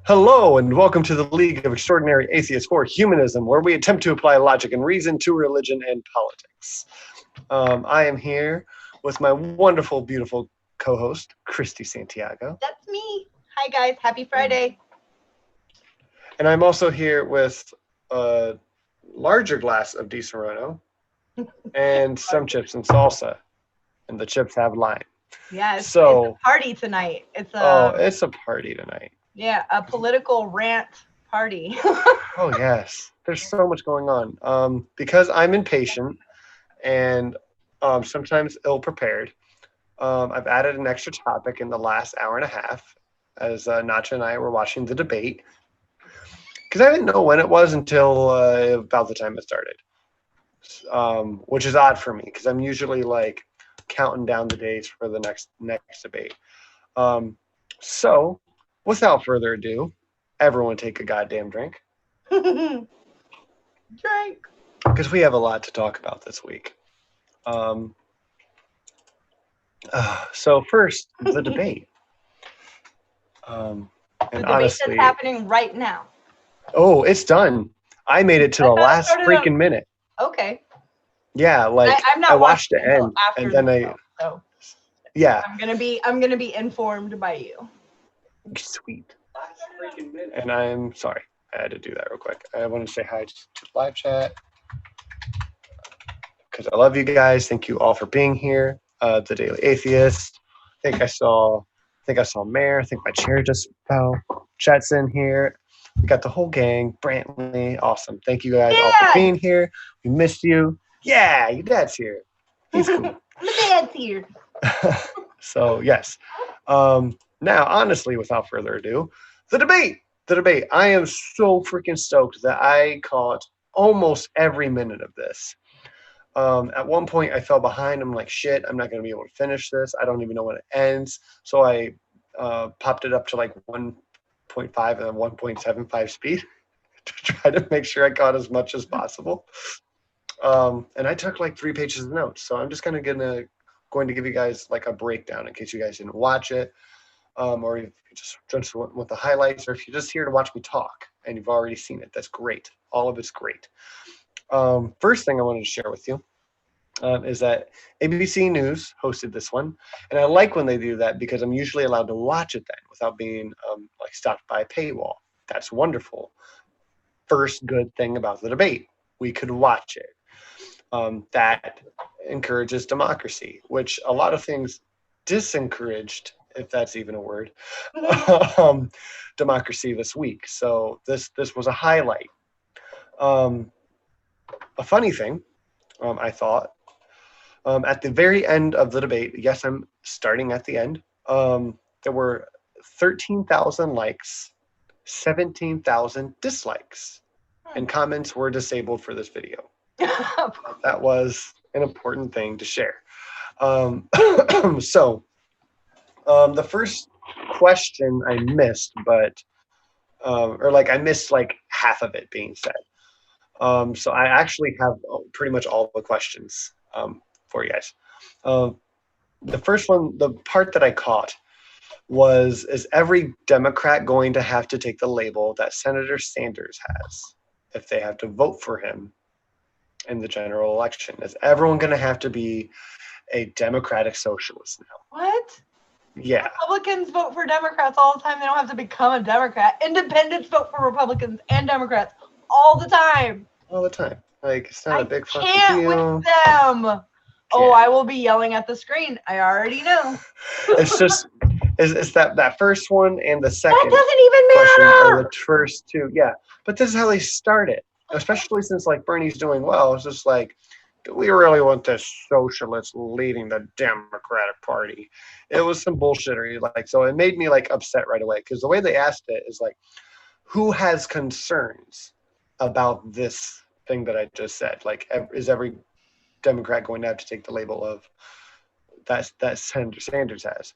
Hello and welcome to the League of Extraordinary Atheists for Humanism, where we attempt to apply logic and reason to religion and politics. I am here with my wonderful, beautiful co-host, Christy Santiago. That's me. Hi guys, happy Friday. And I'm also here with a larger glass of Di Serono and some chips and salsa. And the chips have lime. Yeah, it's a party tonight. It's a party tonight. Yeah, a political rant party. Oh yes, there's so much going on. Because I'm impatient and sometimes ill-prepared, I've added an extra topic in the last hour and a half as Nacha and I were watching the debate. Because I didn't know when it was until about the time it started, which is odd for me because I'm usually like counting down the days for the next debate. So, without further ado, everyone take a goddamn drink. Drink. Because we have a lot to talk about this week. So first, the debate. The debate that's happening right now. Oh, it's done. I made it to the last freaking minute. Okay. Yeah, like I watched the end, and then yeah. I'm gonna be informed by you. Sweet. And I'm sorry, I had to do that real quick. I want to say hi to the live chat because I love you guys. Thank you all for being here. The Daily Atheist. I think I saw Mayor. I think my chair just fell. Chat's in here. We got the whole gang. Brantley, awesome. Thank you guys all for being here. We missed you. Yeah, your dad's here. He's cool. My dad's here. So yes. Now, honestly, without further ado, the debate. I am so freaking stoked that I caught almost every minute of this. At one point, I fell behind. I'm like, shit, I'm not going to be able to finish this. I don't even know when it ends. So I popped it up to like 1.5 and then 1.75 speed to try to make sure I caught as much as possible. And I took like 3 pages of notes. So I'm just going to give you guys like a breakdown in case you guys didn't watch it. Or if you just with the highlights, or if you're just here to watch me talk and you've already seen it, that's great. All of it's great. First thing I wanted to share with you is that ABC News hosted this one, and I like when they do that because I'm usually allowed to watch it then without being like stopped by a paywall. That's wonderful. First good thing about the debate, we could watch it. That encourages democracy, which a lot of things disencouraged, if that's even a word, democracy this week. So this was a highlight. A funny thing, I thought, at the very end of the debate, yes, I'm starting at the end, there were 13,000 likes, 17,000 dislikes, and comments were disabled for this video. That was an important thing to share. So, the first question I missed, I missed like half of it being said. So I actually have pretty much all the questions for you guys. The first one, the part that I caught was, is every Democrat going to have to take the label that Senator Sanders has if they have to vote for him in the general election? Is everyone going to have to be a democratic socialist now? What? Yeah. Republicans vote for Democrats all the time. They don't have to become a Democrat. Independents vote for Republicans and Democrats all the time. All the time. Like, it's not a big fucking deal. I can't with them. Oh, I will be yelling at the screen. I already know. It's just, it's that first one and the second. That doesn't even matter. Or the first two, yeah. But this is how they started. Especially since like Bernie's doing well. It's just like, do we really want this socialist leading the Democratic Party? It was some bullshittery. Like, so it made me like upset right away because the way they asked it is like, who has concerns about this thing that I just said? Like, is every Democrat going to have to take the label of that Senator Sanders has?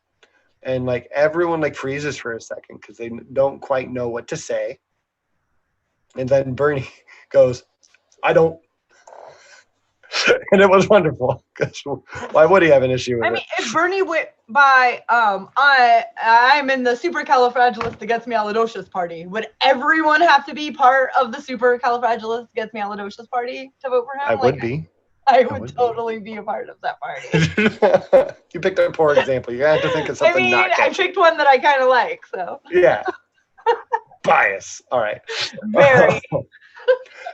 And like everyone like freezes for a second because they don't quite know what to say. And then Bernie goes, I don't. And it was wonderful. 'Cause why would he have an issue with I mean, if Bernie went by, I'm in the supercalifragilisticexpialidocious party, would everyone have to be part of the supercalifragilisticexpialidocious party to vote for him? I would be. I would totally be a part of that party. You picked a poor example. You had to think of I something mean, not I catchy. picked one that I kind of like, so. Yeah. Bias. All right. Very.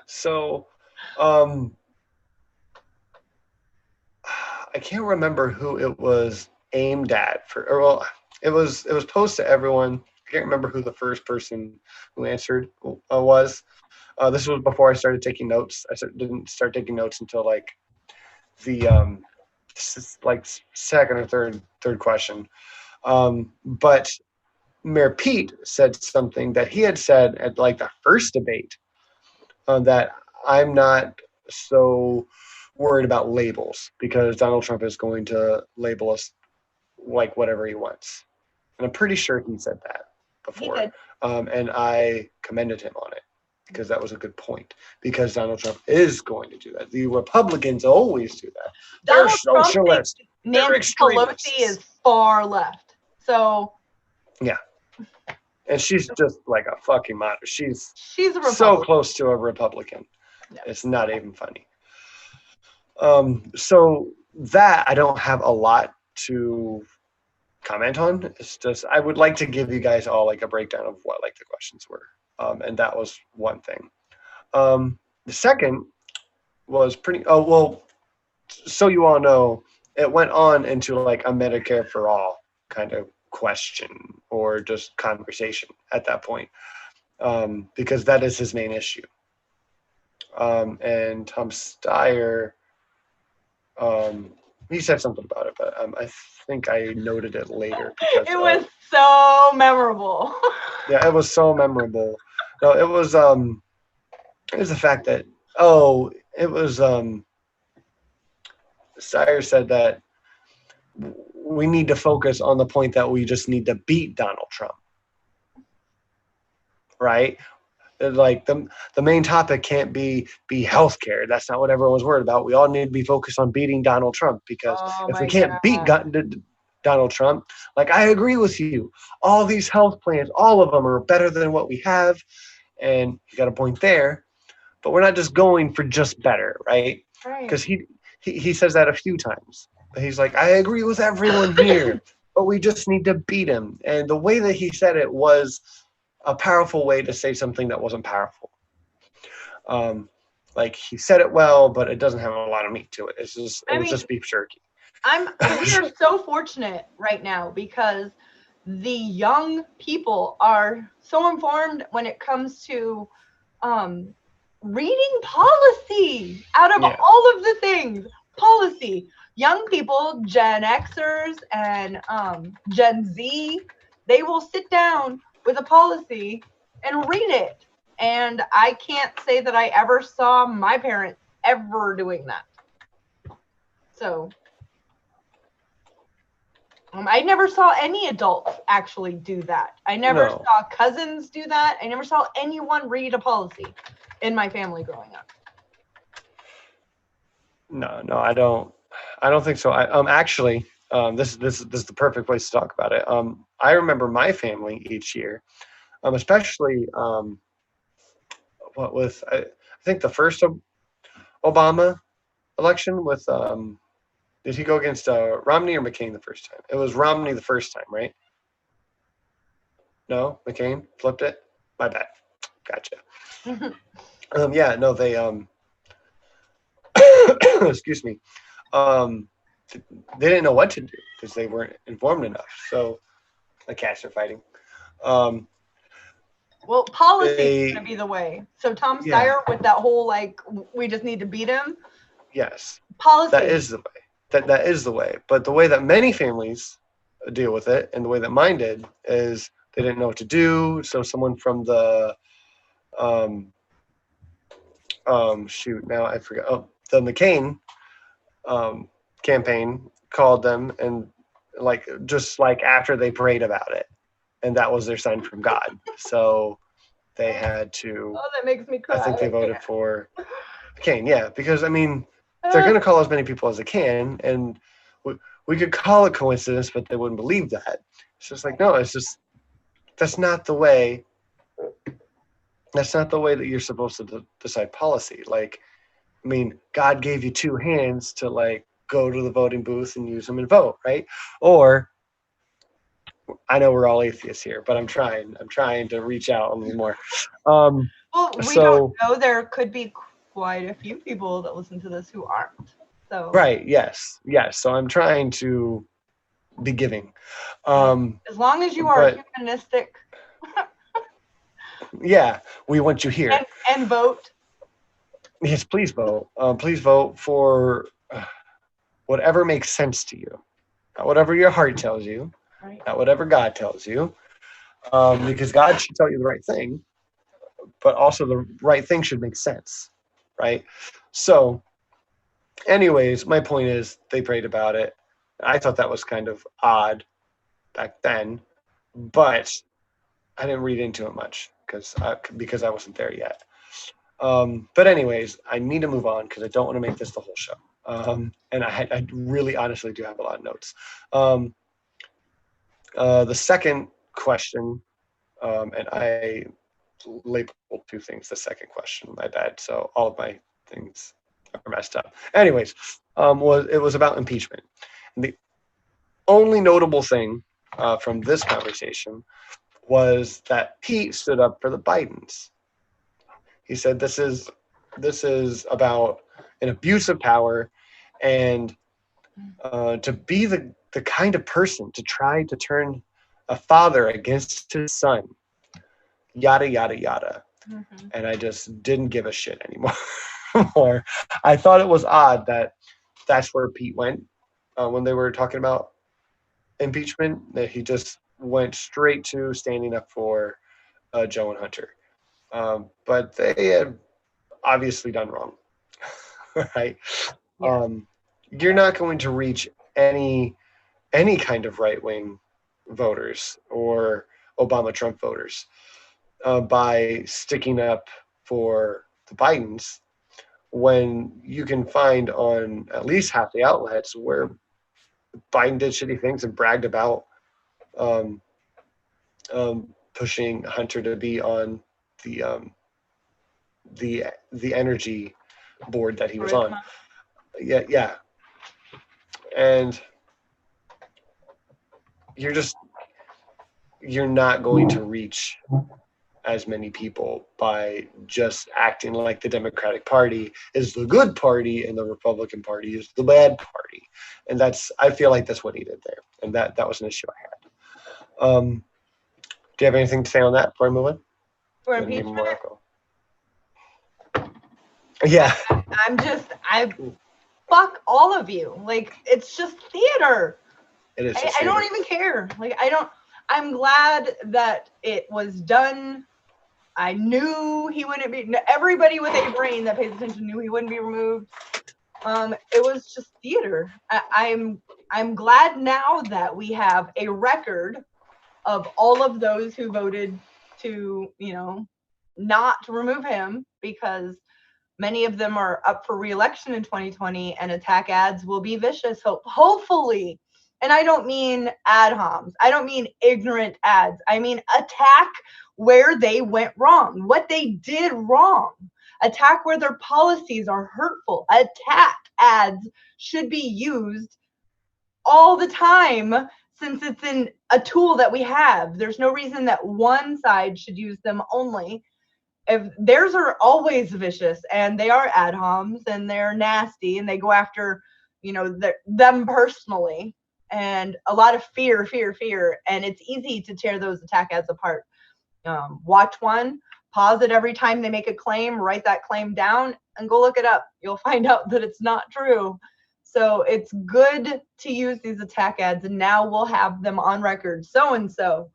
So, I can't remember who it was aimed at it was posed to everyone. I can't remember who the first person who answered was. This was before I started taking notes. Didn't start taking notes until like the second or third question. But Mayor Pete said something that he had said at like the first debate, that I'm not so worried about labels because Donald Trump is going to label us like whatever he wants. And I'm pretty sure he said that before. He did. And I commended him on it because that was a good point, because Donald Trump is going to do that. The Republicans always do that. They're socialists. They're extremists. Pelosi is far left. So. Yeah. And she's just like a fucking moderate. She's a Republican. So close to a Republican. Yeah. It's not even funny. So that I don't have a lot to comment on. It's just I would like to give you guys all like a breakdown of what like the questions were. And that was one thing. The second was so you all know, it went on into like a Medicare for all kind of question or just conversation at that point, because that is his main issue. And Tom Steyer, he said something about it, but I think I noted it later. Because, it was so memorable. Yeah, it was so memorable. No, it was the fact that Steyer said that we need to focus on the point that we just need to beat Donald Trump, right? Like the main topic can't be healthcare. That's not what everyone's worried about. We all need to be focused on beating Donald Trump, because if we can't beat Donald Trump, like I agree with you, all these health plans, all of them are better than what we have, and you got a point there, but we're not just going for just better, right? Because he says that a few times. He's like, I agree with everyone here, but we just need to beat him. And the way that he said it was a powerful way to say something that wasn't powerful. Like he said it well, but it doesn't have a lot of meat to it. It was just beef jerky. We are so fortunate right now because the young people are so informed when it comes to reading policy. Out of all of the things, policy. Young people, Gen Xers and Gen Z, they will sit down with a policy and read it. And I can't say that I ever saw my parents ever doing that. So I never saw any adults actually do that. I never saw cousins do that. I never saw anyone read a policy in my family growing up. No, I don't think so. This is the perfect place to talk about it. I remember my family each year, especially I think the first Obama election with did he go against Romney or McCain the first time? It was Romney the first time, right? No, McCain flipped it. My bad. Gotcha. They excuse me. They didn't know what to do because they weren't informed enough. So the cats are fighting. Well, policy is going to be the way. So Tom Steyer with that whole like, we just need to beat him. Yes. Policy. That is the way. That is the way. But the way that many families deal with it, and the way that mine did, is they didn't know what to do. So someone from the now I forgot. Oh, the McCain campaign called them, and just after they prayed about it, and that was their sign from God. So they had to. Oh, that makes me cry. I think they voted for McCain. Yeah, because I mean, they're going to call as many people as they can, and we could call it coincidence, but they wouldn't believe that. It's just like, no, it's just, that's not the way that you're supposed to decide policy. Like, I mean, God gave you two hands to like go to the voting booth and use them and vote, right? Or I know we're all atheists here, but I'm trying to reach out a little more. Well, we don't know. There could be quite a few people that listen to this who aren't. So right, yes. So I'm trying to be giving. As long as you are humanistic. Yeah, we want you here. And vote. Yes, please vote. Please vote for whatever makes sense to you, not whatever your heart tells you, right. Not whatever God tells you, because God should tell you the right thing, but also the right thing should make sense, right? So, anyways, my point is they prayed about it. I thought that was kind of odd back then, but I didn't read into it much because I wasn't there yet. But anyways, I need to move on because I don't want to make this the whole show. And I really honestly do have a lot of notes. The second question, and I labeled two things, the second question, my bad. So all of my things are messed up. Anyways, it was about impeachment. And the only notable thing from this conversation was that Pete stood up for the Bidens. He said this is about an abuse of power, and to be the kind of person to try to turn a father against his son, yada yada yada. Mm-hmm. And I just didn't give a shit anymore. I thought it was odd that that's where Pete went when they were talking about impeachment, that he just went straight to standing up for Joe and Hunter. But they had obviously done wrong, right? Yeah. You're not going to reach any kind of right-wing voters or Obama-Trump voters by sticking up for the Bidens when you can find on at least half the outlets where Biden did shitty things and bragged about pushing Hunter to be on the energy board that he was on. Yeah. And you're not going to reach as many people by just acting like the Democratic Party is the good party and the Republican Party is the bad party. And I feel like that's what he did there. And that was an issue I had. Do you have anything to say on that before I move on? For impeachment? Yeah. I fuck all of you. Like, it's just theater. It is. I don't even care. Like, I'm glad that it was done. I knew he wouldn't be, everybody with a brain that pays attention knew he wouldn't be removed. It was just theater. I'm glad now that we have a record of all of those who voted to, not remove him, because many of them are up for re-election in 2020, and attack ads will be vicious, hopefully. And I don't mean ad homs. I don't mean ignorant ads. I mean attack where they went wrong, what they did wrong. Attack where their policies are hurtful. Attack ads should be used all the time, since it's a tool that we have. There's no reason that one side should use them only. If theirs are always vicious, and they are ad homs, and they're nasty, and they go after, them personally, and a lot of fear, and it's easy to tear those attack ads apart. Watch one, pause it every time they make a claim, write that claim down, and go look it up. You'll find out that it's not true. So it's good to use these attack ads, and now we'll have them on record. So-and-so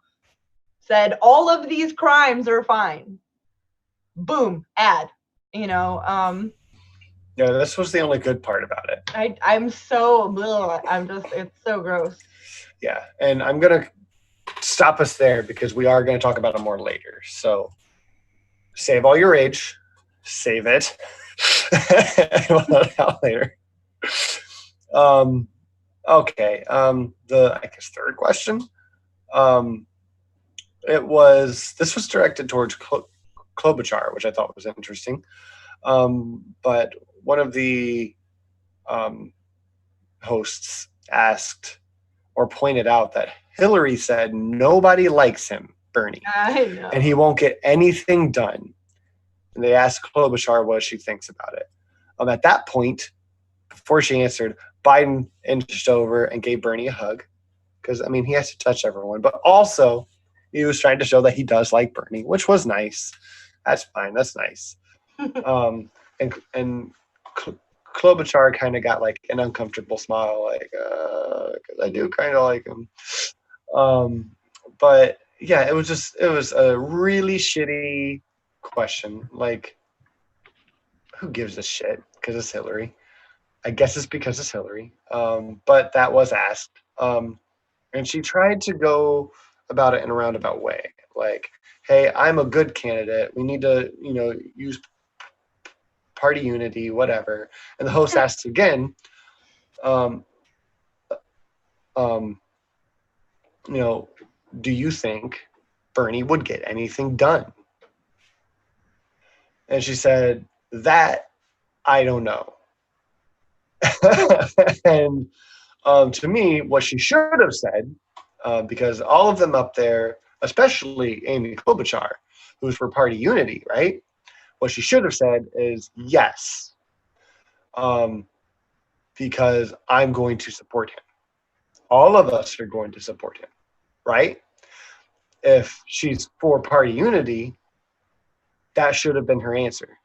said all of these crimes are fine. Boom, ad. Yeah, this was the only good part about it. I'm so, it's so gross. Yeah, and I'm gonna stop us there because we are going to talk about it more later. So save all your rage, save it, and we'll let it out later. Okay. The I guess third question. Um, this was directed towards Klobuchar, which I thought was interesting. But one of the um, hosts asked or pointed out that Hillary said nobody likes him, Bernie, I know. and he won't get anything done. And they asked Klobuchar what she thinks about it. At that point, before she answered, Biden inched over and gave Bernie a hug because, I mean, he has to touch everyone. But also, he was trying to show that he does like Bernie, which was nice. That's fine. That's nice. And Klobuchar kind of got like an uncomfortable smile, like, because I do kind of like him. But yeah, it was a really shitty question. Like, who gives a shit? Because it's Hillary. I guess it's because it's Hillary. But that was asked. And she tried to go about it in a roundabout way. Like, hey, I'm a good candidate. We need to, use party unity, whatever. And the host asks again, do you think Bernie would get anything done? And she said, that I don't know. And to me, what she should have said, because all of them up there, especially Amy Klobuchar, who's for party unity, right? What she should have said is yes, because I'm going to support him. All of us are going to support him, right? If she's for party unity, that should have been her answer.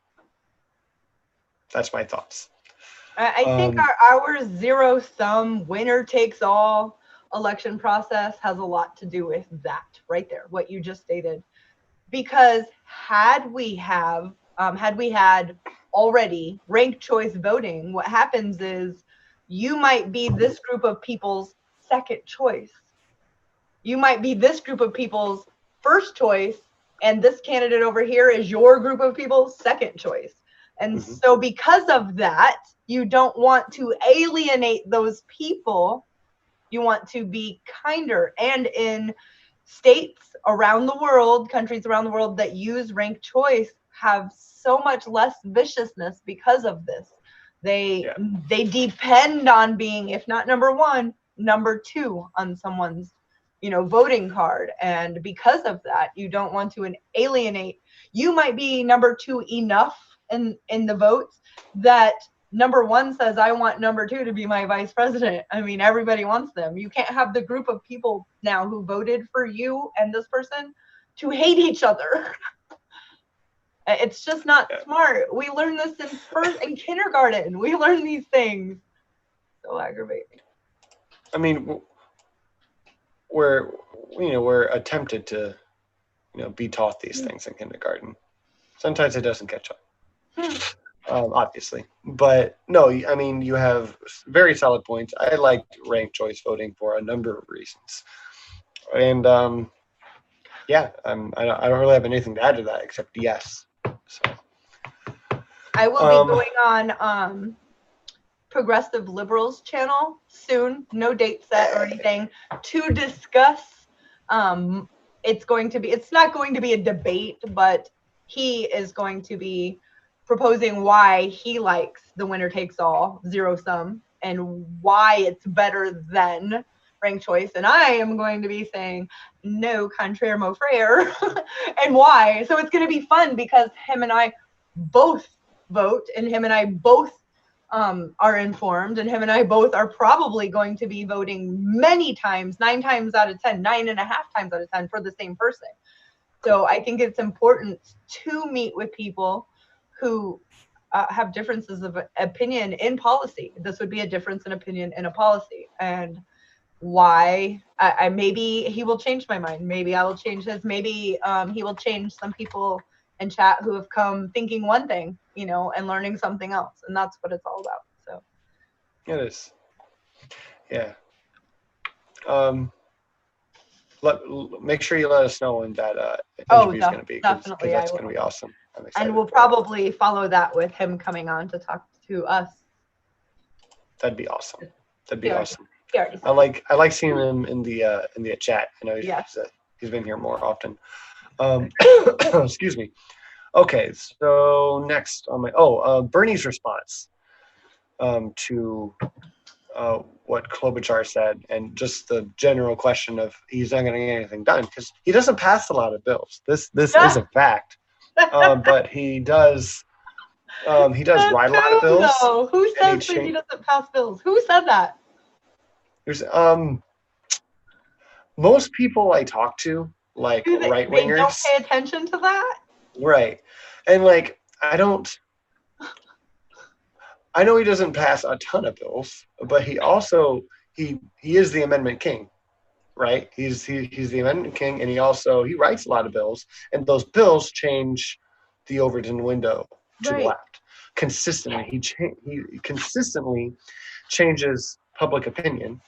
That's my thoughts. I think our zero-sum, winner-takes-all election process has a lot to do with that right there, what you just stated. Because had we had already ranked choice voting, what happens is you might be this group of people's second choice. You might be this group of people's first choice, and this candidate over here is your group of people's second choice. And so because of that, you don't want to alienate those people. You want to be kinder. And in states around the world, countries around the world that use ranked choice have so much less viciousness because of this. They depend on being, if not number one, number two on someone's voting card. And because of that, you don't want to alienate. You might be number two enough in the votes that number one says, I want number two to be my vice president. I mean, everybody wants them. You can't have the group of people now who voted for you and this person to hate each other. It's just not smart. We learned this in kindergarten. We learned these things. So aggravating. I mean, we're attempted to, be taught these things in kindergarten. Sometimes it doesn't catch up. Obviously, but no, I mean, you have very solid points. I liked ranked choice voting for a number of reasons, and I don't really have anything to add to that except yes. So I will be going on Progressive Liberals channel soon, no date set or anything, to discuss. It's not going to be a debate, but he is going to be proposing why he likes the winner takes all, zero sum, and why it's better than ranked choice. And I am going to be saying no, contraire mon frere, and why. So it's going to be fun because him and I both vote, and him and I both are informed, and him and I both are probably going to be voting many times, 9 times out of 10, 9.5 times out of 10 for the same person. So I think it's important to meet with people who have differences of opinion in policy. This would be a difference in opinion in a policy. And why maybe he will change my mind. Maybe I will change his. Maybe he will change some people in chat who have come thinking one thing, and learning something else. And that's what it's all about. So it is. Yeah. Make sure you let us know when that interview is going to be. Definitely, that's going to be awesome. And we'll probably follow that with him coming on to talk to us. That'd be awesome. That'd be Yeah. awesome. Yeah, I like seeing him in the chat. I know he's been here more often. Excuse me. Okay, so next on my Bernie's response to what Klobuchar said, and just the general question of he's not going to get anything done because he doesn't pass a lot of bills. This is a fact, but he does write a lot of bills. No. Who says that he doesn't pass bills? Who said that? There's most people I talk to, like right wingers, don't pay attention to that. Right, and like I know he doesn't pass a ton of bills, but he also he is the amendment king, right? He's the amendment king, and he writes a lot of bills, and those bills change the Overton window to the left consistently. He consistently changes public opinion,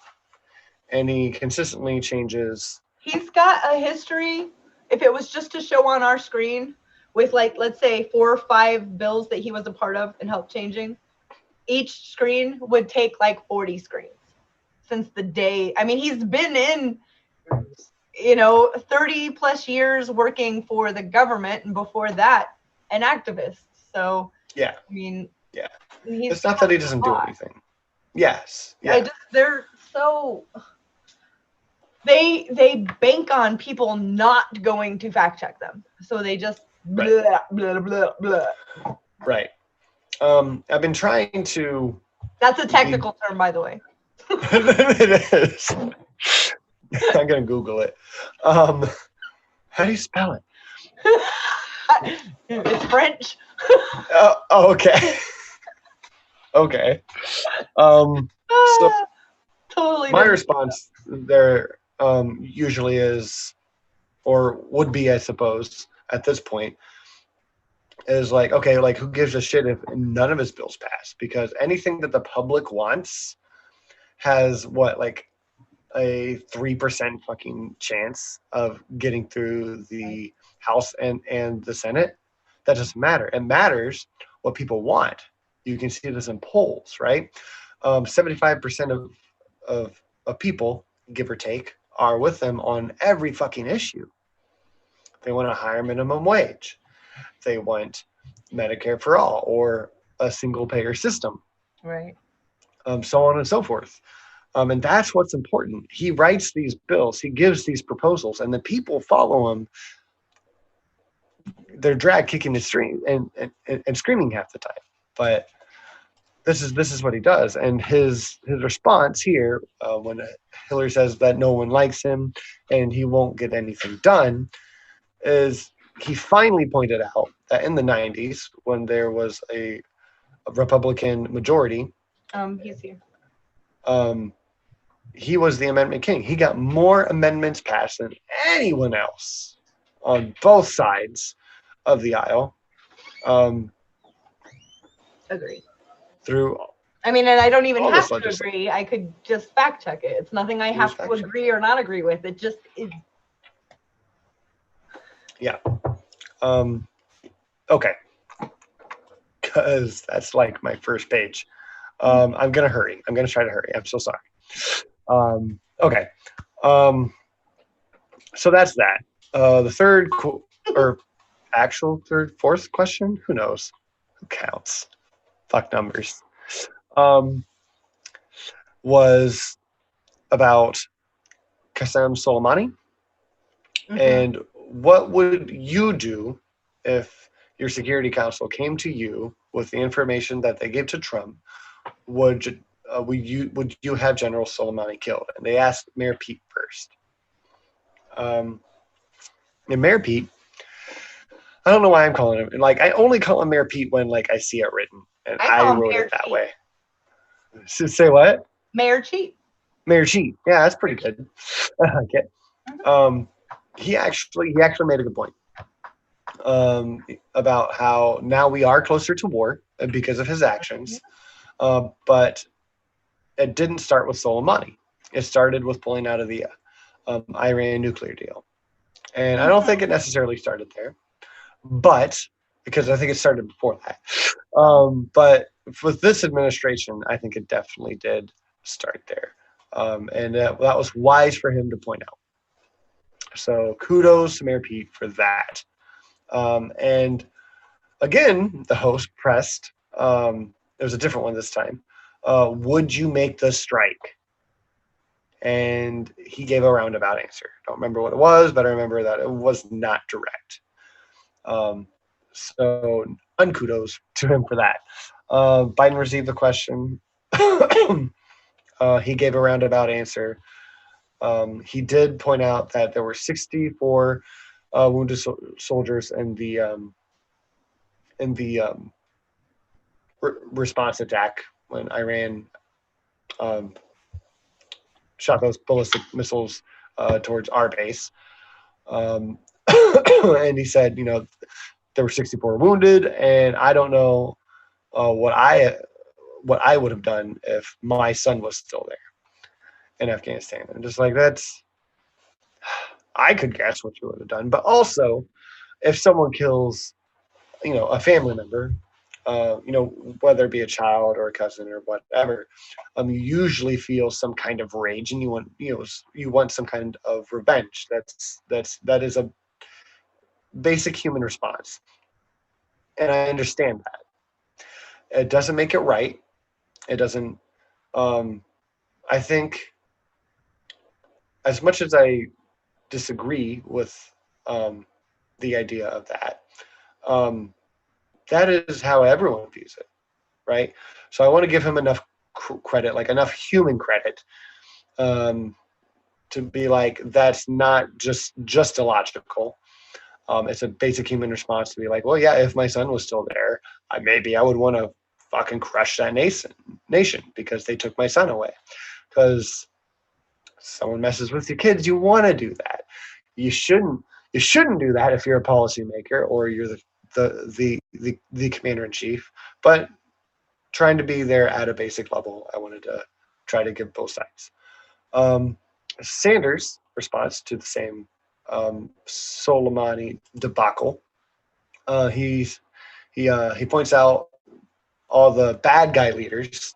and he consistently changes. He's got a history. If it was just to show on our screen with like, let's say 4 or 5 bills that he was a part of and helped changing, each screen would take like 40 screens since the day. I mean, he's been in, 30 plus years working for the government, and before that, an activist. So, yeah. I mean, yeah. It's not that he doesn't do anything. Yes. Yeah. They're so... They bank on people not going to fact check them. So they just blah, blah, blah, blah. Right. I've been trying to... That's a technical term, by the way. It is. I'm going to Google it. How do you spell it? It's French. Okay. Okay. So totally. My response there usually is, or would be, I suppose, at this point, is like, okay, like who gives a shit if none of his bills pass? Because anything that the public wants has like a 3% fucking chance of getting through the House and the Senate. That doesn't matter. It matters what people want. You can see this in polls, right? 75% of people, give or take, are with them on every fucking issue. They want a higher minimum wage. They want Medicare for all or a single payer system. Right. So on and so forth. And that's what's important. He writes these bills, he gives these proposals, and the people follow him. They're drag kicking the street and screaming half the time. But this is what he does. And his response here, when Hillary says that no one likes him and he won't get anything done, is he finally pointed out that in the 90s, when there was a Republican majority, he's here. He was the amendment king. He got more amendments passed than anyone else on both sides of the aisle. Agreed. And I don't even have to agree. I could just fact check it. It's nothing I have to agree or not agree with. It just is. Yeah. Okay. Because that's like my first page. I'm going to hurry. I'm going to try to hurry. I'm so sorry. Okay. So that's that. The third fourth question? Who knows? Who counts? Fuck numbers. Was about Qasem Soleimani. Mm-hmm. And what would you do if your Security Council came to you with the information that they gave to Trump? Would you have General Soleimani killed? And they asked Mayor Pete first. And Mayor Pete, I don't know why I'm calling him. Like, I only call him Mayor Pete when like I see it written, and I wrote it that way. Say what? Mayor Cheat. Mayor Cheat. Yeah, that's pretty good. I like it. He actually made a good point about how now we are closer to war because of his actions. But it didn't start with Soleimani. It started with pulling out of the Iran nuclear deal. And I don't think it necessarily started there, but because I think it started before that. But with this administration, I think it definitely did start there. And that was wise for him to point out. So kudos to Mayor Pete for that. And again, the host pressed, it was a different one this time, would you make the strike? And he gave a roundabout answer. Don't remember what it was, but I remember that it was not direct. So unkudos to him for that. Biden received the question. He gave a roundabout answer. He did point out that there were 64 wounded soldiers in the response attack when Iran shot those ballistic missiles towards our base. And he said, there were 64 wounded, and I don't know what I would have done if my son was still there in Afghanistan. And just like I could guess what you would have done. But also, if someone kills, a family member, whether it be a child or a cousin or whatever, you usually feel some kind of rage, and you want some kind of revenge. That is a basic human response, and I understand that. It doesn't make it right. It doesn't. I think, as much as I disagree with the idea of that, that is how everyone views it, right? So I want to give him enough credit, like enough human credit, to be like, that's not just illogical. It's a basic human response to be like, well, yeah, if my son was still there, maybe I would want to fucking crush that nation because they took my son away. Because someone messes with your kids, you want to do that. You shouldn't do that if you're a policymaker or you're the commander in chief. But trying to be there at a basic level, I wanted to try to give both sides. Sanders' response to the same Soleimani debacle, he points out all the bad guy leaders,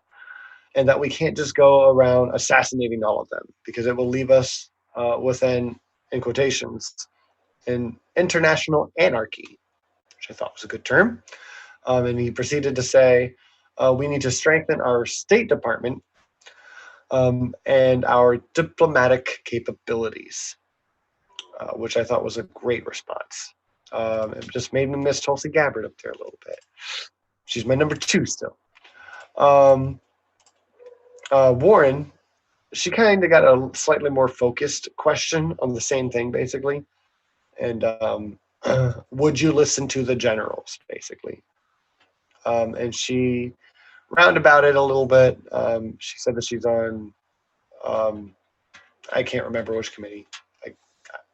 and that we can't just go around assassinating all of them because it will leave us within, in quotations, an international anarchy, which I thought was a good term. And he proceeded to say, we need to strengthen our State Department and our diplomatic capabilities, which I thought was a great response. It just made me miss Tulsi Gabbard up there a little bit. She's my number 2 still. Warren, she kind of got a slightly more focused question on the same thing, basically. And would you listen to the generals, basically? And she roundabout it a little bit. She said that she's on, I can't remember which committee.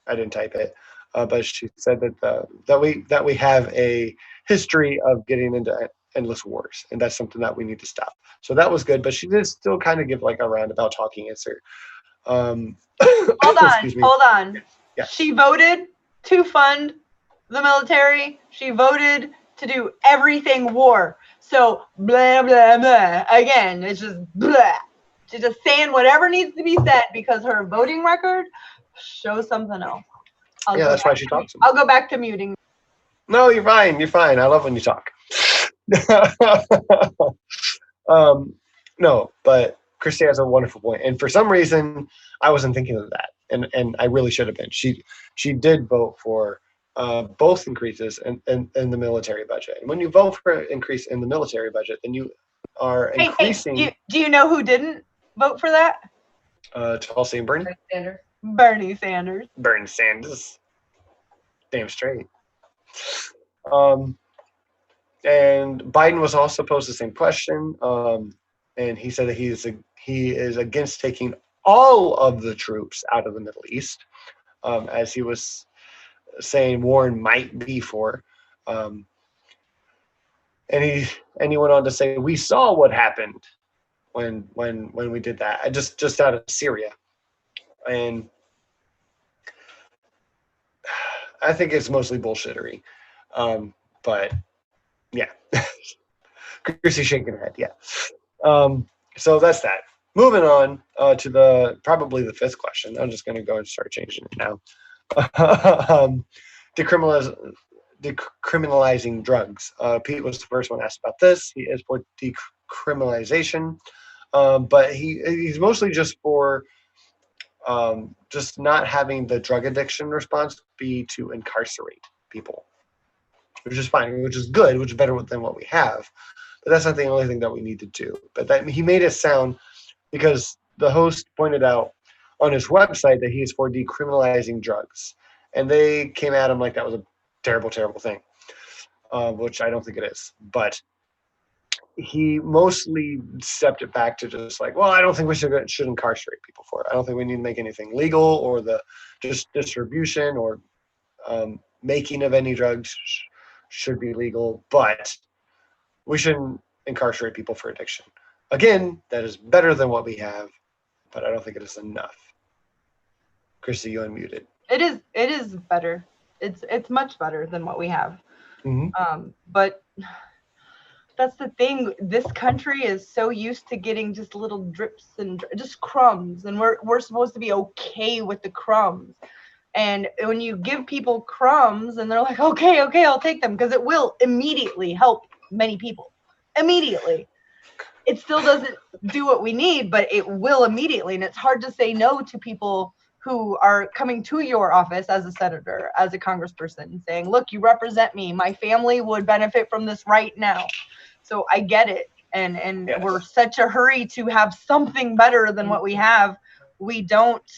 I didn't type it, but she said that we have a history of getting into endless wars, and that's something that we need to stop. So that was good, but she did still kind of give like a roundabout talking answer. Hold on. Yeah. She voted to fund the military. She voted to do everything war. So blah blah blah. Again, it's just blah. She's just saying whatever needs to be said because her voting record shows something else. That's why she talks. I'll go back to muting. No, you're fine. You're fine. I love when you talk. No, but Christy has a wonderful point, and for some reason, I wasn't thinking of that, and I really should have been. She did vote for both increases in the military budget, and when you vote for an increase in the military budget, then you are increasing. Hey, do you know who didn't vote for that? Tulsi and Bernie. Bernie Sanders. Bernie Sanders. Damn straight. And Biden was also posed the same question, and he said that he is against taking all of the troops out of the Middle East, as he was saying Warren might be for. And he went on to say, we saw what happened when we did that, just out of Syria, and I think it's mostly bullshittery, but yeah. Christy shaking her head. Yeah. So that's that. Moving on to probably the fifth question. I'm just going to go and start changing it now. Decriminalizing drugs. Pete was the first one asked about this. He is for decriminalization, but he's mostly just for just not having the drug addiction response be to incarcerate people, which is fine, which is good, which is better than what we have. But that's not the only thing that we need to do. But that he made it sound, because the host pointed out on his website that he is for decriminalizing drugs. And they came at him like that was a terrible, terrible thing, which I don't think it is. But he mostly stepped it back to just like, well, I don't think we should incarcerate people for it. I don't think we need to make anything legal, or the just distribution or making of any drugs should be legal, but we shouldn't incarcerate people for addiction. Again, that is better than what we have, but I don't think it is enough. Christy, you unmuted. It is better. It's much better than what we have. Mm-hmm. But that's the thing. This country is so used to getting just little drips and just crumbs, and we're supposed to be okay with the crumbs. And when you give people crumbs and they're like, okay, I'll take them, because it will immediately help many people. Immediately. It still doesn't do what we need, but it will immediately. And it's hard to say no to people who are coming to your office as a senator, as a congressperson, saying, look, you represent me. My family would benefit from this right now. So I get it. And yes. We're such a hurry to have something better than what we have. We don't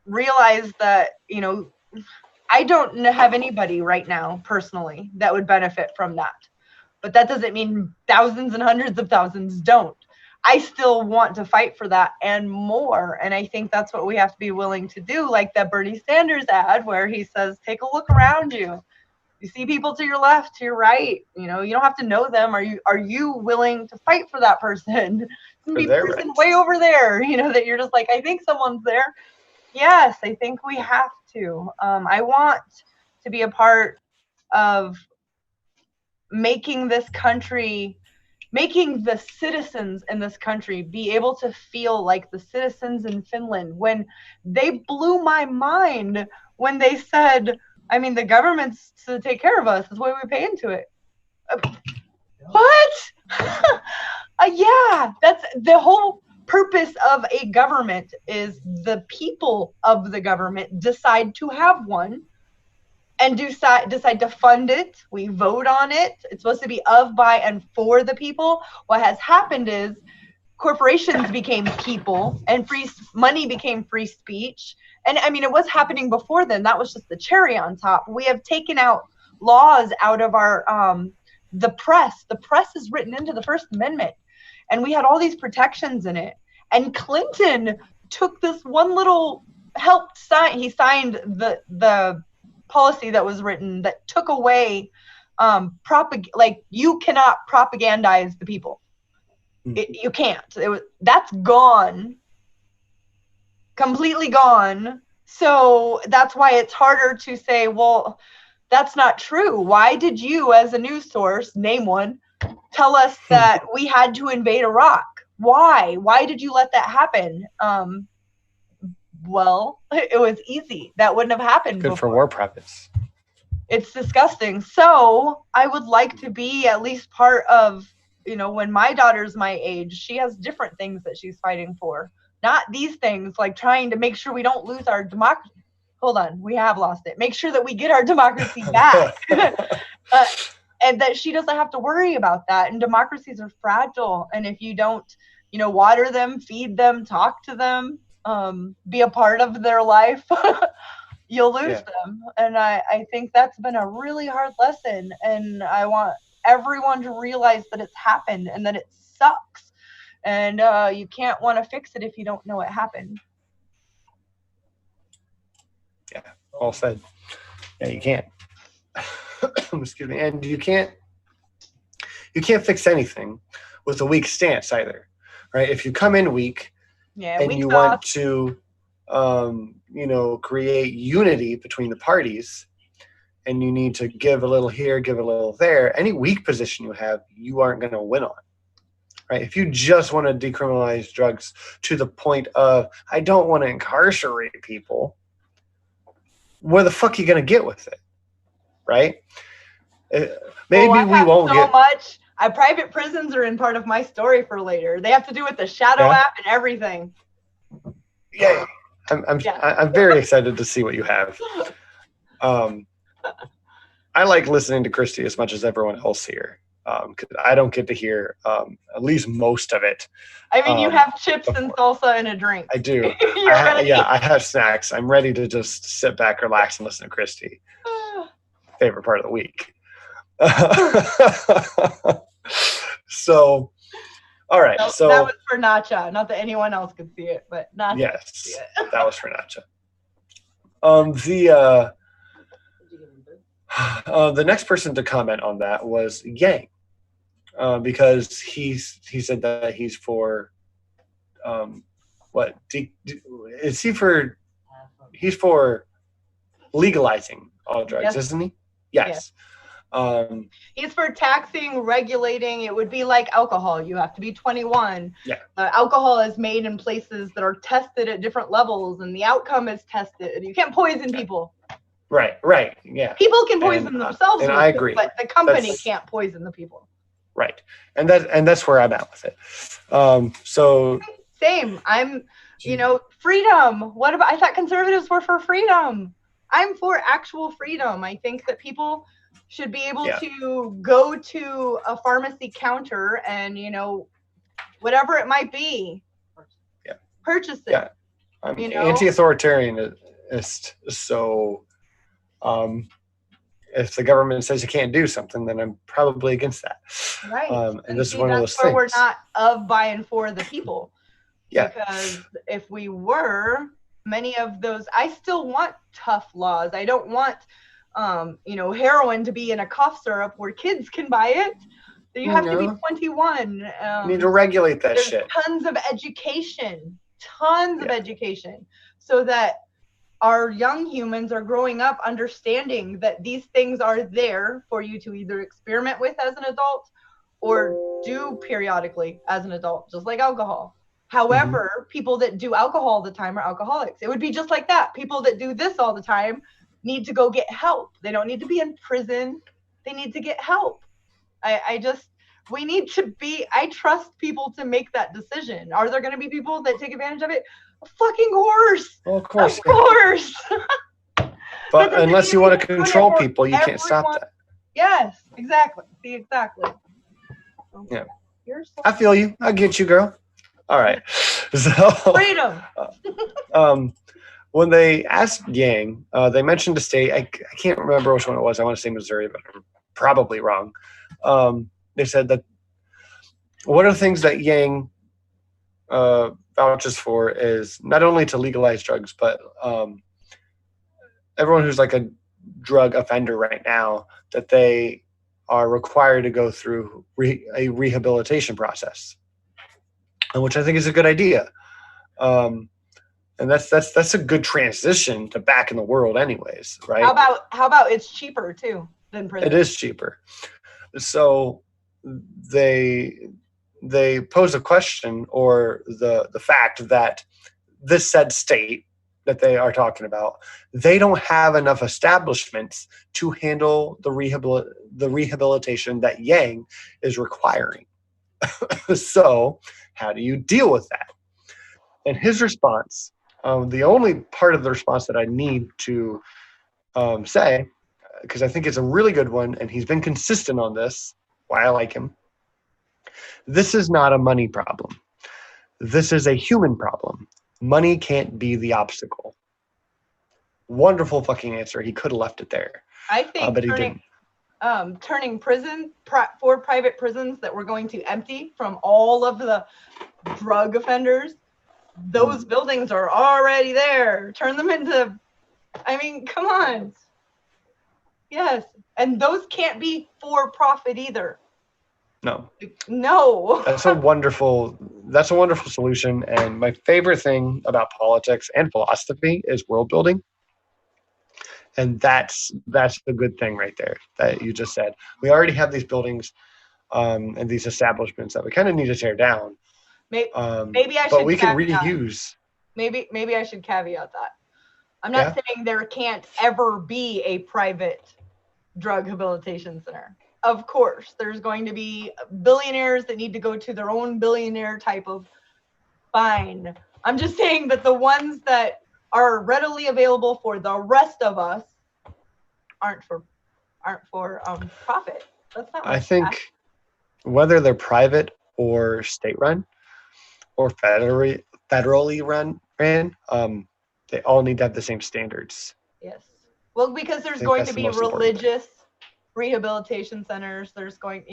realize that, I don't have anybody right now personally that would benefit from that. But that doesn't mean thousands and hundreds of thousands don't. I still want to fight for that and more. And I think that's what we have to be willing to do, like that Bernie Sanders ad where he says, take a look around you. You see people to your left, to your right. You don't have to know them. Are you willing to fight for that person? Some person way over there, that you're just like, I think someone's there. Yes, I think we have to. I want to be a part of making the citizens in this country be able to feel like the citizens in Finland, when they blew my mind when they said, the government's to take care of us. That's why we pay into it. What? Yeah, that's the whole purpose of a government, is the people of the government decide to have one and decide to fund it. We vote on it. It's supposed to be of, by, and for the people. What has happened is corporations became people, and money became free speech. And it was happening before then. That was just the cherry on top. We have taken out laws out of our the press. The press is written into the First Amendment, and we had all these protections in it. And Clinton took this one little he signed the policy that was written that took away you cannot propagandize the people. You can't. That's gone, completely gone. So that's why it's harder to say, well, that's not true. Why did you, as a news source, name one, tell us that we had to invade Iraq? Why did you let that happen? Well, it was easy. That wouldn't have happened before. For war profits. It's disgusting. So I would like to be at least part of, when my daughter's my age, she has different things that she's fighting for. Not these things, like trying to make sure we don't lose our democracy. Hold on, we have lost it. Make sure that we get our democracy back. And that she doesn't have to worry about that. And democracies are fragile. And if you don't, water them, feed them, talk to them, be a part of their life, you'll lose them. And I think that's been a really hard lesson. And I want everyone to realize that it's happened and that it sucks. And you can't want to fix it if you don't know it happened. Yeah, all said. Yeah, you can't. Excuse me. And you can't fix anything with a weak stance either, right? If you come in weak and you want to, create unity between the parties, and you need to give a little here, give a little there, any weak position you have, you aren't going to win on. Right? If you just want to decriminalize drugs to the point of, I don't want to incarcerate people, where the fuck are you going to get with it? Right? Maybe we won't get much. Private prisons are in part of my story for later. They have to do with the Shadow app and everything. Yeah, I'm very excited to see what you have. I like listening to Christy as much as everyone else here. Because I don't get to hear at least most of it. I mean, you have chips and salsa and a drink. I do. I have snacks. I'm ready to just sit back, relax, and listen to Christy. Favorite part of the week. So, all right. So that was for Nacha. Not that anyone else could see it, but Nacha. Yes, could see it. That was for Nacha. The next person to comment on that was Yang. Because he said that he's for he's for legalizing all drugs, isn't he? Yes. He's for taxing, regulating. It would be like alcohol. You have to be 21. Yeah. Alcohol is made in places that are tested at different levels, and the outcome is tested. You can't poison people. Right. Yeah. People can poison themselves, and I agree, but the company can't poison the people. Right, and that's where I'm at with it. So same. I'm, freedom. What about? I thought conservatives were for freedom. I'm for actual freedom. I think that people should be able to go to a pharmacy counter and whatever it might be, purchase it. Yeah, I'm anti-authoritarianist. So, if the government says you can't do something, then I'm probably against that. Right. And this is one of those things. We're not of, by, and for the people. Yeah. Because if we were, many of those, I still want tough laws. I don't want, heroin to be in a cough syrup where kids can buy it. So you have to be 21. You need to regulate that shit. Tons of education, so that our young humans are growing up understanding that these things are there for you to either experiment with as an adult or do periodically as an adult, just like alcohol. However, people that do alcohol all the time are alcoholics. It would be just like that. People that do this all the time need to go get help. They don't need to be in prison. They need to get help. I trust people to make that decision. Are there going to be people that take advantage of it? Of fucking course. Well, of course. Of course. But unless you want to control people, you can't stop that. Yes, exactly. See, exactly. Yeah. I feel you. I get you, girl. All right. So freedom. When they asked Yang, they mentioned a state. I can't remember which one it was. I want to say Missouri, but I'm probably wrong. They said that one of the things that Yang vouches for is not only to legalize drugs, but everyone who's like a drug offender right now, that they are required to go through a rehabilitation process, which I think is a good idea. And that's a good transition to back in the world anyways, right? How about it's cheaper too than prison? It is cheaper. So they pose a question, or the fact that this said state that they are talking about, they don't have enough establishments to handle the rehabilitation that Yang is requiring. So how do you deal with that? And his response, the only part of the response that I need to say, because I think it's a really good one, and he's been consistent on this, why I like him. This is not a money problem. This is a human problem. Money can't be the obstacle. Wonderful fucking answer. He could have left it there. I think but he didn't. Turning four private prisons that we're going to empty from all of the drug offenders, those buildings are already there. Turn them into, come on. Yes. And those can't be for profit either. No. That's a wonderful solution. And my favorite thing about politics and philosophy is world building. And that's the good thing right there that you just said. We already have these buildings and these establishments that we kind of need to tear down. Maybe I should. But we can reuse. Maybe I should caveat that. I'm not saying there can't ever be a private drug rehabilitation center. Of course, there's going to be billionaires that need to go to their own billionaire type of. Fine. I'm just saying that the ones that are readily available for the rest of us aren't for profit. That's not. I think whether they're private or state run or federally ran, they all need to have the same standards. Yes. Well, because there's going to be religious rehabilitation centers. There's going,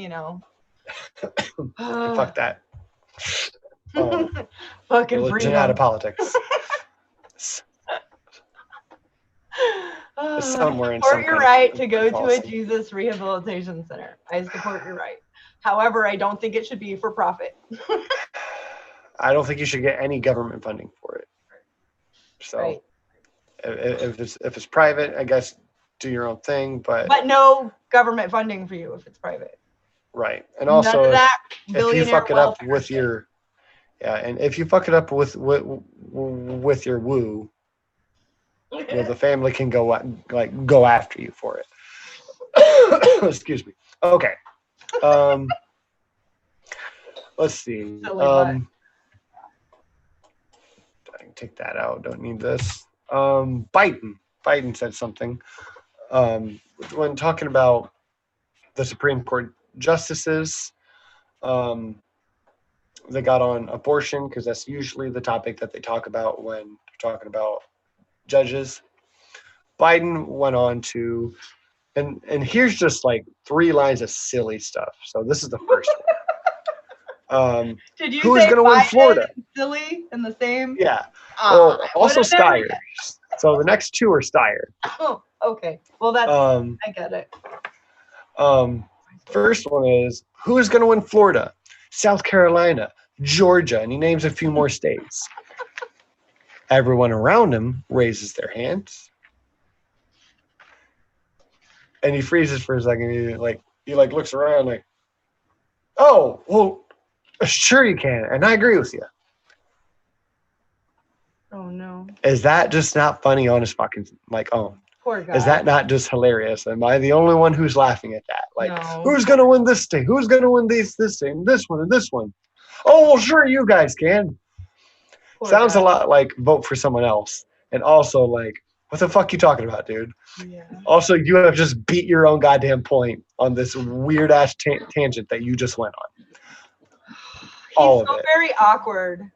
Fuck that. Fucking religion freedom. Out of politics. Somewhere in support your right to go to a Jesus rehabilitation center. I support your right. However, I don't think it should be for profit. I don't think you should get any government funding for it. So right. if it's private, I guess do your own thing, but no government funding for you if it's private. Right. And also if you fuck it up with shit. your and if you fuck it up with your woo, the family can go after you for it. Excuse me. Okay. Let's see. I can take that out. Don't need this. Biden said something when talking about the Supreme Court justices. They got on abortion because that's usually the topic that they talk about when they're talking about judges. Biden went on to, and here's just like 3 lines of silly stuff. So this is the first one. Did you who's going to win Florida? Silly in the same? Yeah. Well, also Steyer. So the next 2 are Steyer. Oh, okay. Well, that's I get it. First one is, who is going to win Florida? South Carolina, Georgia, and he names a few more states. Everyone around him raises their hands. And he freezes for a second. He looks around like, oh, well, sure you can. And I agree with you. Oh, no. Is that just not funny on his fucking, own? Poor guy. Is that not just hilarious? Am I the only one who's laughing at that? No. Who's going to win this state? Who's going to win this state and this one and this one? Oh, well, sure, you guys can. Poor Sounds guy. a lot like vote for someone else. And also, what the fuck you talking about, dude? Yeah. Also, you have just beat your own goddamn point on this weird-ass tangent that you just went on. All of it. Very awkward.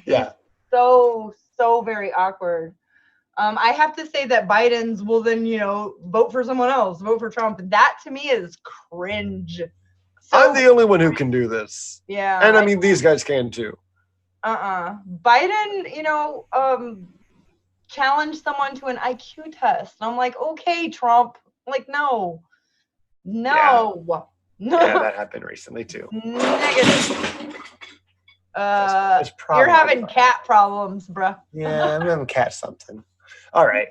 Yeah. So very awkward. I have to say that Biden's will then, vote for someone else, vote for Trump. That to me is cringe. So, I'm the only one who can do this. Yeah. And I mean, these guys can too. Biden, challenged someone to an IQ test. And I'm like, okay, Trump. No. Yeah, that happened recently too. Negative. You're having cat problems, bruh. Yeah, I'm having cat something. All right.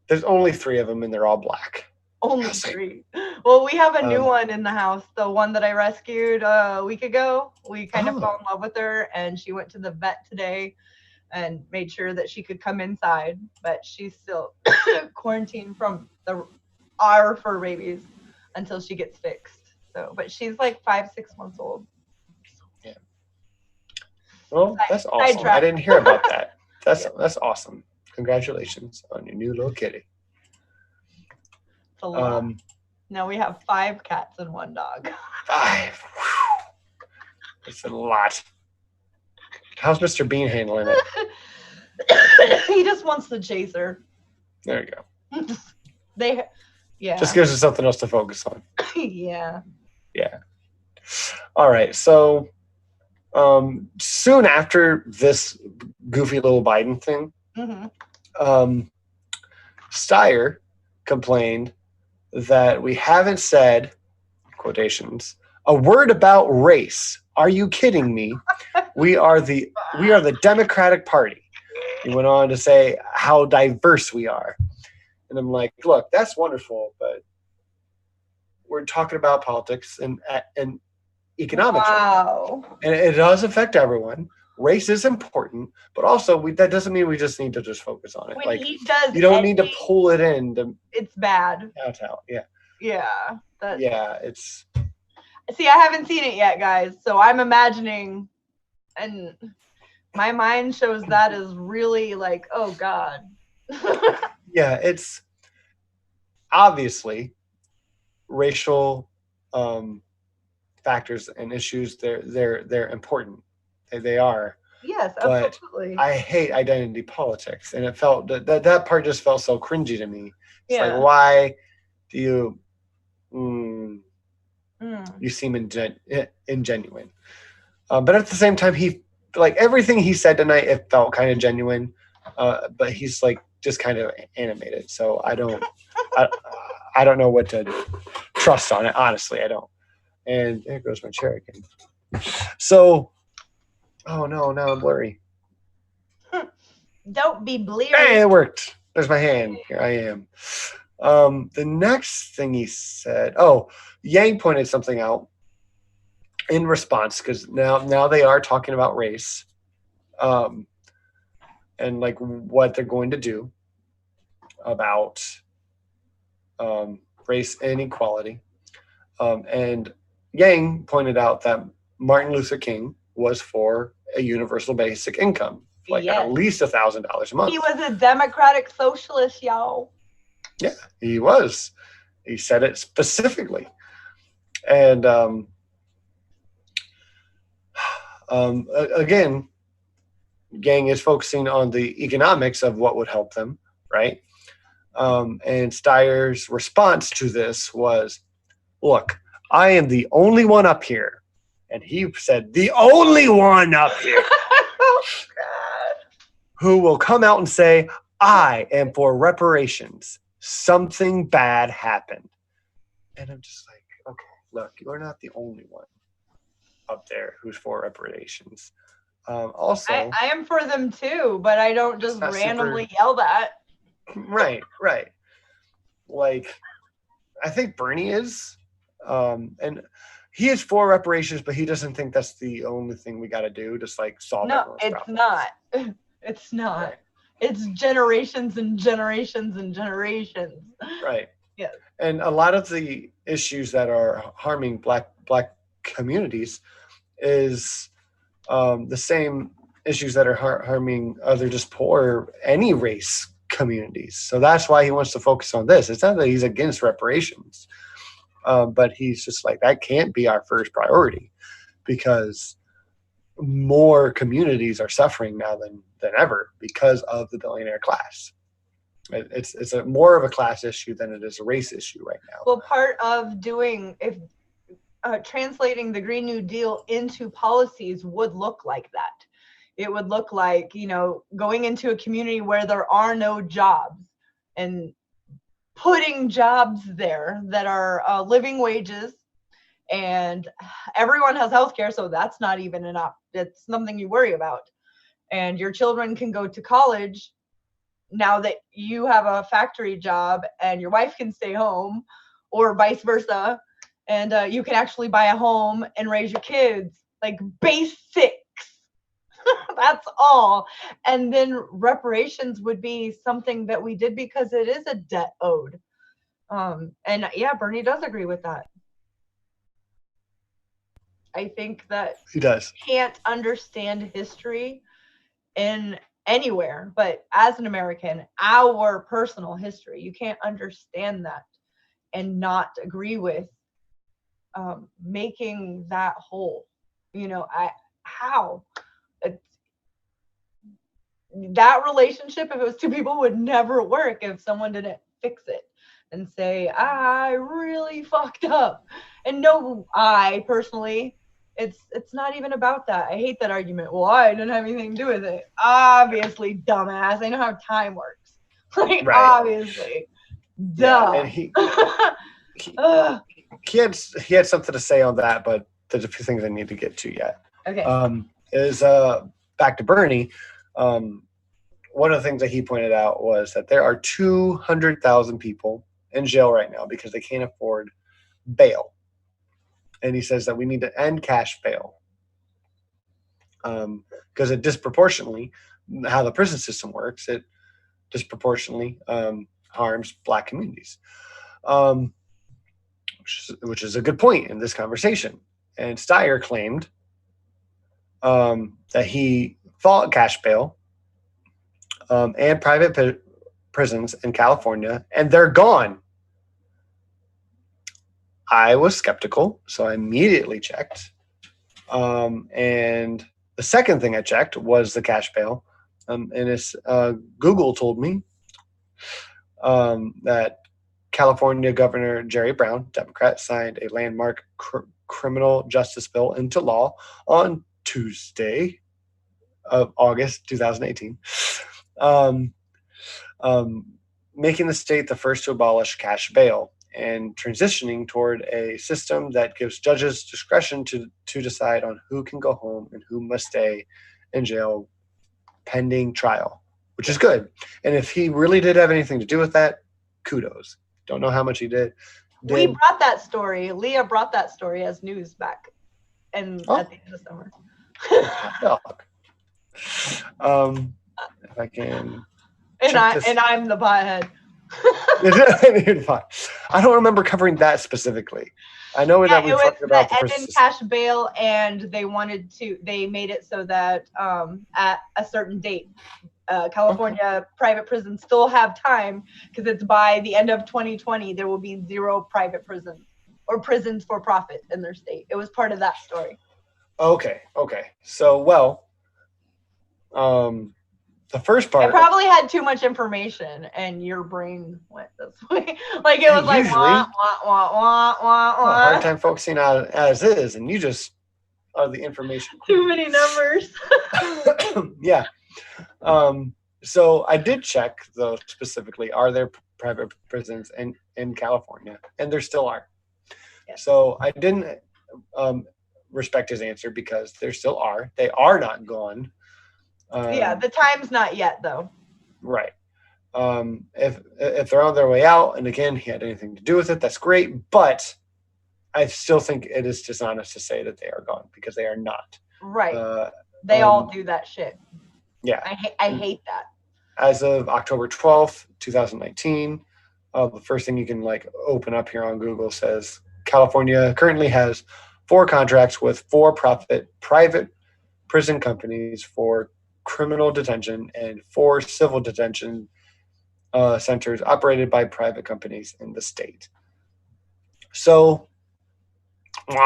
There's only 3 of them, and they're all black. Only 3. Well, we have a new one in the house. The one that I rescued a week ago. We kind of fell in love with her, and she went to the vet today and made sure that she could come inside. But she's still quarantined from our fur babies until she gets fixed. So, but she's 5-6 months old. Yeah. Well, that's awesome. I didn't hear about that. That's awesome. Congratulations on your new little kitty. It's a lot. Now we have 5 cats and 1 dog. 5. It's a lot. How's Mr. Bean handling it? He just wants to chase her. There you go. Just gives us something else to focus on. Yeah. Yeah. All right. So soon after this goofy little Biden thing, Steyer complained that we haven't said, quotations, a word about race. Are you kidding me? We are the Democratic Party. He went on to say how diverse we are. And I'm like, look, that's wonderful, but we're talking about politics and economics. Wow. And it does affect everyone. Race is important, but also that doesn't mean we just need to just focus on it. When like he does you don't need to pull it in. It's bad. Yeah. Yeah. Yeah, it's... See, I haven't seen it yet, guys, so I'm imagining, and my mind shows that as really like, oh God. Yeah, it's obviously racial factors and issues. They're important. They are. Yes, but absolutely. I hate identity politics, and it felt that part just felt so cringy to me. It's like, why do you? You seem ingenuine, but at the same time, everything he said tonight, it felt kind of genuine, but he's like just kind of animated. So I don't know what to trust on it. Honestly, I don't. And there goes my chair again. So, oh no, now I'm blurry. Don't be bleary. Hey, it worked. There's my hand. Here I am. The next thing he said, Yang pointed something out in response, because now they are talking about race, and like what they're going to do about race inequality. And Yang pointed out that Martin Luther King was for a universal basic income, at least $1,000 a month. He was a democratic socialist, y'all. Yeah, he was. He said it specifically. And again, Gang is focusing on the economics of what would help them, right? And Steyer's response to this was, look, I am the only one up here. And he said, the only one up here oh, God. who will come out and say, I am for reparations. Something bad happened. And I'm just like, okay, look, you're not the only one up there who's for reparations. Also, I am for them too, but I don't just randomly yell that. Right. Like, I think Bernie is, and he is for reparations, but he doesn't think that's the only thing we got to do. Just like solve. No, it's problems. Not. It's not. Right. It's generations and generations and generations. Right. Yeah. And a lot of the issues that are harming black communities is the same issues that are harming other just poor any race communities. So that's why he wants to focus on this. It's not that he's against reparations, but he's just like, that can't be our first priority, because more communities are suffering now than ever because of the billionaire class. It's more of a class issue than it is a race issue right now. Well, part of translating the Green New Deal into policies would look like that. It would look like, going into a community where there are no jobs and putting jobs there that are living wages, and everyone has healthcare, so that's not even it's something you worry about. And your children can go to college now that you have a factory job, and your wife can stay home, or vice versa, and you can actually buy a home and raise your kids, like basics. That's all. And then reparations would be something that we did because it is a debt owed. And yeah, Bernie does agree with that. I think that he does. Can't understand history in anywhere, but as an American, our personal history, you can't understand that and not agree with making that whole. How? That relationship, if it was two people, would never work if someone didn't fix it and say, I really fucked up. And no, I personally, it's not even about that. I hate that argument. Well, I didn't have anything to do with it. Obviously, dumbass. I know how time works. Like, right. Obviously. Duh. Yeah, and he had something to say on that, but there's a few things I need to get to yet. Okay. Is back to Bernie. one of the things that he pointed out was that there are 200,000 people in jail right now because they can't afford bail. And he says that we need to end cash bail because it disproportionately, how the prison system works, it disproportionately harms Black communities, which is a good point in this conversation. And Steyer claimed that he fought cash bail and private prisons in California, and they're gone. I was skeptical, so I immediately checked. And the second thing I checked was the cash bail. And it's, Google told me that California Governor Jerry Brown, Democrat, signed a landmark criminal justice bill into law on Tuesday of August 2018, making the state the first to abolish cash bail and transitioning toward a system that gives judges discretion to decide on who can go home and who must stay in jail pending trial, which is good. And if he really did have anything to do with that, kudos. Don't know how much he did. We brought that story. Leah brought that story as news back at the end of the summer. If I can. And I'm the pothead. I don't remember covering that specifically. I know that we talked about the end cash bail, and they made it so that at a certain date, California private prisons still have time, because it's by the end of 2020 there will be 0 private prisons or prisons for profit in their state. It was part of that story. Okay. So, the first part. I probably had too much information, and your brain went this way. Like it was like wah, wah, wah, wah, wah, wah. Hard time focusing on as is, and you just are the information. Too many numbers. Yeah. So I did check though specifically. Are there private prisons in California? And there still are. Yeah. So I didn't respect his answer because there still are. They are not gone. The time's not yet, though. Right. If they're on their way out, and again, he had anything to do with it, that's great. But I still think it is dishonest to say that they are gone, because they are not. Right. They all do that shit. Yeah. I hate that. As of October 12th, 2019, the first thing you can open up here on Google says California currently has 4 contracts with for-profit private prison companies for criminal detention and 4 civil detention centers operated by private companies in the state. So, it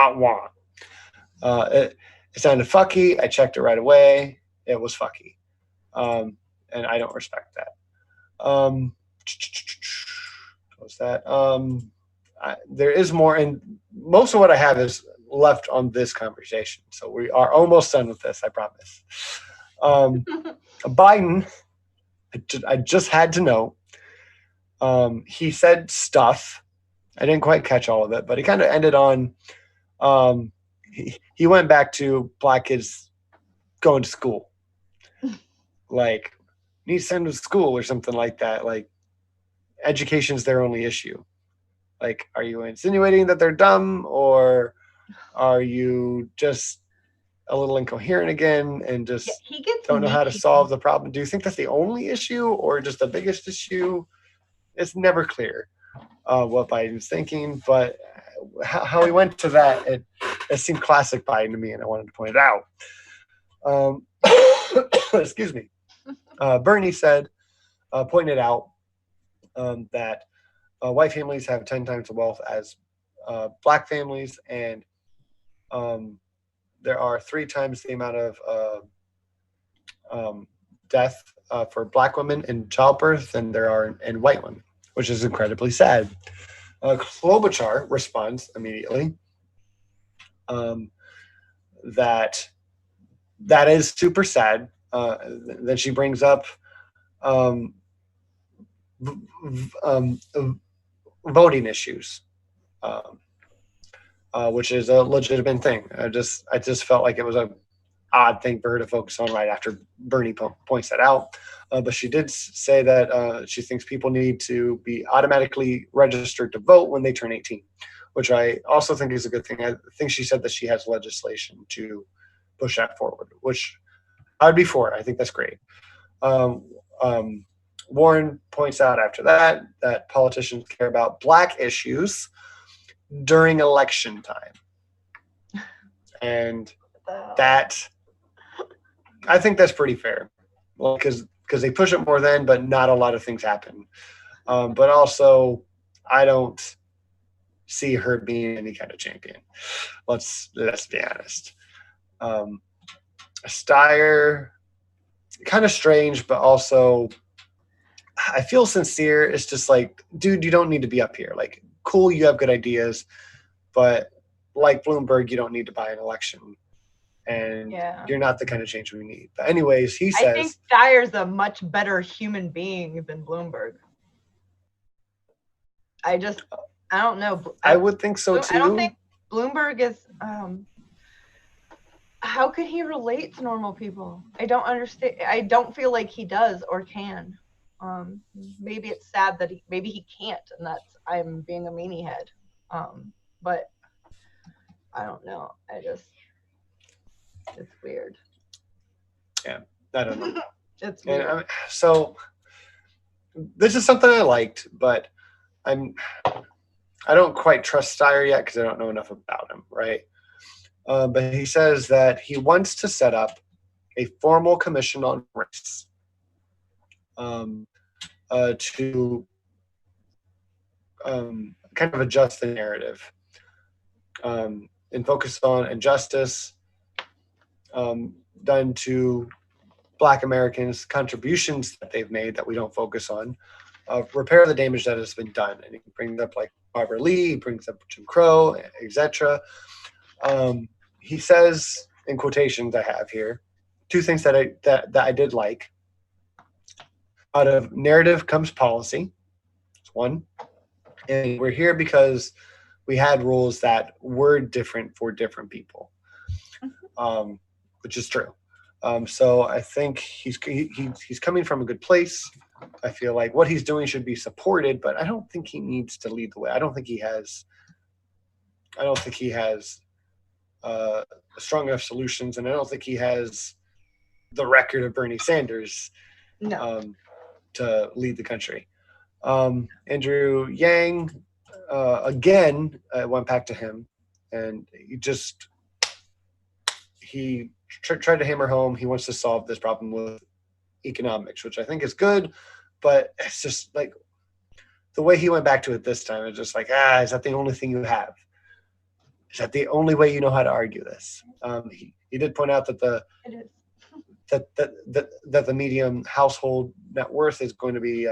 sounded fucky. I checked it right away. It was fucky. And I don't respect that. What was that? There is more, and most of what I have is left on this conversation. So we are almost done with this, I promise. Biden, I just had to know, he said stuff. I didn't quite catch all of it, but he kind of ended on, he went back to Black kids going to school. Need to send them to school or something like that. Education's their only issue. Are you insinuating that they're dumb, or are you just a little incoherent again and just don't know how to solve the problem? Do you think that's the only issue or just the biggest issue? It's never clear what Biden's thinking, but how he went to that, it seemed classic Biden to me, and I wanted to point it out. Excuse me. Bernie pointed out that white families have 10 times the wealth as Black families, and there are 3 times the amount of death for Black women in childbirth than there are in white women, which is incredibly sad. Klobuchar responds immediately that is super sad. Then she brings up voting issues, which is a legitimate thing. I just felt like it was a odd thing for her to focus on right after Bernie points that out. But she did say that she thinks people need to be automatically registered to vote when they turn 18, which I also think is a good thing. I think she said that she has legislation to push that forward, which I'd be for. I think that's great. Um, Warren points out after that politicians care about Black issues during election time. And that, I think that's pretty fair. Well, because they push it more then, but not a lot of things happen. But also, I don't see her being any kind of champion. Let's be honest. Steyer, kind of strange, but also I feel sincere. It's just like, dude, you don't need to be up here. Like, cool, you have good ideas, but like Bloomberg, you don't need to buy an election. And you're not the kind of change we need. But anyways, he says... I think Steyer's a much better human being than Bloomberg. I don't know. I would think so, too. I don't think Bloomberg is... how could he relate to normal people? I don't understand. I don't feel like he does or can. Maybe it's sad that maybe he can't, and that's I'm being a meanie head. But I don't know. It's weird. Yeah, I don't know. It's weird. And so this is something I liked, but I don't quite trust Steyer yet because I don't know enough about him, right? But he says that he wants to set up a formal commission on race to kind of adjust the narrative and focus on injustice done to Black Americans, contributions that they've made that we don't focus on, repair the damage that has been done. And he brings up like Barbara Lee, he brings up Jim Crow, etc. He says, in quotations I have here, two things that I did like. Out of narrative comes policy. That's one. And we're here because we had rules that were different for different people, which is true. So I think he's coming from a good place. I feel like what he's doing should be supported, but I don't think he needs to lead the way. I don't think he has strong enough solutions, and I don't think he has the record of Bernie Sanders to lead the country. Andrew Yang, again, I went back to him, and he tried to hammer home he wants to solve this problem with economics, which I think is good, but it's just like the way he went back to it this time, it's just like, is that the only thing you have? Is that the only way you know how to argue this? He did point out that the median household net worth is going to be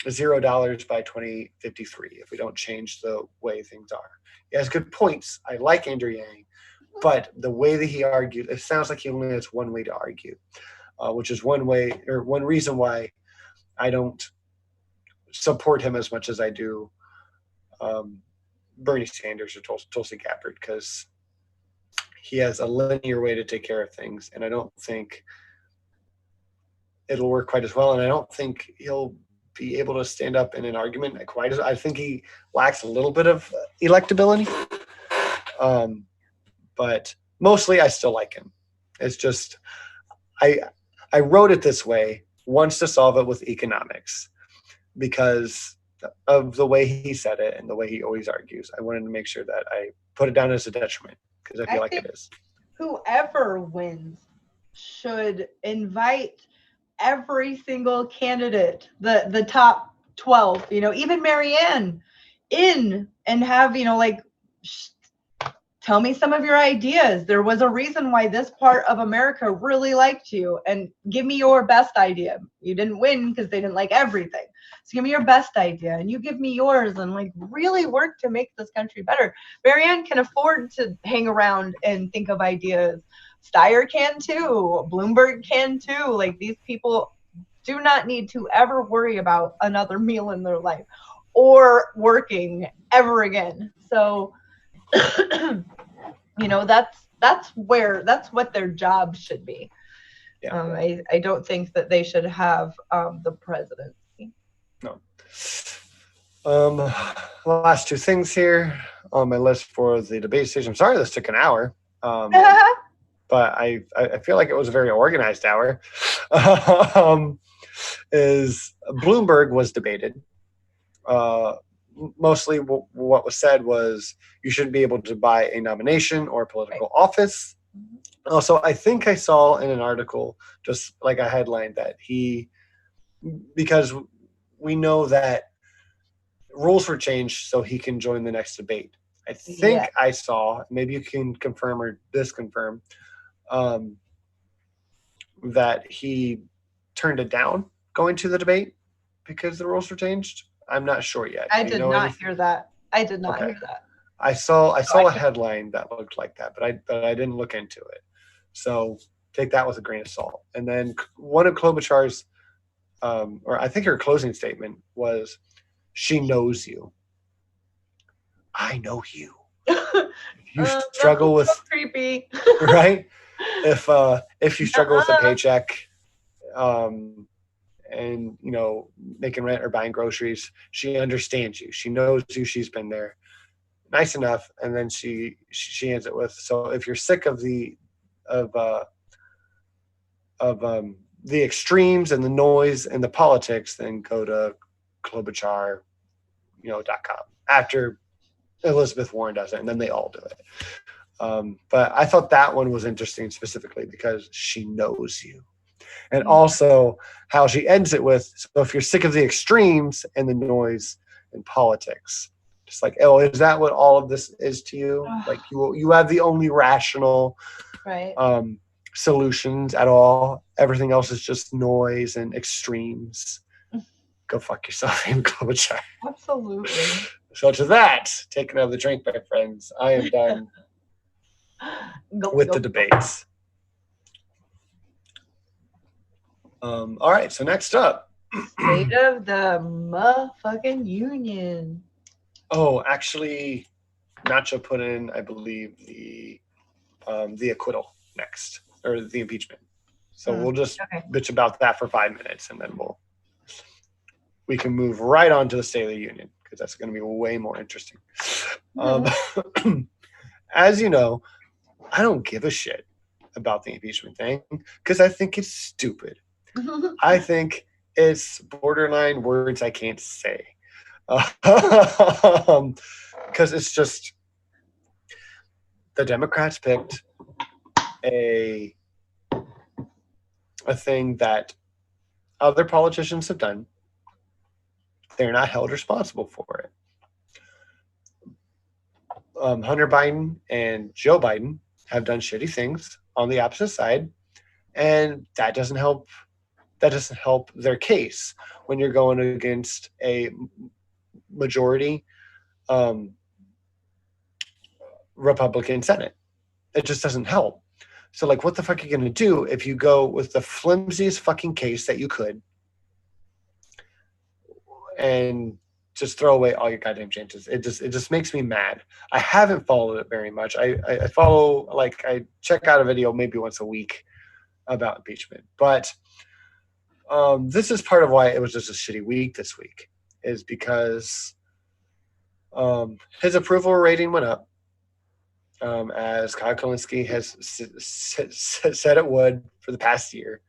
$0 by 2053 if we don't change the way things are. He has good points. I like Andrew Yang, but the way that he argued, it sounds like he only has one way to argue, which is one reason why I don't support him as much as I do Bernie Sanders or Tulsi Gabbard, because he has a linear way to take care of things, and I don't think it'll work quite as well, and I don't think he'll be able to stand up in an argument quite as. I think he lacks a little bit of electability, but mostly I still like him. It's just I wrote it this way, wants to solve it with economics, because of the way he said it and the way he always argues. I wanted to make sure that I put it down as a detriment, because I feel like it is. Whoever wins should invite every single candidate, the top 12, even Marianne, in and have, tell me some of your ideas. There was a reason why this part of America really liked you, and give me your best idea. You didn't win because they didn't like everything. So give me your best idea, and you give me yours, and really work to make this country better. Marianne can afford to hang around and think of ideas. Steyer can too. Bloomberg can too. These people do not need to ever worry about another meal in their life or working ever again. So, that's that's what their job should be. Yeah. I don't think that they should have the presidency. No. Last two things here on my list for the debate stage. I'm sorry this took an hour, but I feel like it was a very organized hour. Is Bloomberg was debated. Mostly what was said was you shouldn't be able to buy a nomination or a political office. Also, I think I saw in an article, just like a headline, that because we know that rules were changed so he can join the next debate. I think I saw, maybe you can confirm or disconfirm, that he turned it down going to the debate because the rules were changed. I'm not sure yet. I did not hear that. I did not hear that. I saw a headline that looked like that, but I didn't look into it. So take that with a grain of salt. And then one of Klobuchar's, or I think her closing statement was, "She knows you. I know you. You struggle with creepy, right? If you struggle with a paycheck, and making rent or buying groceries, she understands you. She knows you. She's been there. Nice enough." And then she ends it with, "So if you're sick of the extremes and the noise and the politics, then go to Klobuchar.com." After Elizabeth Warren does it, and then they all do it. But I thought that one was interesting specifically because she knows you. And also how she ends it with, "So if you're sick of the extremes and the noise and politics," just like, oh, is that what all of this is to you? Like you have the only rational solutions at all. Everything else is just noise and extremes. Go fuck yourself, Amy Klobuchar. Absolutely. So to that, take another drink, my friends. I am done with the debates. All right, so next up. State of the motherfucking union. Oh, actually, Nacho put in, I believe, the acquittal next, or the impeachment. So we'll just bitch about that for 5 minutes, and then we can move right on to the State of the Union, because that's going to be way more interesting. As you know, I don't give a shit about the impeachment thing because I think it's stupid. I think it's borderline words I can't say. Because it's just the Democrats picked a thing that other politicians have done. They're not held responsible for it. Hunter Biden and Joe Biden have done shitty things on the opposite side, and that doesn't help. That doesn't help their case when you're going against a majority Republican Senate. It just doesn't help. So, like, what the fuck are you going to do if you go with the flimsiest fucking case that you could and just throw away all your goddamn chances? It just makes me mad. I haven't followed it very much. I follow, like, I check out a video maybe once a week about impeachment. But this is part of why it was just a shitty week this week, is because his approval rating went up, as Kyle Kalinske has said it would for the past year.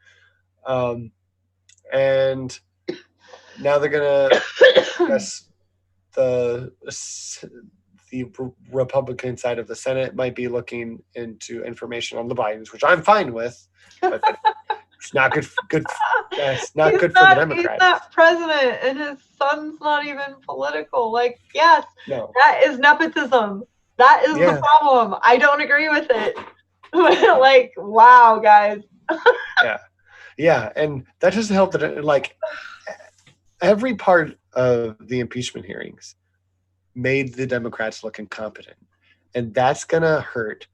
And now they're going to, I guess, the Republican side of the Senate might be looking into information on the Bidens, which I'm fine with, but it's not good. It's not good for the Democrats. He's not president, and his son's not even political. Like, yes, that is nepotism. That is the problem. I don't agree with it. Like, wow, guys. Yeah, and that doesn't help. That, like, every part of the impeachment hearings made the Democrats look incompetent, and that's gonna hurt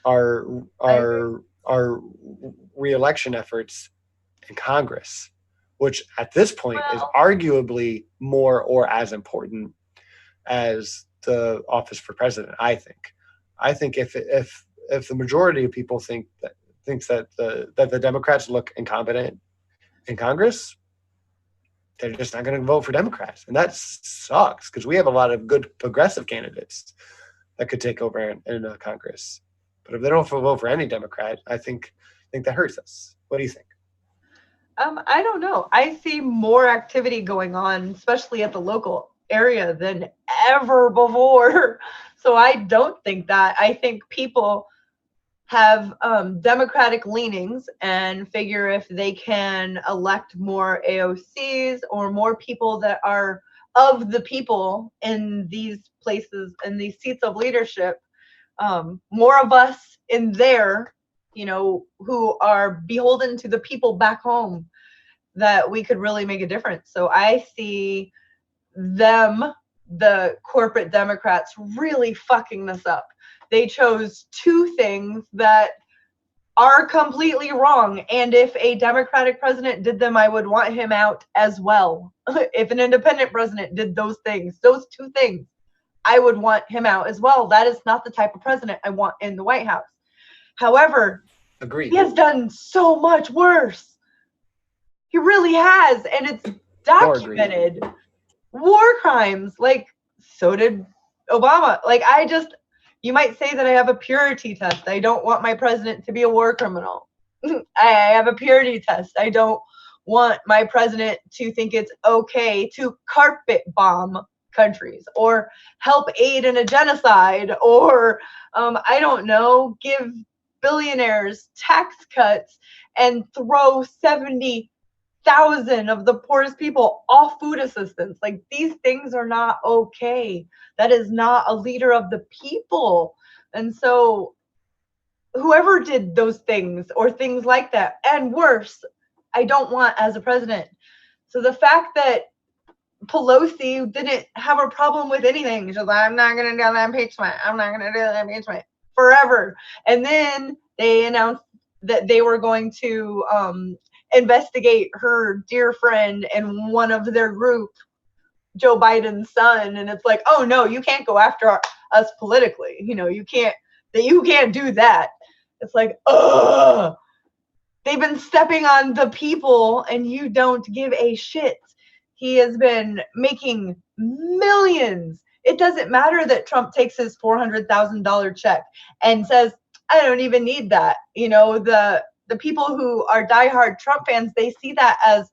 our re-election efforts in Congress, which at this point is arguably more or as important as the office for president. I think if if the majority of people thinks that the Democrats look incompetent in Congress, they're just not going to vote for Democrats, and that sucks because we have a lot of good progressive candidates that could take over in Congress. But if they don't vote for any Democrat, I think that hurts us. What do you think? I don't know. I see more activity going on, especially at the local area, than ever before. So I don't think that. I think people have Democratic leanings and figure if they can elect more AOCs or more people that are of the people in these places, in these seats of leadership, more of us in there, who are beholden to the people back home, that we could really make a difference. So I see them, the corporate Democrats, really fucking this up. They chose two things that are completely wrong. And if a Democratic president did them, I would want him out as well. If an independent president did those two things, I would want him out as well. That is not the type of president I want in the White House. However, Agreed. He has done so much worse. He really has. And it's documented. War crimes. Like, so did Obama. Like, you might say that I have a purity test. I don't want my president to be a war criminal. I have a purity test. I don't want my president to think it's okay to carpet bomb countries or help aid in a genocide or, I don't know, give billionaires tax cuts and throw 70,000 of the poorest people off food assistance. Like, these things are not okay. That is not a leader of the people. And so whoever did those things or things like that and worse, I don't want as a president. So the fact that Pelosi didn't have a problem with anything, she's like, I'm not going to do the impeachment. I'm not going to do the impeachment forever. And then they announced that they were going to investigate her dear friend and one of their group, Joe Biden's son. And it's like, oh no, you can't go after us politically. You can't do that. It's like, ugh. They've been stepping on the people and you don't give a shit. He has been making millions. It doesn't matter that Trump takes his $400,000 check and says, I don't even need that. The people who are diehard Trump fans, they see that as,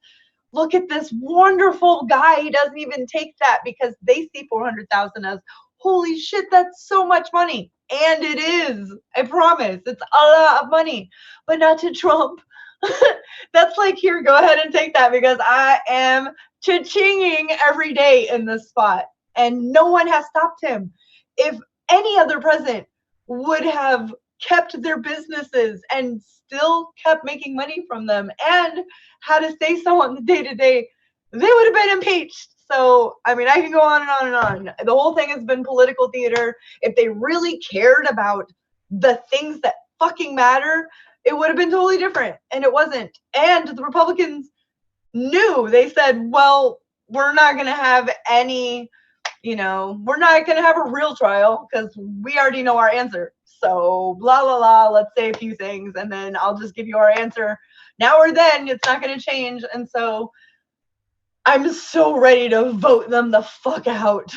look at this wonderful guy. He doesn't even take that because they see 400,000 as, holy shit, that's so much money. And it is. I promise. It's a lot of money. But not to Trump. That's like, here, go ahead and take that because I am cha-chinging every day in this spot. And no one has stopped him. If any other president would have kept their businesses and still kept making money from them and had to say so on the day-to-day, they would have been impeached. So, I mean, I can go on and on and on. The whole thing has been political theater. If they really cared about the things that fucking matter, it would have been totally different. And it wasn't. And the Republicans knew. They said, well, we're not going to have any, we're not going to have a real trial because we already know our answer. So, blah, blah, blah, let's say a few things, and then I'll just give you our answer. Now or then, it's not going to change. And so I'm so ready to vote them the fuck out.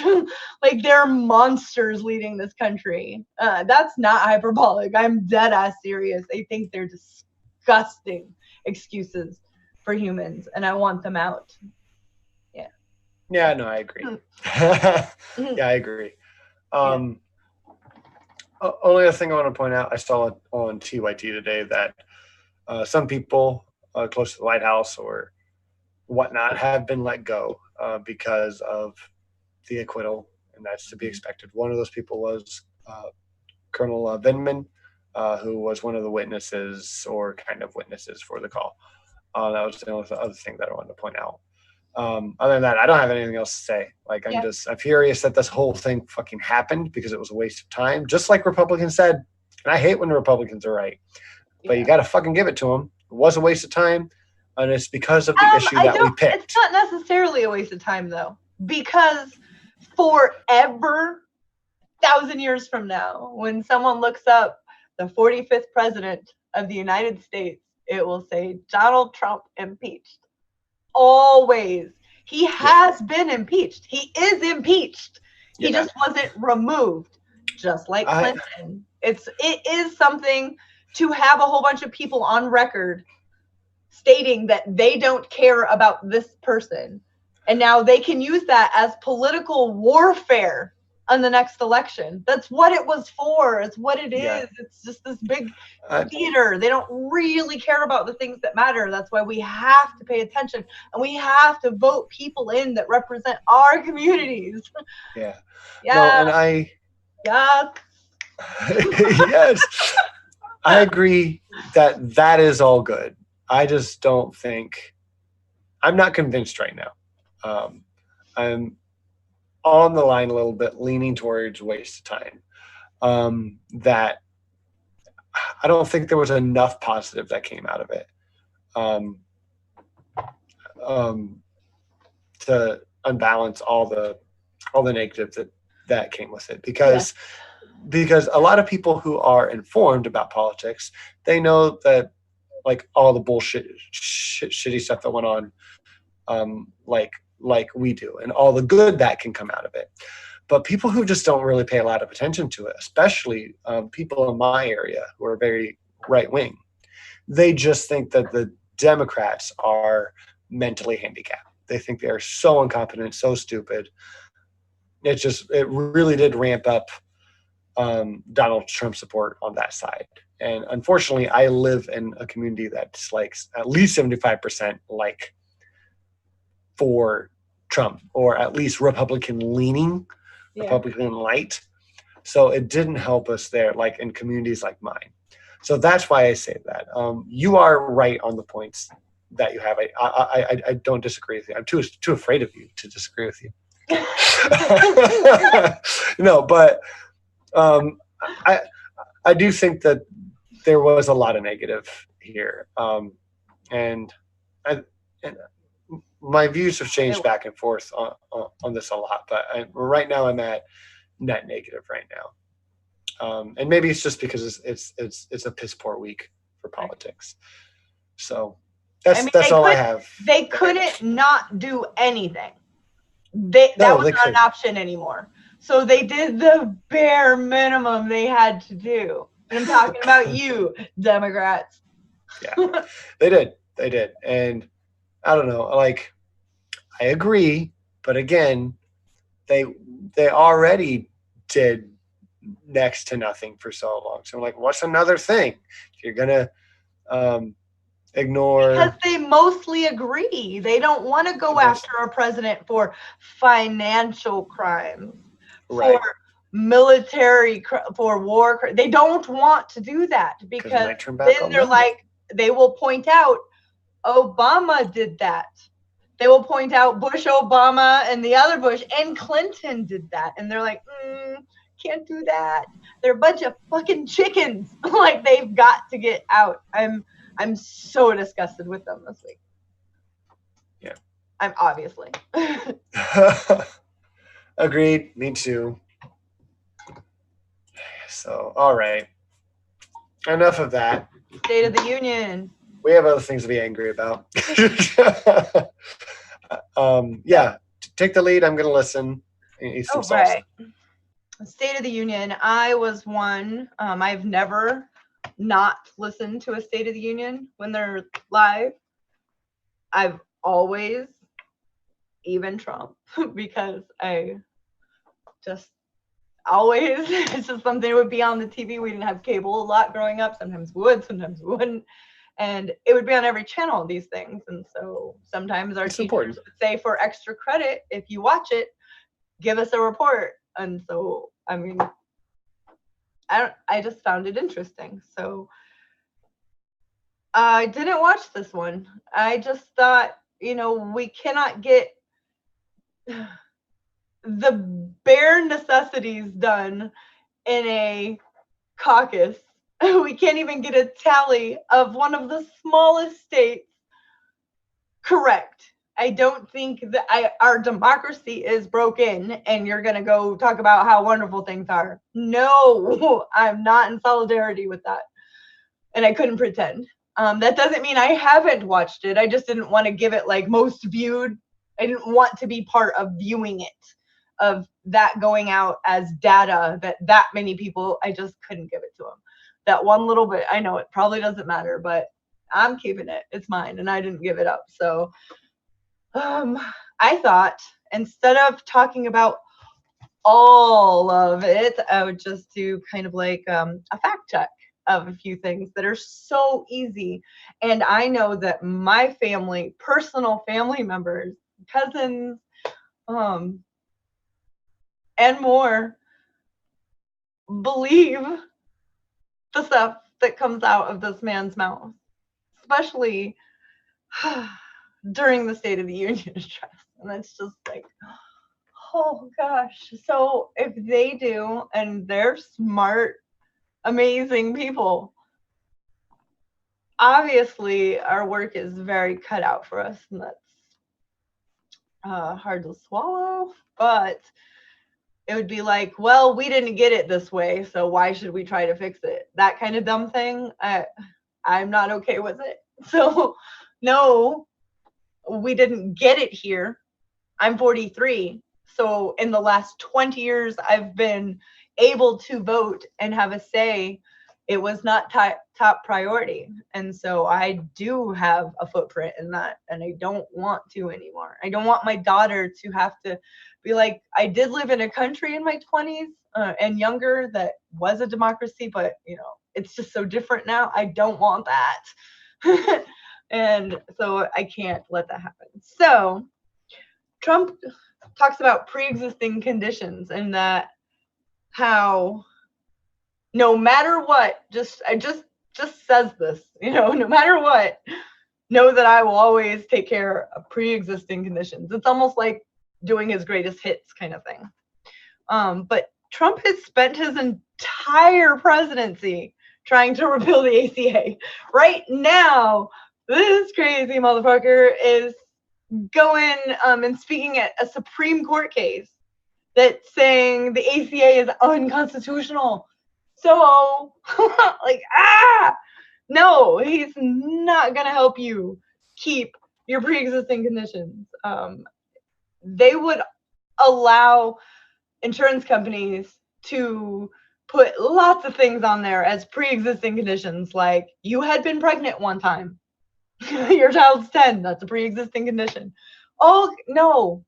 Like, they're monsters leading this country. That's not hyperbolic. I'm dead ass serious. I think they're disgusting excuses for humans, and I want them out. Yeah. Yeah, no, I agree. Yeah, I agree. Only other thing I want to point out, I saw it on TYT today that some people close to the White House or whatnot have been let go because of the acquittal, and that's to be expected. One of those people was Colonel Vindman, who was one of the witnesses or kind of witnesses for the call. That was the other thing that I wanted to point out. Other than that, I don't have anything else to say. Like, I'm furious that this whole thing fucking happened because it was a waste of time. Just like Republicans said, and I hate when the Republicans are right, but you got to fucking give it to them. It was a waste of time, and it's because of the issue that we picked. It's not necessarily a waste of time, though, because forever, 1,000 years from now, when someone looks up the 45th president of the United States, it will say Donald Trump impeached. Always. He has been impeached. He is impeached. He just wasn't removed, just like Clinton. It is something to have a whole bunch of people on record stating that they don't care about this person. And now they can use that as political warfare on the next election. That's what it was for. It's what it is. It's just this big theater. They don't really care about the things that matter. That's why we have to pay attention, and we have to vote people in that represent our communities. Yeah. No, and yes, I agree that is all good. I just don't think, I'm not convinced right now. I'm on the line a little bit, leaning towards waste of time. That I don't think there was enough positive that came out of it to unbalance all the negatives that came with it, because a lot of people who are informed about politics, they know that like all the bullshit shitty stuff that went on, like we do, and all the good that can come out of it. But people who just don't really pay a lot of attention to it, especially people in my area who are very right wing, they just think that the Democrats are mentally handicapped. They think they are so incompetent, so stupid. It really did ramp up Donald Trump support on that side. And unfortunately, I live in a community that's like at least 75% like for Trump, or at least Republican leaning, Republican light. So it didn't help us there, like in communities like mine. So that's why I say that. You are right on the points that you have. I don't disagree with you. I'm too afraid of you to disagree with you. No, but I do think that there was a lot of negative here, and my views have changed back and forth on this a lot. But right now, I'm at net negative right now, and maybe it's just because it's a piss poor week for politics. So that's all I have. They couldn't not do anything. That was not an option anymore. So they did the bare minimum they had to do. And I'm talking about you, Democrats. Yeah, they did. And I don't know, like, I agree, but again, they already did next to nothing for so long. So I'm like, what's another thing? If you're gonna ignore, because they mostly agree. They don't want to go after a president for financial crimes, for military, for war. They don't want to do that, because then they're like, they will point out Obama did that. They will point out Bush, Obama, and the other Bush, and Clinton did that. And they're like, can't do that. They're a bunch of fucking chickens. Like, they've got to get out. I'm so disgusted with them this week. Yeah. I'm obviously. Agreed. Me too. So, all right. Enough of that. State of the Union. We have other things to be angry about. Yeah. Take the lead. I'm going to listen. Right. State of the Union. I was one. I've never not listened to a State of the Union when they're live. I've always, even Trump, because I just always, it's just something that would be on the TV. We didn't have cable a lot growing up. Sometimes we would, sometimes we wouldn't. And it would be on every channel, these things. And so sometimes our teachers would say, for extra credit, if you watch it, give us a report. And so, I mean, I just found it interesting. So I didn't watch this one. I just thought, we cannot get the bare necessities done in a caucus. We can't even get a tally of one of the smallest states correct. I don't think that our democracy is broken and you're going to go talk about how wonderful things are. No, I'm not in solidarity with that. And I couldn't pretend. That doesn't mean I haven't watched it. I just didn't want to give it like most viewed. I didn't want to be part of viewing it, of that going out as data that many people, I just couldn't give it to them. That one little bit, I know it probably doesn't matter, but I'm keeping it. It's mine and I didn't give it up. So I thought instead of talking about all of it, I would just do kind of like a fact check of a few things that are so easy. And I know that my family, personal family members, cousins, and more believe the stuff that comes out of this man's mouth, especially during the State of the Union address. And it's just like, oh gosh. So if they do, and they're smart, amazing people, obviously our work is very cut out for us, and that's hard to swallow, but it would be like, well, we didn't get it this way, so why should we try to fix it? That kind of dumb thing. I'm not okay with it. So no, we didn't get it here. I'm 43. So in the last 20 years, I've been able to vote and have a say. It was not top priority. And so I do have a footprint in that, and I don't want to anymore. I don't want my daughter to have to be like, I did live in a country in my 20s and younger that was a democracy, but you know, it's just so different now. I don't want that. And so I can't let that happen. So Trump talks about pre-existing conditions, and that how no matter what, just says this, you know, no matter what, know that I will always take care of pre-existing conditions. It's almost like doing his greatest hits kind of thing. But Trump has spent his entire presidency trying to repeal the ACA. Right now, this crazy motherfucker is going and speaking at a Supreme Court case that's saying the ACA is unconstitutional. So, like, no, he's not going to help you keep your pre-existing conditions. They would allow insurance companies to put lots of things on there as pre-existing conditions, like you had been pregnant one time. Your child's 10. That's a pre-existing condition. Oh, no.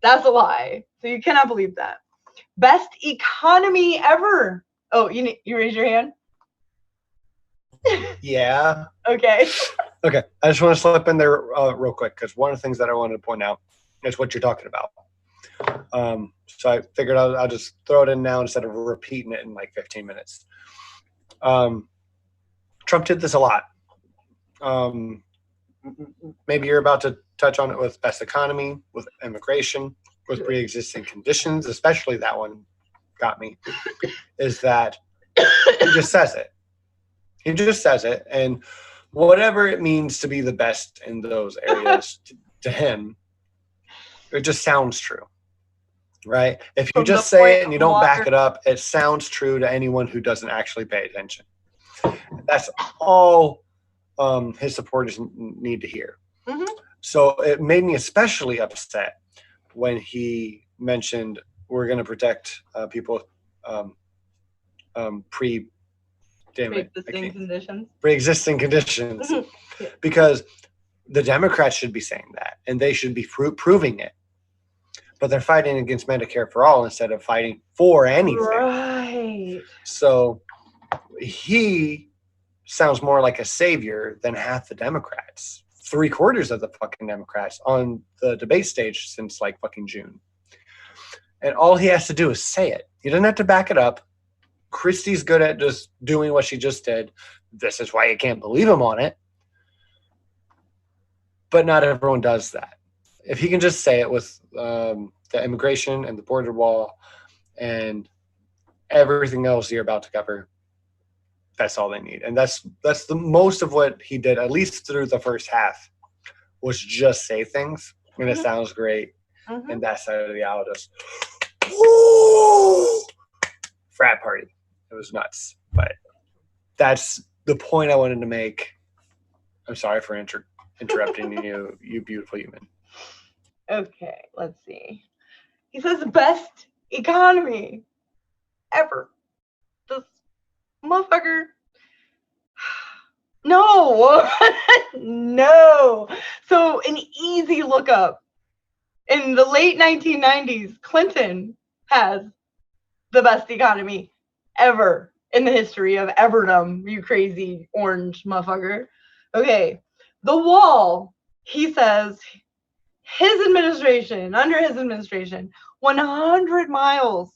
That's a lie. So you cannot believe that. Best economy ever. Oh, you raise your hand? Yeah. Okay. Okay. I just want to slip in there real quick, because one of the things that I wanted to point out is what you're talking about. So I figured I'll just throw it in now instead of repeating it in like 15 minutes. Trump did this a lot. Maybe you're about to touch on it with best economy, with immigration, with pre-existing conditions, especially that one got me, is that he just says it. He just says it, and whatever it means to be the best in those areas to him, it just sounds true, right? If you just say it and you don't back it up, it sounds true to anyone who doesn't actually pay attention. That's all his supporters need to hear. Mm-hmm. So it made me especially upset when he mentioned we're going to protect people pre-existing conditions, because the Democrats should be saying that, and they should be proving it. But they're fighting against Medicare for all instead of fighting for anything. Right. So he sounds more like a savior than half the Democrats. 3/4 of the fucking Democrats on the debate stage since like fucking June. And all he has to do is say it. He doesn't have to back it up. Christy's good at just doing what she just did. This is why you can't believe him on it. But not everyone does that. If he can just say it with the immigration and the border wall and everything else you're about to cover, that's all they need. And that's the most of what he did, at least through the first half was just say things, and it sounds great. And that side of the aisle just, woo! Frat party. It was nuts. But that's the point I wanted to make. I'm sorry for interrupting you, you beautiful human. Okay, let's see. He says best economy ever. This motherfucker. No. No. So an easy lookup. In the late 1990s, Clinton has the best economy ever in the history of everdom, you crazy orange motherfucker. Okay. The wall, he says, under his administration, 100 miles,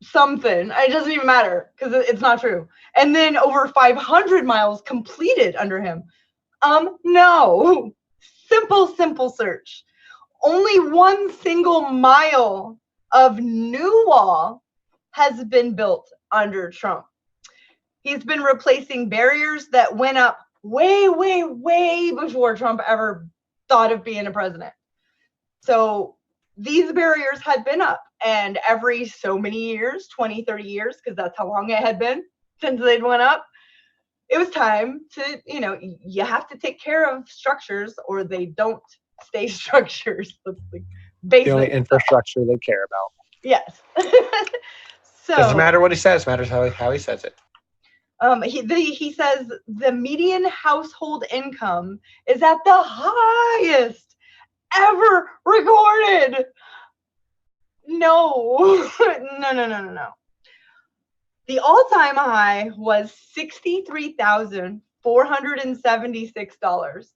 something. It doesn't even matter because it's not true. And then over 500 miles completed under him. No. Simple search. Only one single mile of new wall has been built under Trump. He's been replacing barriers that went up way before Trump ever thought of being a president. So these barriers had been up, and every so many years, 20, 30 years, because that's how long it had been since they'd went up, it was time to, you have to take care of structures or they don't stay structures. That's like basic the only infrastructure they care about. Yes. So doesn't matter what he says, matters how he says it. He says the median household income is at the highest ever recorded. No. No. The all-time high was $63,476.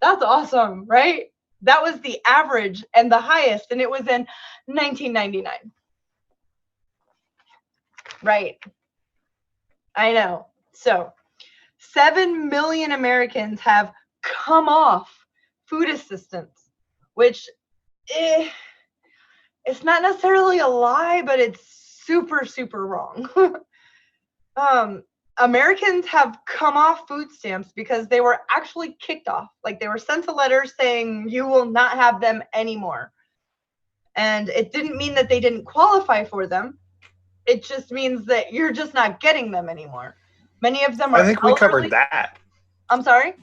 That's awesome, right? That was the average and the highest, and it was in 1999. Right. I know. So 7 million Americans have come off food assistance, which it's not necessarily a lie, but it's super wrong. Americans have come off food stamps because they were actually kicked off. Like they were sent a letter saying you will not have them anymore. And it didn't mean that they didn't qualify for them. It just means that you're just not getting them anymore. Many of them are I think we covered that. I'm sorry?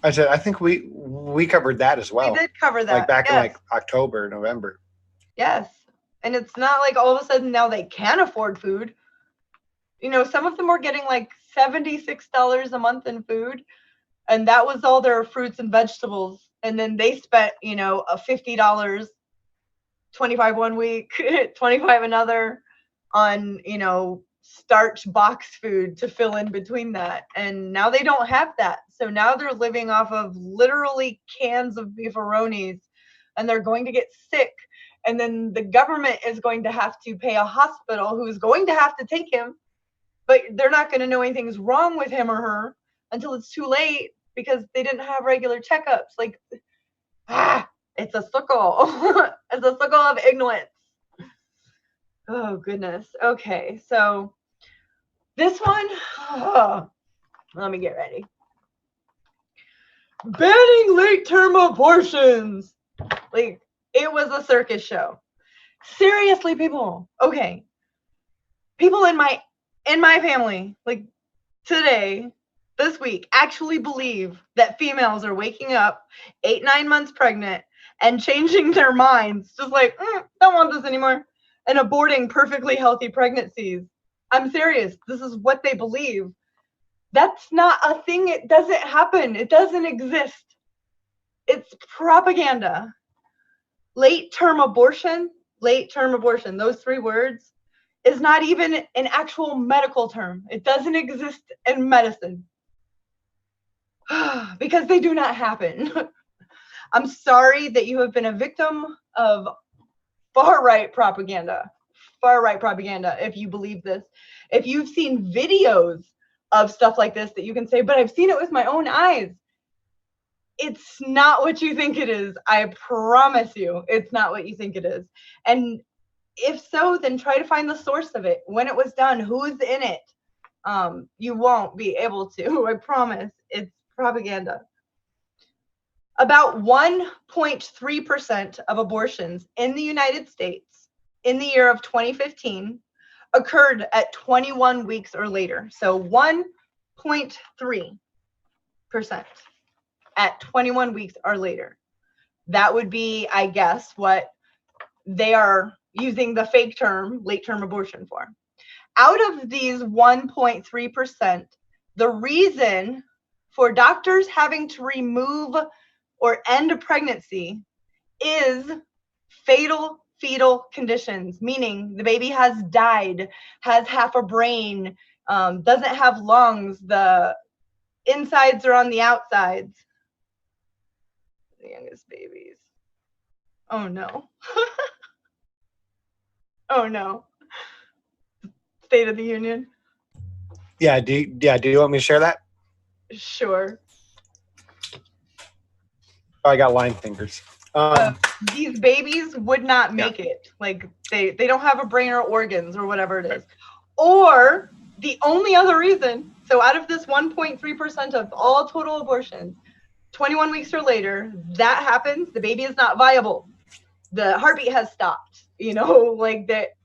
I said I think we covered that as well. We did cover that. Like back in like October, November. Yes. And it's not like all of a sudden now they can afford food. Some of them were getting like $76 a month in food, and that was all their fruits and vegetables. And then they spent, a $50, $25 one week, $25 another on, starch box food to fill in between that. And now they don't have that. So now they're living off of literally cans of beefaronis, and they're going to get sick. And then the government is going to have to pay a hospital who's going to have to take him. But they're not going to know anything's wrong with him or her until it's too late because they didn't have regular checkups. Like, it's a circle. It's a circle of ignorance. Oh, goodness. Okay, so this one, let me get ready. Banning late-term abortions. Like, it was a circus show. Seriously, people. Okay. People in my family, like today, this week, actually believe that females are waking up 8-9 months pregnant and changing their minds, just like, don't want this anymore, and aborting perfectly healthy pregnancies. I'm serious. This is what they believe. That's not a thing. It doesn't happen. It doesn't exist. It's propaganda. Late-term abortion, those 3 words, is not even an actual medical term. It doesn't exist in medicine because they do not happen. I'm sorry that you have been a victim of far-right propaganda. If you believe this. If you've seen videos of stuff like this that you can say, but I've seen it with my own eyes. It's not what you think it is. I promise you, it's not what you think it is. And if so, then try to find the source of it. When it was done, who's in it? You won't be able to. I promise. It's propaganda. About 1.3% of abortions in the United States in the year of 2015 occurred at 21 weeks or later. So 1.3% at 21 weeks or later. That would be, I guess, what they are using the fake term, late-term abortion for. Out of these 1.3%, the reason for doctors having to remove or end a pregnancy is fatal fetal conditions, meaning the baby has died, has half a brain, doesn't have lungs, the insides are on the outsides. The youngest babies. Oh no. Oh no. State of the Union. Yeah. Do you want me to share that? Sure. Oh, I got line fingers. These babies would not make it. Like they don't have a brain or organs or whatever it is. Right. Or the only other reason, so out of this 1.3% of all total abortions, 21 weeks or later, that happens, the baby is not viable. The heartbeat has stopped, like that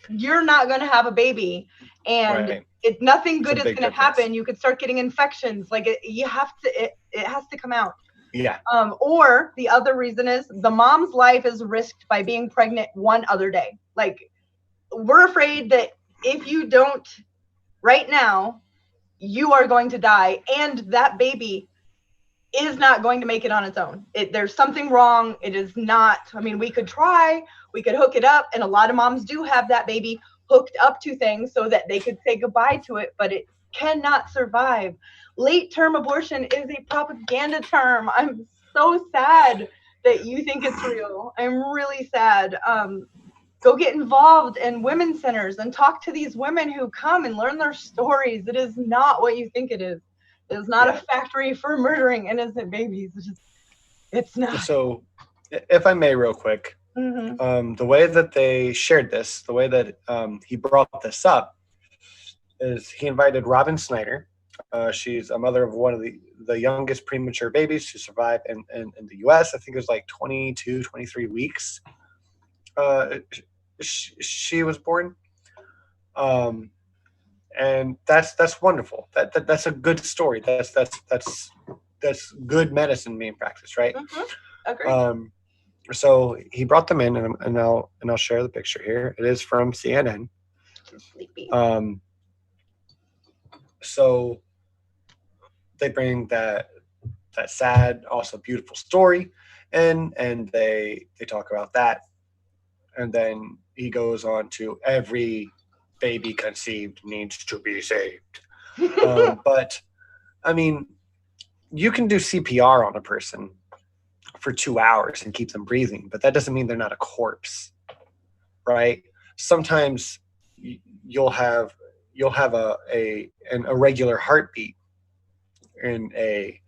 you're not going to have a baby and right. It's nothing good is going to happen. You could start getting infections. Like it has to come out. Yeah. Or the other reason is the mom's life is risked by being pregnant one other day. Like we're afraid that if you don't right now, you are going to die and that baby is not going to make it on its own. There's something wrong. It is not, we could try, we could hook it up. And a lot of moms do have that baby hooked up to things so that they could say goodbye to it, but it cannot survive. Late-term abortion is a propaganda term. I'm so sad that you think it's real. I'm really sad. Go get involved in women's centers and talk to these women who come and learn their stories. It is not what you think it is. It is not a factory for murdering innocent babies. It's not. So, if I may, real quick, the way that they shared this, the way that he brought this up, is he invited Robin Snyder. She's a mother of one of the youngest premature babies to survive in the U.S. I think it was like 22, 23 weeks. She was born. And that's wonderful. That's a good story. That's good medicine being practiced, right? Agreed. So he brought them in, and I'll share the picture here. It is from CNN. Sleepy. So they bring that sad, also beautiful story, and they talk about that, and then he goes on to every baby conceived needs to be saved. But you can do CPR on a person for 2 hours and keep them breathing, but that doesn't mean they're not a corpse, right? Sometimes you'll have an irregular heartbeat in a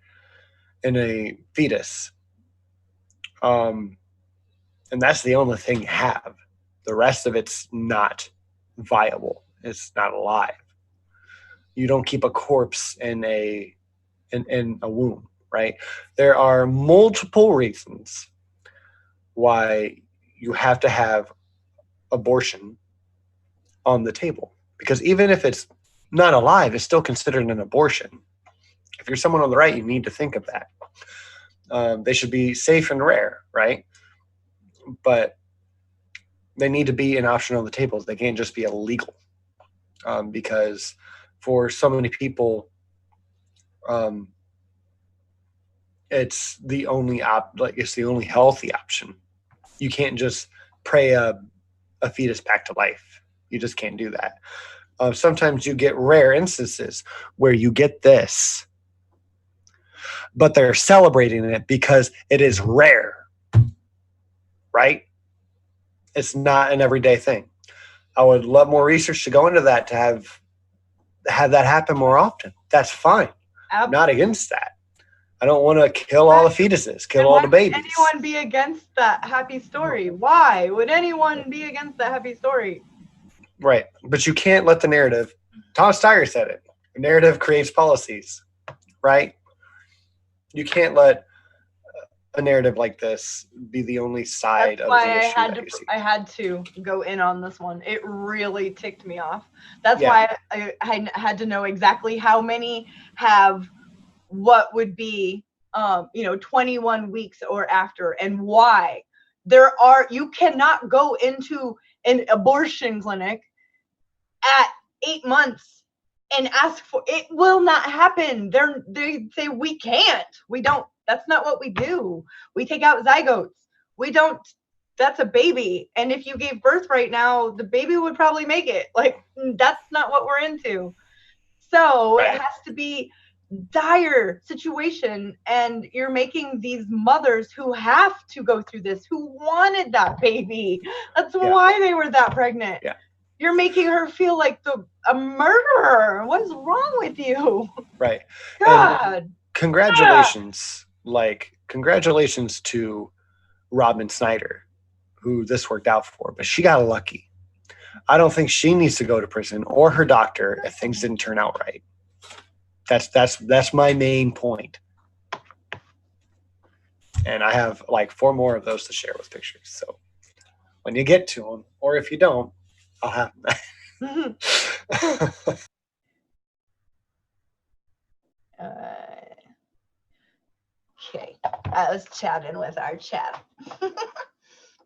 fetus, and that's the only thing you have. The rest of it's not viable. It's not alive. You don't keep a corpse in a womb, right? There are multiple reasons why you have to have abortion on the table, because even if it's not alive, it's still considered an abortion. If you're someone on the right, you need to think of that. They should be safe and rare, right? But they need to be an option on the table. They can't just be illegal, because for so many people, it's the only it's the only healthy option. You can't just pray a fetus back to life. You just can't do that. Sometimes you get rare instances where you get this, but they're celebrating it because it is rare, right? It's not an everyday thing. I would love more research to go into that, to have that happen more often. That's fine. I'm not against that. I don't want to kill all the fetuses, kill all the babies. Why would anyone be against that happy story? Why would anyone be against that happy story? Right. But you can't let the narrative, Tom Steyer said it, the narrative creates policies, right? You can't let a narrative like this be the only side of the issue that you see. I had to go in on this one. It really ticked me off. That's why I had to know exactly how many have what would be 21 weeks or after, and why. You cannot go into an abortion clinic at 8 months and ask for it. Will not happen. They say we can't. We don't. That's not what we do. We take out zygotes. We don't. That's a baby. And if you gave birth right now, the baby would probably make it. Like, that's not what we're into. So it has to be dire situation, and you're making these mothers who have to go through this, who wanted that baby. That's why they were that pregnant. Yeah. You're making her feel like a murderer. What is wrong with you? Right. God. And congratulations. Congratulations to Robin Snyder, who this worked out for, but she got lucky. I don't think she needs to go to prison, or her doctor, if things didn't turn out right. That's my main point. And I have 4 more of those to share with pictures. So when you get to them, or if you don't, I'll have them. Okay, I was chatting with our chat.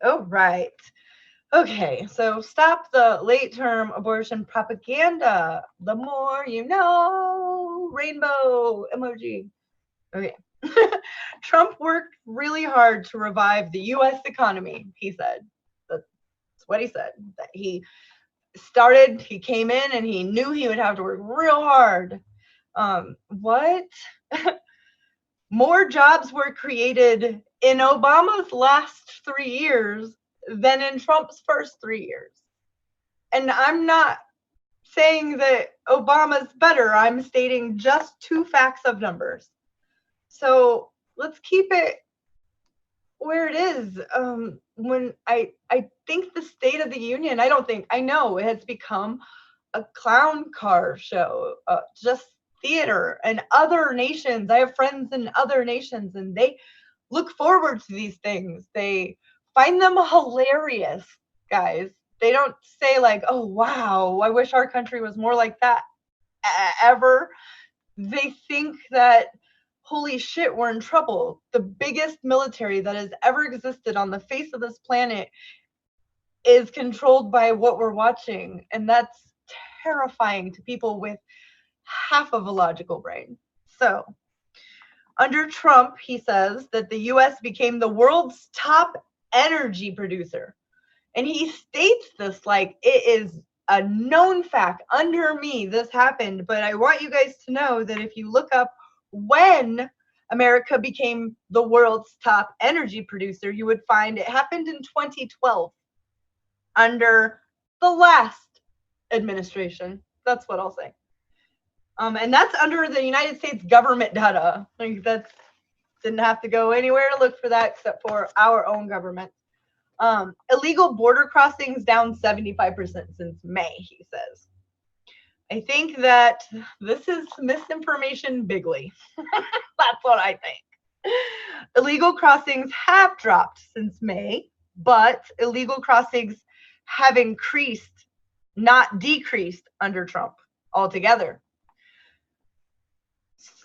Oh, right. Okay, so stop the late-term abortion propaganda. The more you know. Rainbow emoji. Okay. Trump worked really hard to revive the U.S. economy, he said. That's what he said. That he came in and he knew he would have to work real hard. What? More jobs were created in Obama's last 3 years than in Trump's first 3 years. And I'm not saying that Obama's better. I'm stating just 2 facts of numbers. So let's keep it where it is. When I think the State of the Union, I know it has become a clown car show, just theater. And other nations, I have friends in other nations, and they look forward to these things. They find them hilarious, guys. They don't say oh, wow, I wish our country was more like that, ever. They think that, holy shit, we're in trouble. The biggest military that has ever existed on the face of this planet is controlled by what we're watching. And that's terrifying to people with half of a logical brain. So, under Trump, he says that the U.S. became the world's top energy producer. And he states this like it is a known fact. Under me, this happened. But I want you guys to know that if you look up when America became the world's top energy producer, you would find it happened in 2012 under the last administration. That's what I'll say. And that's under the United States government data. That's didn't have to go anywhere to look for that except for our own government. Illegal border crossings down 75% since May, he says. I think that this is misinformation bigly. That's what I think. Illegal crossings have dropped since May, but illegal crossings have increased, not decreased, under Trump altogether.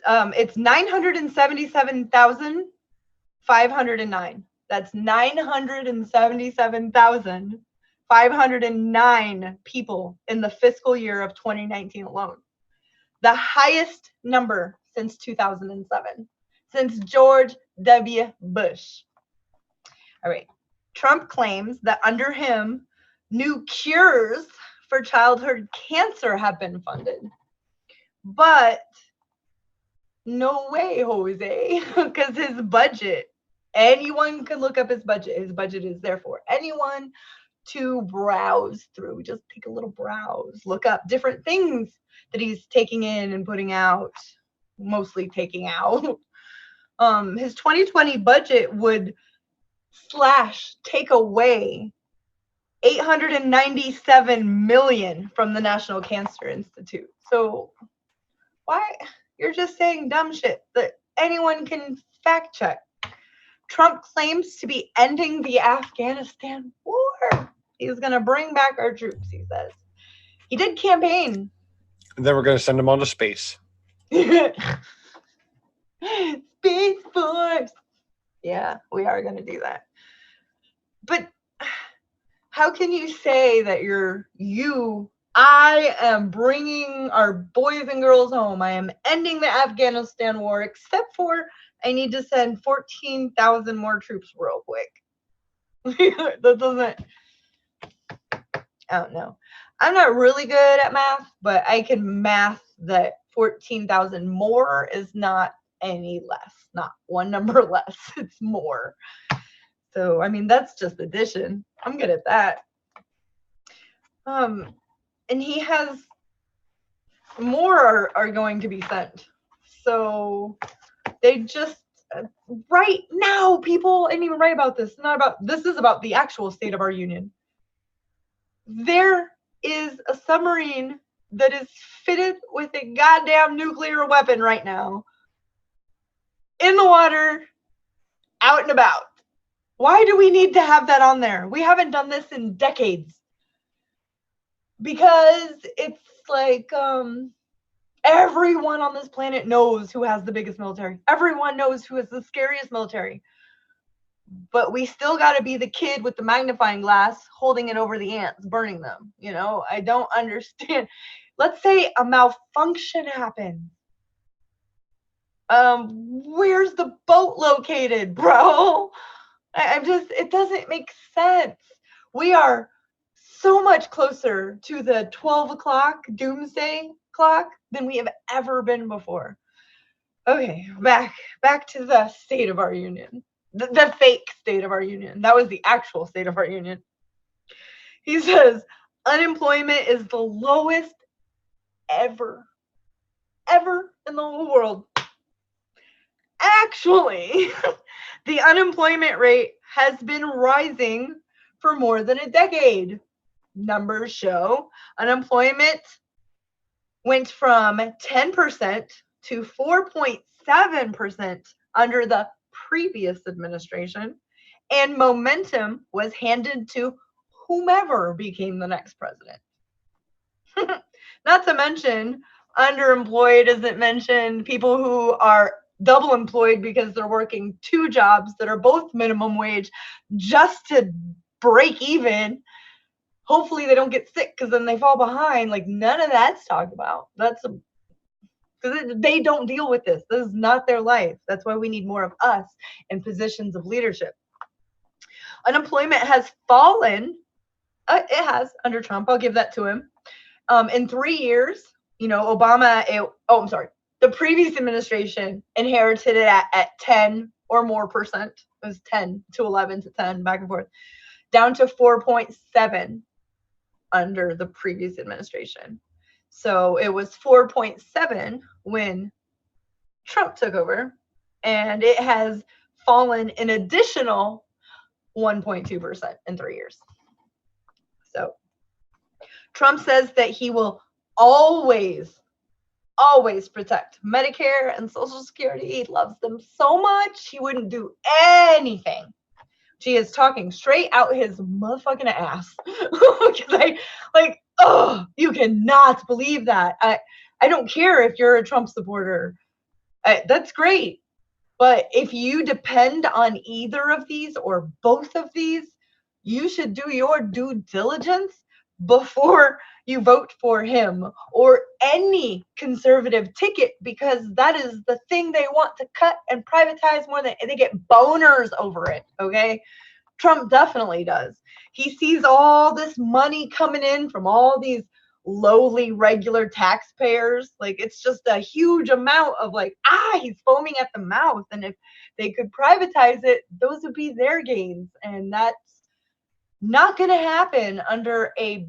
It's 977,509. That's 977,509 people in the fiscal year of 2019 alone. The highest number since 2007, since George W. Bush. All right. Trump claims that under him, new cures for childhood cancer have been funded. But no way, Jose, because his budget, anyone can look up his budget. His budget is there for anyone to browse through. Just take a little browse, look up different things that he's taking in and putting out, mostly taking out. His 2020 budget would take away $897 million from the National Cancer Institute. So why? You're just saying dumb shit that anyone can fact check. Trump claims to be ending the Afghanistan war. He's going to bring back our troops, he says. He did campaign. And then we're going to send them all to space. Space Force. Yeah, we are going to do that. But how can you say that I am bringing our boys and girls home. I am ending the Afghanistan war, except for I need to send 14,000 more troops real quick. That doesn't, I don't know. I'm not really good at math, but I can math that 14,000 more is not any less, not one number less, it's more. So, I mean, that's just addition. I'm good at that. And he has more are going to be sent. So they just right now, people, I didn't even write about this. This is about the actual state of our union. There is a submarine that is fitted with a goddamn nuclear weapon right now in the water, out and about. Why do we need to have that on there? We haven't done this in decades. Because it's like everyone on this planet knows who has the biggest military. Everyone knows who has the scariest military. But we still got to be the kid with the magnifying glass holding it over the ants, burning them. You know, I don't understand. Let's say a malfunction happened. Where's the boat located, bro? It doesn't make sense. We are so much closer to the 12 o'clock doomsday clock than we have ever been before. Okay, back to the state of our union. The fake state of our union. That was the actual state of our union. He says unemployment is the lowest ever in the whole world. Actually, the unemployment rate has been rising for more than a decade. Numbers show unemployment went from 10% to 4.7% under the previous administration, and momentum was handed to whomever became the next president. Not to mention, underemployed isn't mentioned, people who are double employed because they're working two jobs that are both minimum wage just to break even. Hopefully they don't get sick because then they fall behind. Like, none of that's talked about. That's because they don't deal with this. This is not their life. That's why we need more of us in positions of leadership. Unemployment has fallen. It has under Trump. I'll give that to him. In 3 years, you know, the previous administration inherited it at 10 or more percent. It was 10 to 11 to 10, back and forth, down to 4.7 under the previous administration. So it was 4.7 when Trump took over, and it has fallen an additional 1.2% in 3 years. So Trump says that he will always protect Medicare and Social Security. He loves them so much, he wouldn't do anything. She is talking straight out his motherfucking ass. You cannot believe that. I don't care if you're a Trump supporter. That's great. But if you depend on either of these or both of these, you should do your due diligence before you vote for him or any conservative ticket, because that is the thing they want to cut and privatize more than they get boners over it. Okay. Trump definitely does. He sees all this money coming in from all these lowly regular taxpayers. Like, it's just a huge amount of he's foaming at the mouth. And if they could privatize it, those would be their gains. And that's not going to happen under a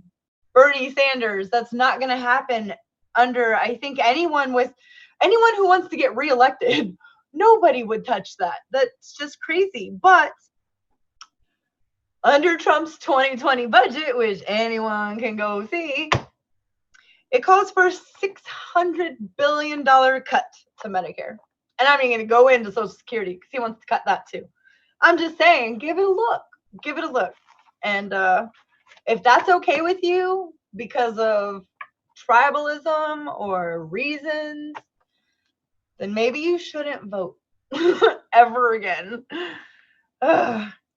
Bernie Sanders. That's not going to happen under, I think, anyone who wants to get reelected. Nobody would touch that. That's just crazy. But under Trump's 2020 budget, which anyone can go see, it calls for a $600 billion cut to Medicare. And I'm not going to go into Social Security because he wants to cut that too. I'm just saying, give it a look. Give it a look. And if that's okay with you because of tribalism or reasons, then maybe you shouldn't vote ever again.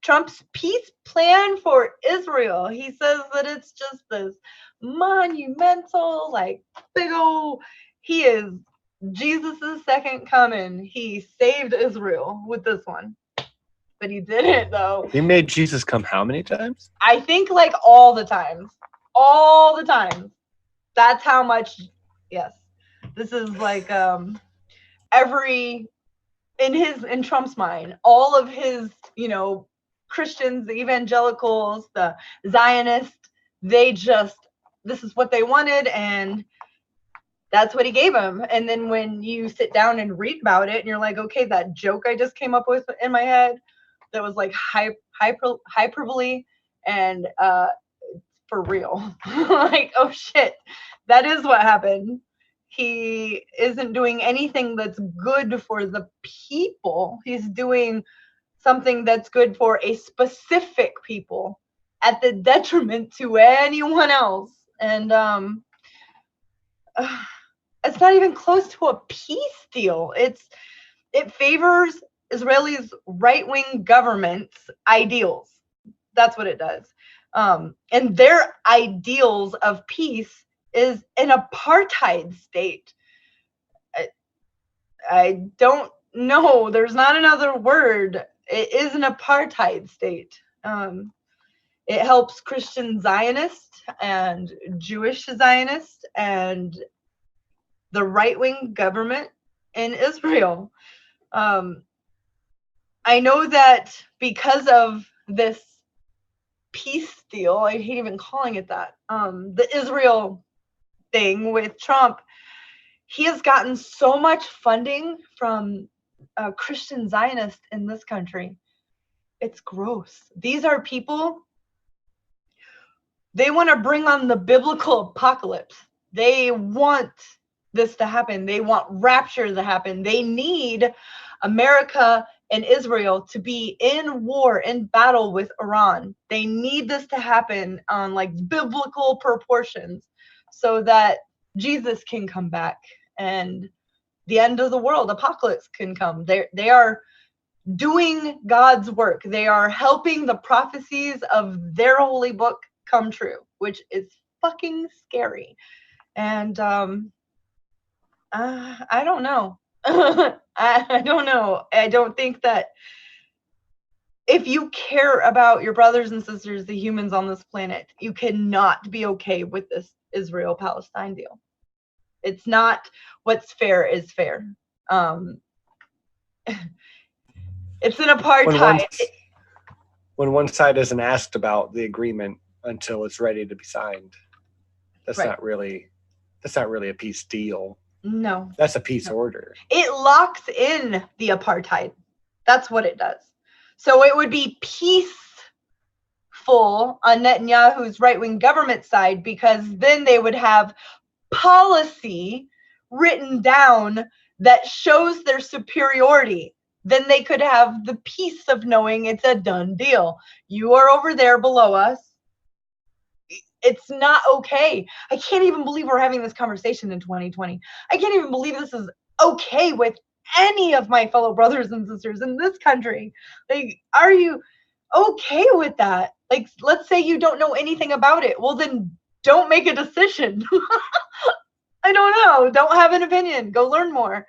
Trump's peace plan for Israel. He says that it's just this monumental, like, big old, he is Jesus' second coming. He saved Israel with this one. But he didn't, though. He made Jesus come how many times? I think like all the times. All the times. That's how much, yes. This is like every, in Trump's mind, all of his, Christians, the evangelicals, the Zionists, they just, this is what they wanted, and that's what he gave them. And then when you sit down and read about it, and you're like, okay, that joke I just came up with in my head, that was like hyperbole and for real. Like, oh shit, that is what happened. He isn't doing anything that's good for the people. He's doing something that's good for a specific people at the detriment to anyone else. And it's not even close to a peace deal. It favors Israelis' right-wing government's ideals. That's what it does. And their ideals of peace is an apartheid state. I don't know. There's not another word. It is an apartheid state. It helps Christian Zionists and Jewish Zionists and the right-wing government in Israel. I know that because of this peace deal, I hate even calling it that, the Israel thing with Trump, he has gotten so much funding from Christian Zionists in this country. It's gross. These are people, they want to bring on the biblical apocalypse. They want this to happen. They want rapture to happen. They need America and Israel to be in war, in battle with Iran. They need this to happen on like biblical proportions so that Jesus can come back and the end of the world, apocalypse, can come. They are doing God's work. They are helping the prophecies of their holy book come true, which is fucking scary. And I don't know. I don't know. I don't think that if you care about your brothers and sisters, the humans on this planet, you cannot be okay with this Israel-Palestine deal. It's not what's fair is fair. It's an apartheid. When one side isn't asked about the agreement until it's ready to be signed, that's right. not really a peace deal. No. That's a peace order. It locks in the apartheid. That's what it does. So it would be peaceful on Netanyahu's right-wing government side, because then they would have policy written down that shows their superiority. Then they could have the peace of knowing it's a done deal. You are over there below us. It's not okay. I can't even believe we're having this conversation in 2020. I can't even believe this is okay with any of my fellow brothers and sisters in this country. Like, are you okay with that? Like, let's say you don't know anything about it. Well, then don't make a decision. I don't know. Don't have an opinion. Go learn more.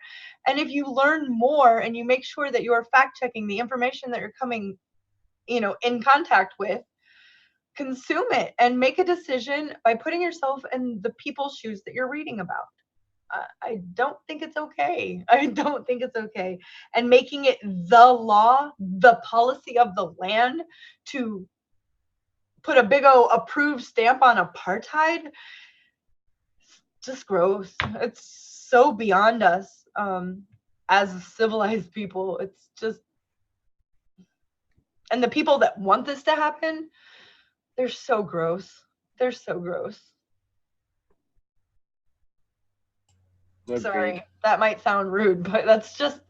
And if you learn more and you make sure that you are fact checking the information that you're coming, in contact with, consume it and make a decision by putting yourself in the people's shoes that you're reading about. I don't think it's okay. I don't think it's okay. And making it the law, the policy of the land to put a big old approved stamp on apartheid, just gross. It's so beyond us as civilized people. It's just, and the people that want this to happen, they're so gross. They're so gross. Agreed. Sorry, that might sound rude, but that's just.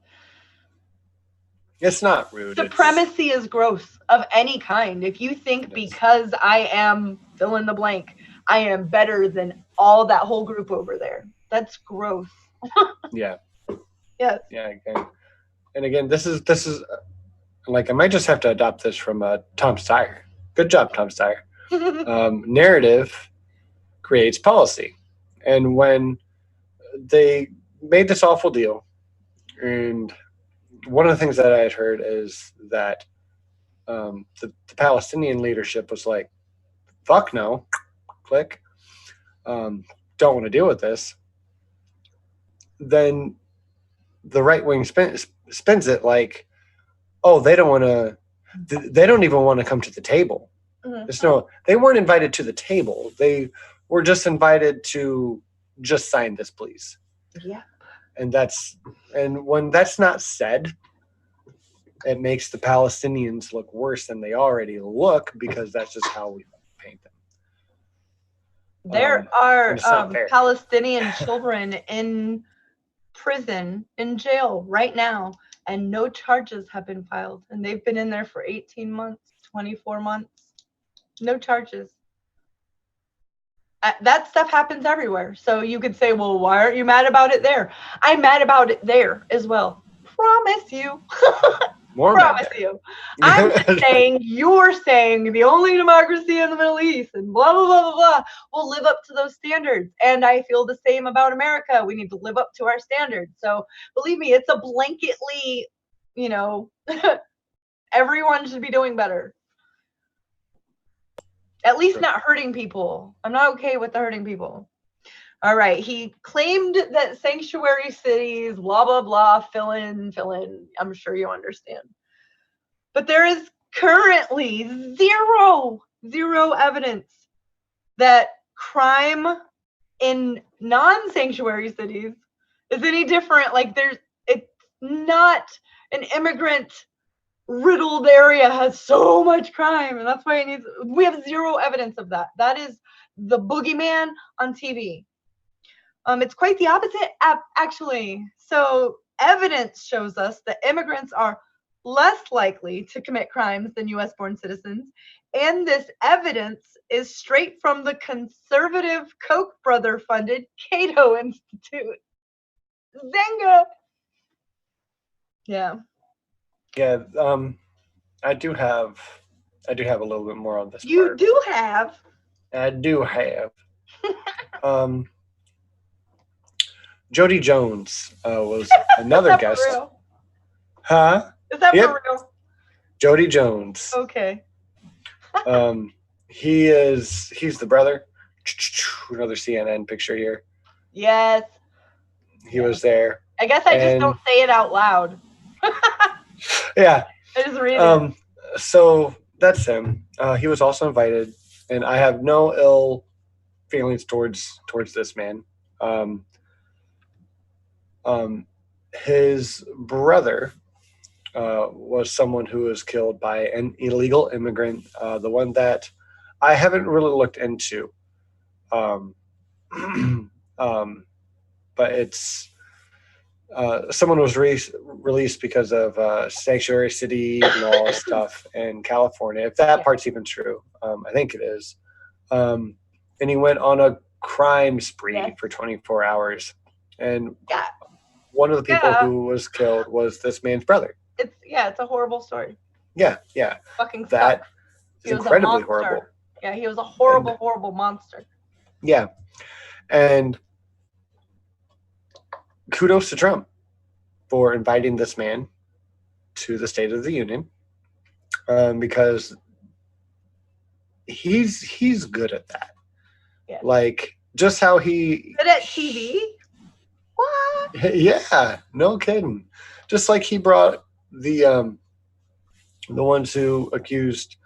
It's not rude. Supremacy is gross of any kind. If you think because I am fill in the blank, I am better than all that whole group over there. That's gross. Yeah. Yes. Yeah. And again, this is like, I might just have to adopt this from Tom Steyer. Good job, Tom Steyer. Narrative creates policy. And when they made this awful deal, and one of the things that I had heard is that the Palestinian leadership was like, fuck no, click, don't want to deal with this. Then the right wing spins it like, oh, they don't even want to come to the table. Mm-hmm. They weren't invited to the table. They were just invited to just sign this, please. Yeah. And when that's not said, it makes the Palestinians look worse than they already look, because that's just how we paint them. There are Palestinian children in prison, in jail right now, and no charges have been filed. And they've been in there for 18 months, 24 months. No charges. That stuff happens everywhere. So you could say, well, why aren't you mad about it there? I'm mad about it there as well. Promise you. Promise you. I'm just saying, you're saying the only democracy in the Middle East and blah, blah, blah, blah, blah will live up to those standards. And I feel the same about America. We need to live up to our standards. So believe me, it's a blanketly, everyone should be doing better. At least not hurting people. I'm not okay with the hurting people. All right. He claimed that sanctuary cities, blah, blah, blah, fill in. I'm sure you understand. But there is currently zero evidence that crime in non-sanctuary cities is any different. Like, it's not an immigrant riddled area has so much crime, and that's why we have zero evidence of that. That is the boogeyman on TV. It's quite the opposite, actually. So evidence shows us that immigrants are less likely to commit crimes than U.S.-born citizens, and this evidence is straight from the conservative Koch brother-funded Cato Institute. Zenga! Yeah. Yeah, I do have a little bit more on this. You do have. I do have. Jody Jones was another guest. For real? Huh? Is that for real? Jody Jones. Okay. He's the brother. Another CNN picture here. Yes. He was there. I guess I just don't say it out loud. Yeah. I just read it. So that's him. He was also invited, and I have no ill feelings towards this man. His brother was someone who was killed by an illegal immigrant, the one that I haven't really looked into. But it's someone was released because of sanctuary city law stuff in California, if that part's even true. I think it is. And he went on a crime spree for 24 hours. And one of the people who was killed was this man's brother. It's a horrible story. Yeah. Fucking that is incredibly horrible. Yeah, he was a horrible monster. Yeah. And kudos to Trump for inviting this man to the State of the Union, because he's good at that. Yeah. Like, just how he good at TV. What? Yeah, no kidding. Just like he brought the ones who accused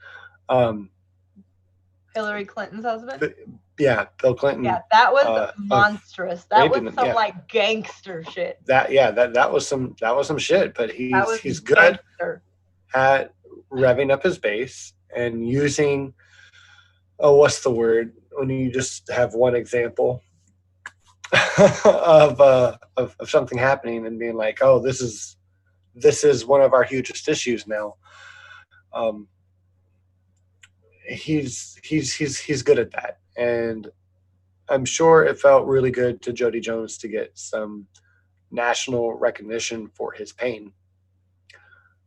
Hillary Clinton's husband. Bill Clinton. Yeah, that was monstrous. That was some like gangster shit. That was some shit. But he's good at revving up his base and using. Oh, what's the word when you just have one example of something happening and being like, oh, this is this is one of our hugest issues now. He's good at that, and I'm sure it felt really good to Jody Jones to get some national recognition for his pain.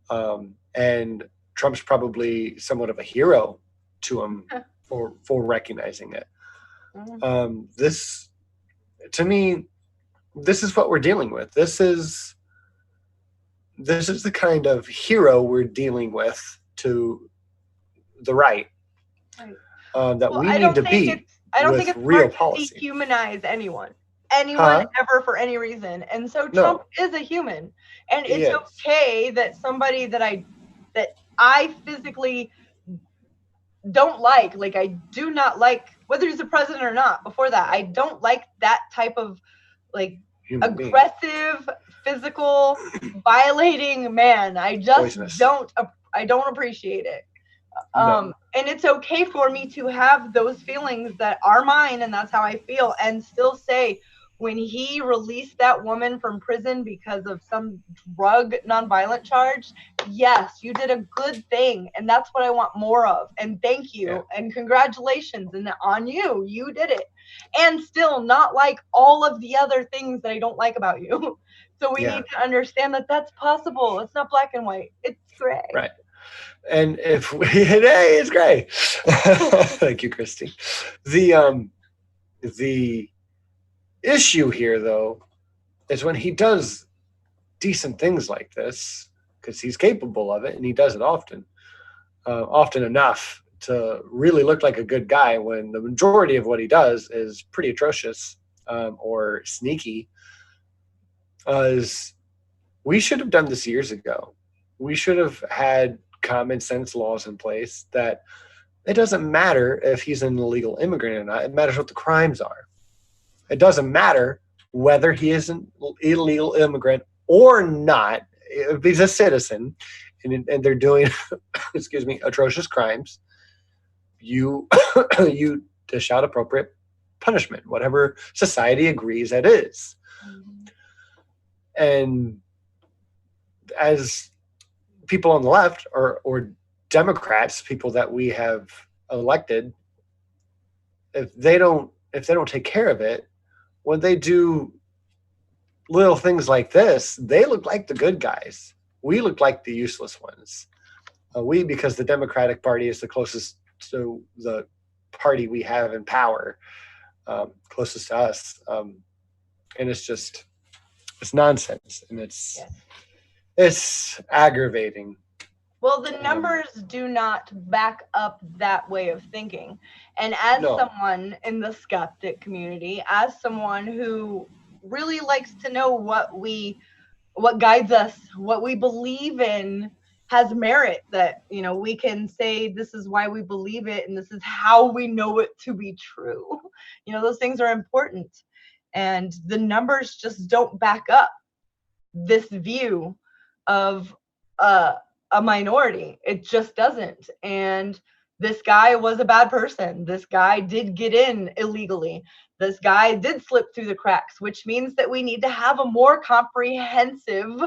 And Trump's probably somewhat of a hero to him for recognizing it. This, to me, this is what we're dealing with. This is the kind of hero we're dealing with to the right. That we need to be. I don't think it's real smart policy. to dehumanize anyone ever for any reason. And so Trump is a human, and it's okay that somebody that I physically don't like I do not like, whether he's a president or not, before that, I don't like that type of human aggressive being. Physical violating man. I just don't appreciate it. And it's okay for me to have those feelings that are mine, and that's how I feel, and still say, when he released that woman from prison because of some drug nonviolent charge, yes, you did a good thing, and that's what I want more of, and thank you, and congratulations, and on you, you did it. And still not like all of the other things that I don't like about you. So we need to understand that that's possible. It's not black and white. It's gray. Right. And if hey, it's gray. Thank you, Christy. The issue here, though, is when he does decent things like this, because he's capable of it, and he does it often enough to really look like a good guy, when the majority of what he does is pretty atrocious or sneaky. We should have done this years ago. We should have had common sense laws in place that it doesn't matter if he's an illegal immigrant or not. It matters what the crimes are. It doesn't matter whether he is an illegal immigrant or not. If he's a citizen and they're doing, excuse me, atrocious crimes, you dish out appropriate punishment, whatever society agrees that is. And as people on the left or Democrats, people that we have elected, if they don't take care of it, when they do little things like this, they look like the good guys. We look like the useless ones. Because the Democratic Party is the closest to the party we have in power, closest to us, and it's nonsense, and it's aggravating. Well, the numbers do not back up that way of thinking. And as someone in the skeptic community, as someone who really likes to know what guides us, what we believe in has merit, that, we can say this is why we believe it and this is how we know it to be true. Those things are important. And the numbers just don't back up this view of a minority. It just doesn't. And this guy was a bad person. This guy did get in illegally. This guy did slip through the cracks, which means that we need to have a more comprehensive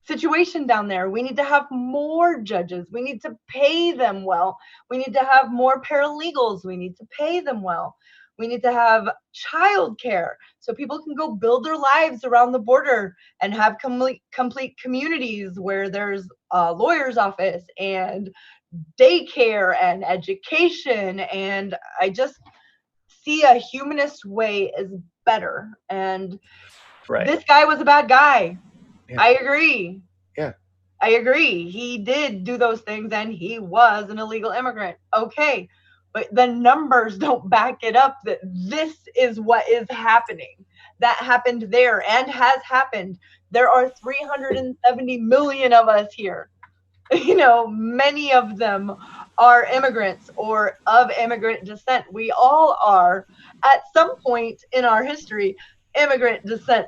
situation down there. We need to have more judges. We need to pay them well. We need to have more paralegals. We need to pay them well. We need to have childcare so people can go build their lives around the border and have complete communities where there's a lawyer's office and daycare and education. And I just see a humanist way is better. And this guy was a bad guy. Yeah. I agree. Yeah. I agree. He did do those things and he was an illegal immigrant. Okay. But the numbers don't back it up that this is what is happening. That happened there and has happened. There are 370 million of us here. Many of them are immigrants or of immigrant descent. We all are, at some point in our history, immigrant descent,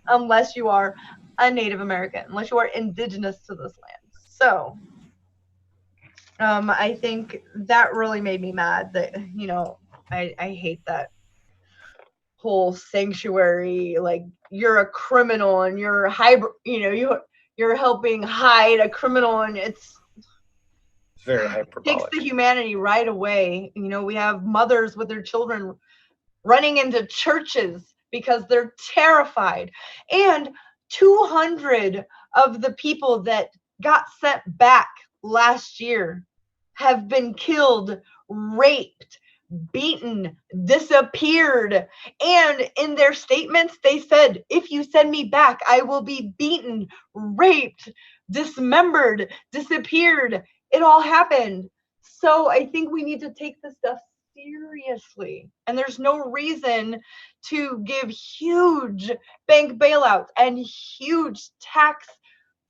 unless you are a Native American, unless you are indigenous to this land. So I think that really made me mad that, I hate that whole sanctuary, like you're a criminal and you're hybrid, you're helping hide a criminal, and it's very takes hyperbolic. the humanity right away. You know, we have mothers with their children running into churches because they're terrified. And 200 of the people that got sent back last year have been killed, raped, beaten, disappeared. And in their statements, they said, if you send me back, I will be beaten, raped, dismembered, disappeared. It all happened. So I think we need to take this stuff seriously. And there's no reason to give huge bank bailouts and huge tax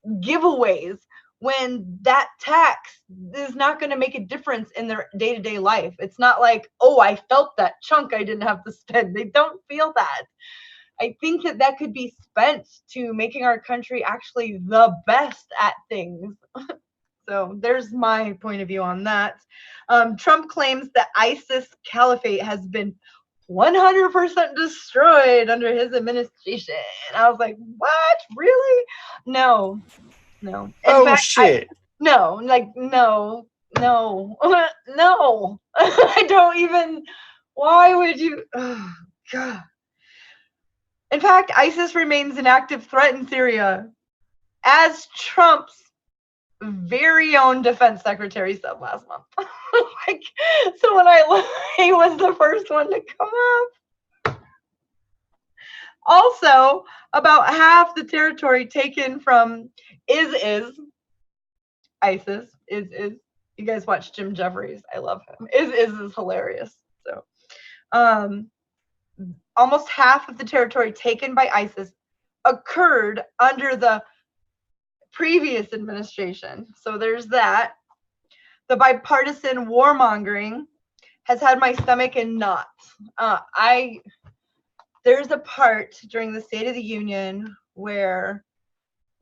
giveaways when that tax is not going to make a difference in their day-to-day life. It's not like, oh, I felt that chunk I didn't have to spend. They don't feel that. I think that that could be spent to making our country actually the best at things. So there's my point of view on that. Trump claims that ISIS caliphate has been 100% destroyed under his administration. I was like, what? Really? No. In fact, shit. No. No. I don't even. Why would you? Oh, God. In fact, ISIS remains an active threat in Syria, as Trump's very own defense secretary said last month. Like, so when he was the first one to come up. Also, about half the territory taken from ISIS. You guys watch Jim Jeffries? I love him. Is hilarious. So, almost half of the territory taken by ISIS occurred under the previous administration. So there's that. The bipartisan warmongering has had my stomach in knots. There's a part during the State of the Union where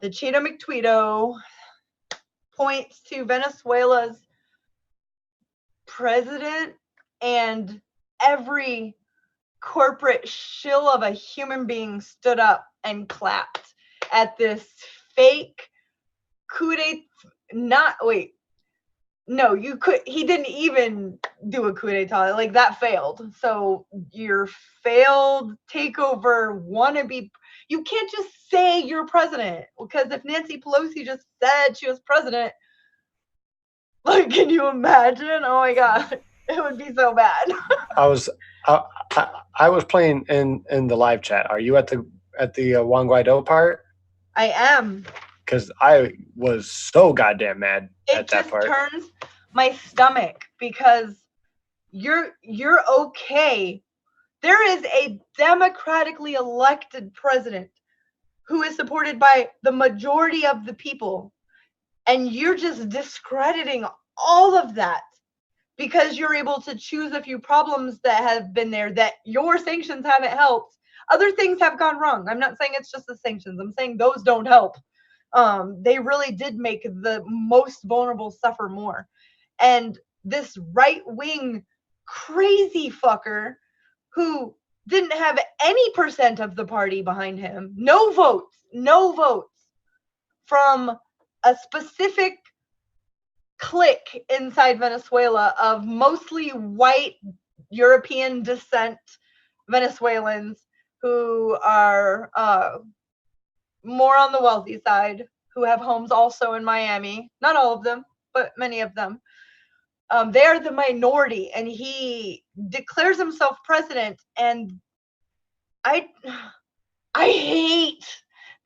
the Cheeto McTweeto points to Venezuela's president, and every corporate shill of a human being stood up and clapped at this fake coup d'etat. He didn't even do a coup d'etat. Like, that failed. So your failed takeover wannabe, you can't just say you're president, because if Nancy Pelosi just said she was president, like, can you imagine? Oh my God, it would be so bad. I was playing in the live chat. Are you at the Juan Guaido part? I am. Because I was so goddamn mad at that part. It just turns my stomach, because you're okay. There is a democratically elected president who is supported by the majority of the people, and you're just discrediting all of that because you're able to choose a few problems that have been there that your sanctions haven't helped. Other things have gone wrong. I'm not saying it's just the sanctions. I'm saying those don't help. They really did make the most vulnerable suffer more. And this right-wing crazy fucker who didn't have any percent of the party behind him, no votes from a specific clique inside Venezuela of mostly white European descent Venezuelans who are more on the wealthy side, who have homes also in Miami. Not all of them, but many of them. They are the minority, and he declares himself president. And I hate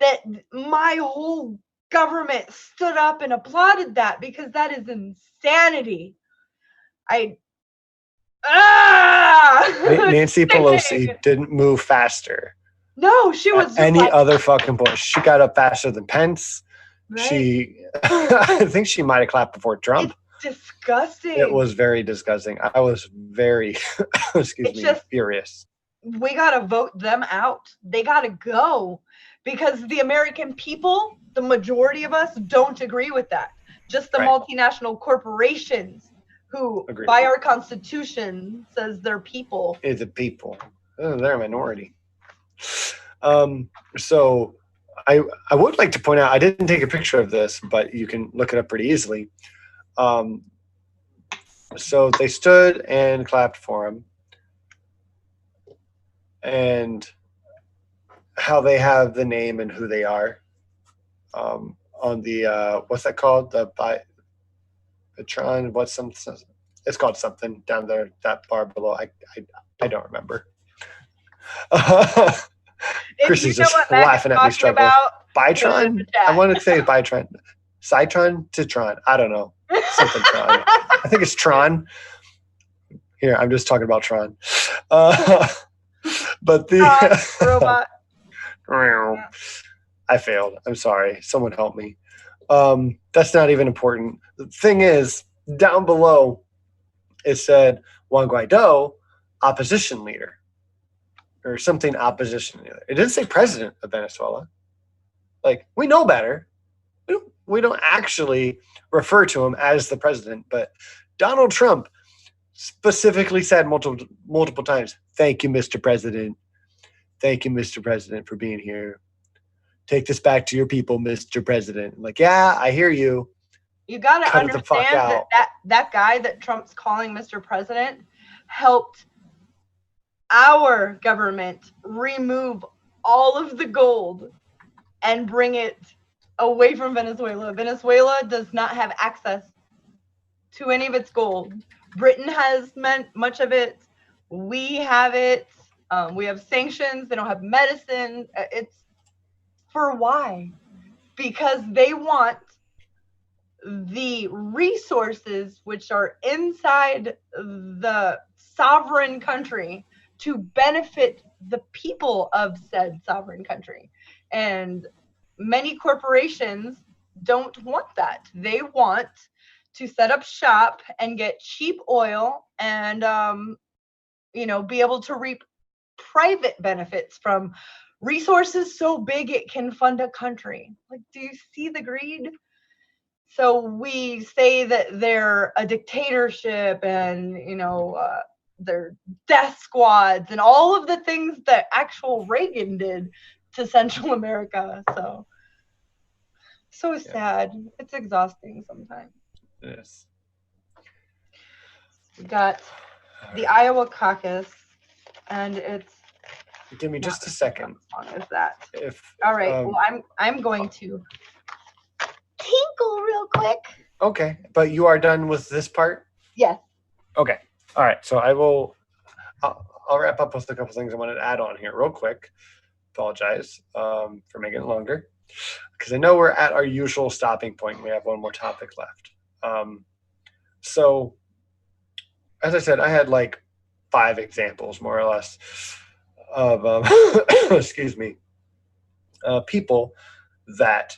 that my whole government stood up and applauded that, because that is insanity. Nancy Pelosi didn't move faster. No, she was just any other fucking point. She got up faster than Pence. Right. I think she might have clapped before Trump. It's disgusting. It was very disgusting. I was very, furious. We got to vote them out. They got to go, because the American people, the majority of us, don't agree with that. Just the multinational corporations who, by our Constitution, says they're people. It's a people. They're a minority. So I would like to point out, I didn't take a picture of this, but you can look it up pretty easily. So they stood and clapped for him, and how they have the name and who they are on the what's that called? The Patron. It's called something down there. That bar below. I don't remember. Christy's just laughing at me struggling. Bitron? I want to say Bitron. Cytron to Tron. I don't know. Something Tron. I think it's Tron. Here, I'm just talking about Tron. But the robot. I failed. I'm sorry. Someone help me. That's not even important. The thing is, down below, it said Juan Guaido, opposition leader, or something opposition leader. It didn't say president of Venezuela. Like, we know better. We don't actually refer to him as the president, but Donald Trump specifically said multiple times, "Thank you, Mr. President. Thank you, Mr. President, for being here. Take this back to your people, Mr. President." Like, yeah, I hear you. You got to understand that guy that Trump's calling Mr. President helped our government remove all of the gold and bring it away from Venezuela. Venezuela does not have access to any of its gold. Britain has much of it. We have it. We have sanctions. They don't have medicine. It's for why? Because they want the resources which are inside the sovereign country to benefit the people of said sovereign country. And many corporations don't want that. They want to set up shop and get cheap oil and be able to reap private benefits from resources so big it can fund a country. Like, do you see the greed? So we say that they're a dictatorship and they're death squads and all of the things that actual Reagan did to Central America. So sad. It's exhausting sometimes. Yes. We got the Iowa Caucus, and it's. Give me just a second. As long as that. All right. Well, I'm going to tinkle real quick. Okay, but you are done with this part? Yes. Okay. All right. So I'll wrap up with a couple things I wanted to add on here real quick. Apologize for making it longer, because I know we're at our usual stopping point. We have one more topic left. So, as I said, I had like 5 examples, more or less, of excuse me, people that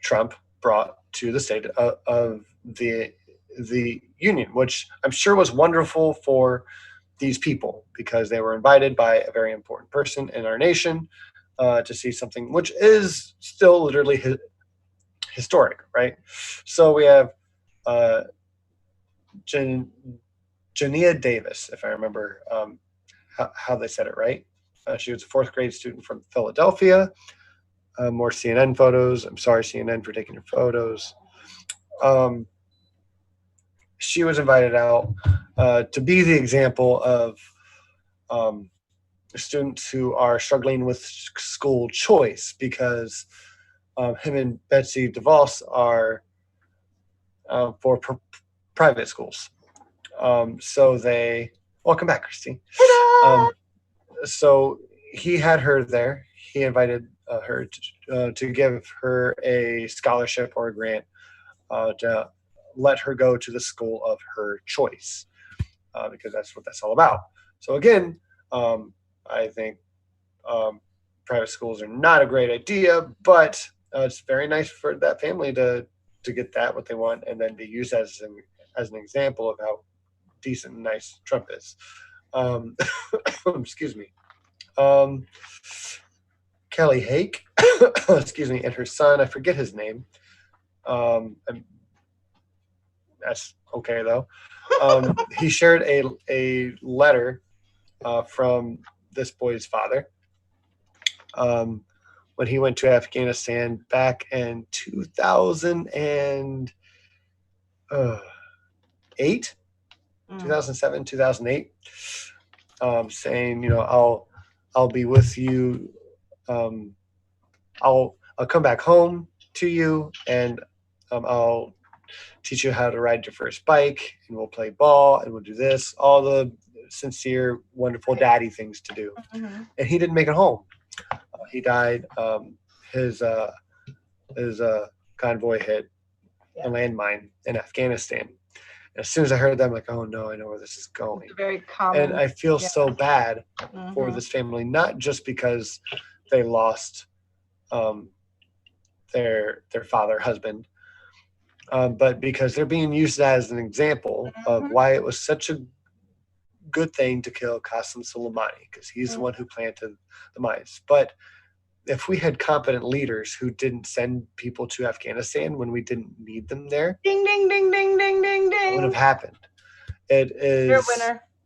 Trump brought to the state of the union, which I'm sure was wonderful for these people because they were invited by a very important person in our nation to see something which is still literally historic, right? So we have Jania Davis, if I remember how they said it right. She was a 4th grade student from Philadelphia. More CNN photos. I'm sorry, CNN, for taking your photos. She was invited out to be the example of students who are struggling with school choice because him and Betsy DeVos are for private schools. So they welcome back, Christy. So he had her there. He invited her to give her a scholarship or a grant to let her go to the school of her choice, because that's what that's all about. So again, I think private schools are not a great idea, but it's very nice for that family to get that what they want and then be used as an example of how decent and nice Trump is. Excuse me. Kelly Hake, excuse me, and her son, I forget his name. That's okay though. He shared a letter from this boy's father, when he went to Afghanistan back in 2008, 2007, 2008, saying, I'll be with you. I'll come back home to you, and I'll teach you how to ride your first bike, and we'll play ball, and we'll do this, all the sincere, wonderful daddy things to do. Mm-hmm. And he didn't make it home. He died. His convoy hit a landmine in Afghanistan. As soon as I heard that, I'm like, oh no, I know where this is going. It's very common. And I feel so bad Mm-hmm. for this family, not just because they lost their father, husband, but because they're being used as an example of why it was such a good thing to kill Qasem Soleimani, because he's the one who planted the mines. But if we had competent leaders who didn't send people to Afghanistan when we didn't need them there, ding, ding, ding, ding, ding, ding, ding, it would have happened. It is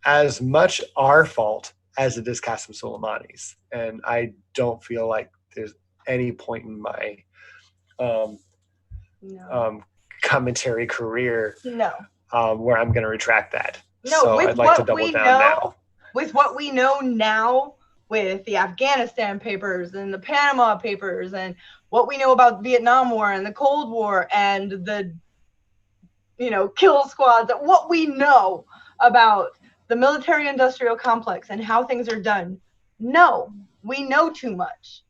as much our fault as it is Qasem Soleimani's. And I don't feel like there's any point in my commentary career where I'm going to retract that. No, so I'd like to double down now. With what we know now, with the Afghanistan papers and the Panama papers and what we know about the Vietnam War and the Cold War and the, kill squads, what we know about the military-industrial complex and how things are done. No, we know too much.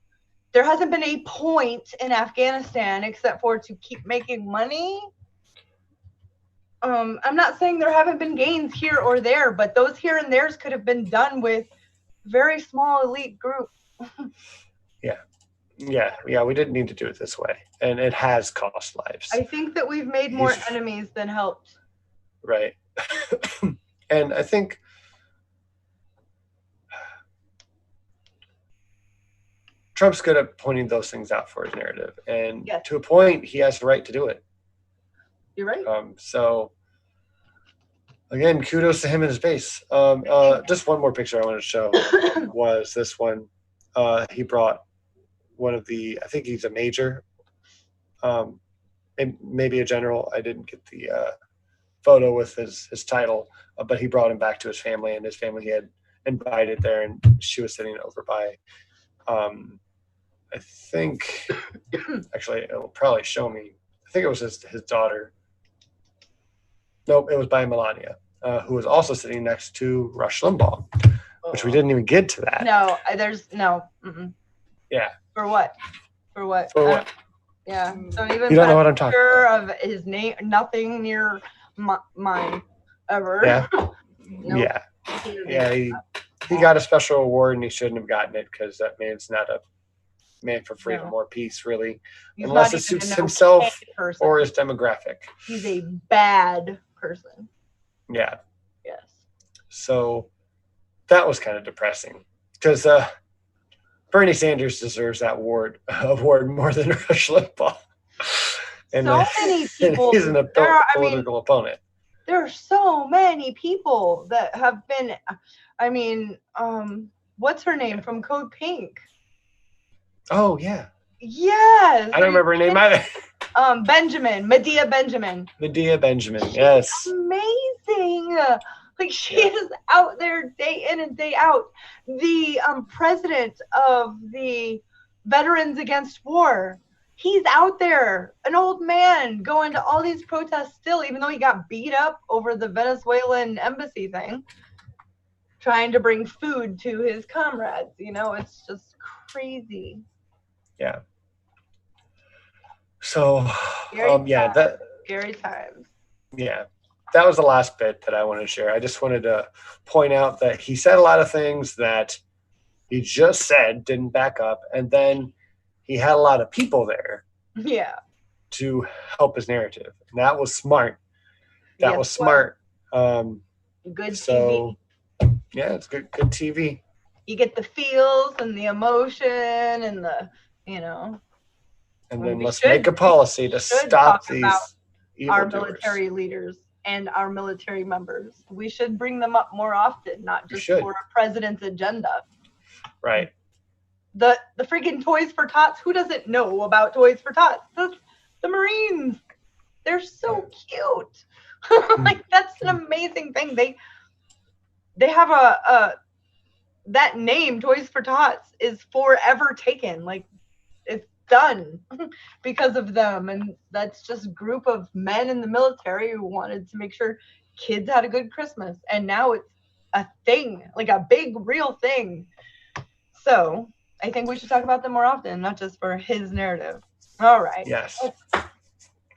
There hasn't been a point in Afghanistan except for to keep making money. I'm not saying there haven't been gains here or there, but those here and there's could have been done with very small elite group. Yeah, we didn't need to do it this way, and it has cost lives. I think that we've made more enemies than helped. Right. And I think Trump's good at pointing those things out for his narrative, and to a point, he has the right to do it. You're right. So again, kudos to him and his base. Just one more picture I want to show was this one. He brought one of the, I think he's a major, maybe a general. I didn't get the photo with his title, but he brought him back to his family, and his family he had invited there, and she was sitting over by, I think, actually, it'll probably show me. I think it was his daughter. Nope, it was by Melania, who was also sitting next to Rush Limbaugh, which we didn't even get to that. No, there's no. Mm-mm. Yeah. For what? Yeah. Don't even. You don't know what I'm talking about. Of his name, nothing near mine ever. Yeah. Nope. Yeah. Yeah. He got a special award, and he shouldn't have gotten it because that man's not a man for freedom or peace, really, unless it suits himself or his demographic. He's a bad person. Yeah. Yes. So that was kind of depressing because Bernie Sanders deserves that award more than Rush Limbaugh. And so many people. He's an political opponent. There are so many people that have been. What's her name from Code Pink? Oh yeah. Yes. I don't remember her name either. Medea Benjamin. Medea Benjamin. Yes. Amazing. Like she is out there day in and day out. The president of the Veterans Against War. He's out there, an old man, going to all these protests still, even though he got beat up over the Venezuelan embassy thing, trying to bring food to his comrades. It's just crazy. Yeah. So, scary times. Yeah. That was the last bit that I wanted to share. I just wanted to point out that he said a lot of things that he just said didn't back up, and then he had a lot of people there to help his narrative. And that was smart. That was smart. Good TV. Yeah, it's good TV. You get the feels and the emotion and the, And then let's make a policy to stop these our military leaders and our military members. We should bring them up more often, not just for a president's agenda. Right. the freaking Toys for Tots. Who doesn't know about Toys for Tots? The Marines. They're so cute. Like, that's an amazing thing. They have that name, Toys for Tots, is forever taken. Like, it's done because of them. And that's just a group of men in the military who wanted to make sure kids had a good Christmas. And now it's a thing, like a big, real thing. So I think we should talk about them more often, not just for his narrative. All right. Yes.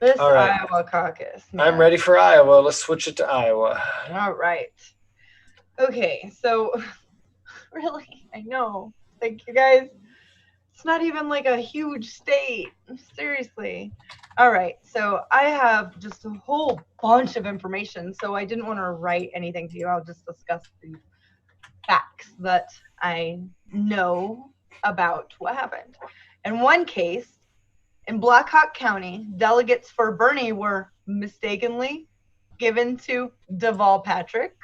This All right. Iowa caucus. Man. I'm ready for Iowa. Let's switch it to Iowa. All right. Okay, so really, I know. Like, you guys, it's not even like a huge state. Seriously. All right, so I have just a whole bunch of information, so I didn't want to write anything to you. I'll just discuss these facts that I know about what happened. In one case, in Black Hawk County, delegates for Bernie were mistakenly given to Deval Patrick.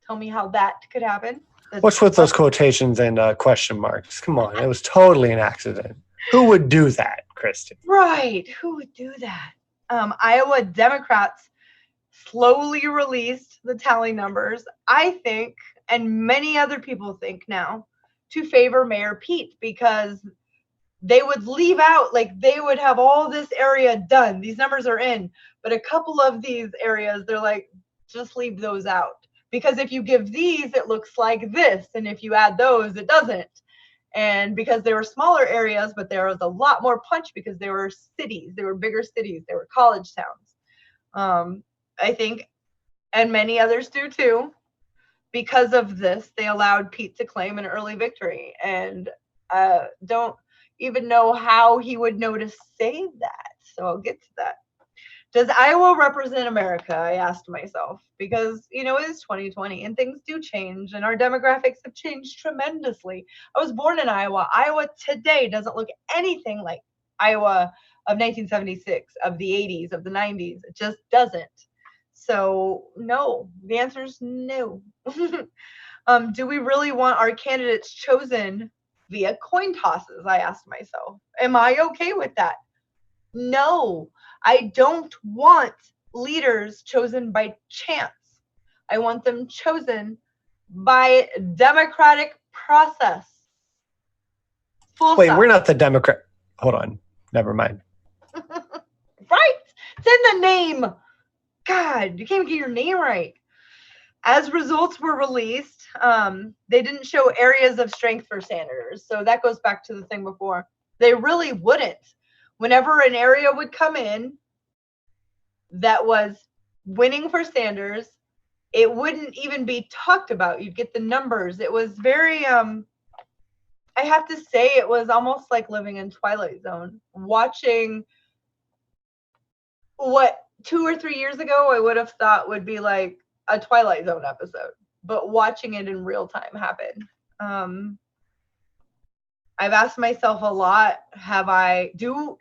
Tell me how that could happen. What's with those quotations and question marks? Come on, it was totally an accident. Who would do that, Christy? Right, who would do that? Iowa Democrats slowly released the tally numbers, I think, and many other people think now, to favor Mayor Pete, because they would leave out, like, they would have all this area done. These numbers are in, but a couple of these areas, they're like, just leave those out. Because if you give these, it looks like this. And if you add those, it doesn't. And because they were smaller areas, but there was a lot more punch because they were cities. They were bigger cities. They were college towns. I think, and many others do too. Because of this, they allowed Pete to claim an early victory. And don't even know how he would know to say that. So I'll get to that. Does Iowa represent America? I asked myself, because, you know, it is 2020 and things do change and our demographics have changed tremendously. I was born in Iowa. Iowa today doesn't look anything like Iowa of 1976, of the 80s, of the 90s. It just doesn't. So no, the answer is no. Do we really want our candidates chosen via coin tosses? I asked myself. Am I okay with that? No, I don't want leaders chosen by chance. I want them chosen by democratic process. Wait, we're not the Democrat. Hold on. Never mind. Right? It's in the name. God, you can't even get your name right. As results were released, they didn't show areas of strength for Sanders. So that goes back to the thing before. They really wouldn't. Whenever an area would come in that was winning for Sanders, it wouldn't even be talked about. You'd get the numbers. It was very, I have to say, it was almost like living in Twilight Zone. Watching what 2 or 3 years ago I would have thought would be like a Twilight Zone episode, but watching it in real time happen. I've asked myself a lot, do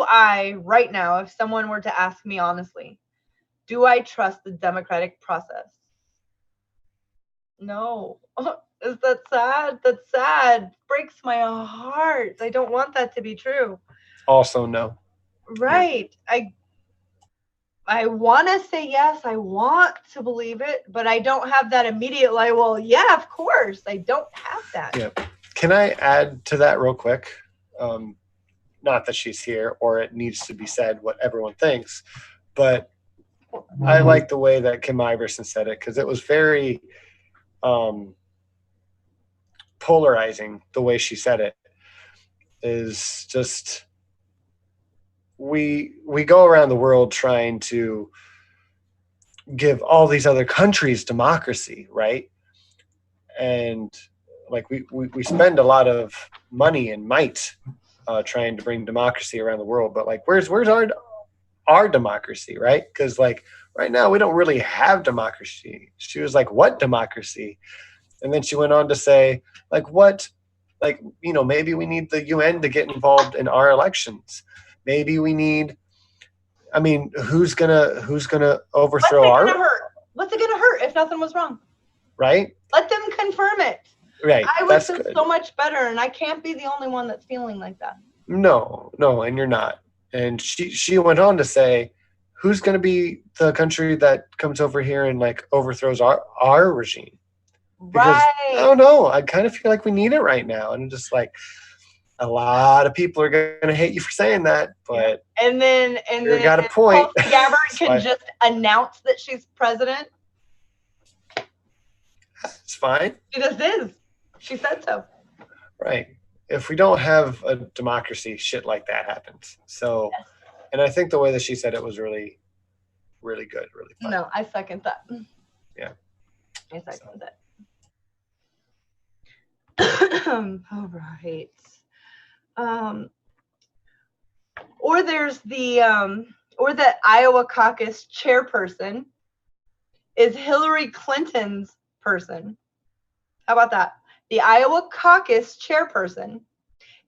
I right now, if someone were to ask me honestly, do I trust the democratic process? No. Is that sad? That's sad. Breaks my heart. I don't want that to be true. Also, no. Right. I want to say yes. I want to believe it, but I don't have that immediate, like, well, yeah, of course. I don't have that. Yeah. Can I add to that real quick? Not that she's here or it needs to be said what everyone thinks, but I like the way that Kim Iverson said it because it was very polarizing. The way she said it is just we go around the world trying to give all these other countries democracy, right? And like we spend a lot of money and might trying to bring democracy around the world, but like where's our democracy, right? Because like right now we don't really have democracy. She was like, what democracy? And then she went on to say, like, what, like, you know, maybe we need the UN to get involved in our elections. Maybe we need, I mean, who's gonna overthrow What's it gonna hurt if nothing was wrong? Right? Let them confirm it. Right. I would That's feel good. so much better, and I can't be the only one that's feeling like that. No, and you're not. And she went on to say, who's going to be the country that comes over here and like overthrows our regime? Because I Right. don't know, I kind of feel like we need it right now. And just like a lot of people are going to hate you for saying that, but and then you got a point. Tulsi Gabbard can just announce that she's president. It's fine. She just is. She said so. Right. If we don't have a democracy, shit like that happens. So, Yes. And I think the way that she said it was really, really good, really fun. No, I second that. Yeah. I second that. All right. Or there's the Iowa caucus chairperson is Hillary Clinton's person. How about that? The Iowa caucus chairperson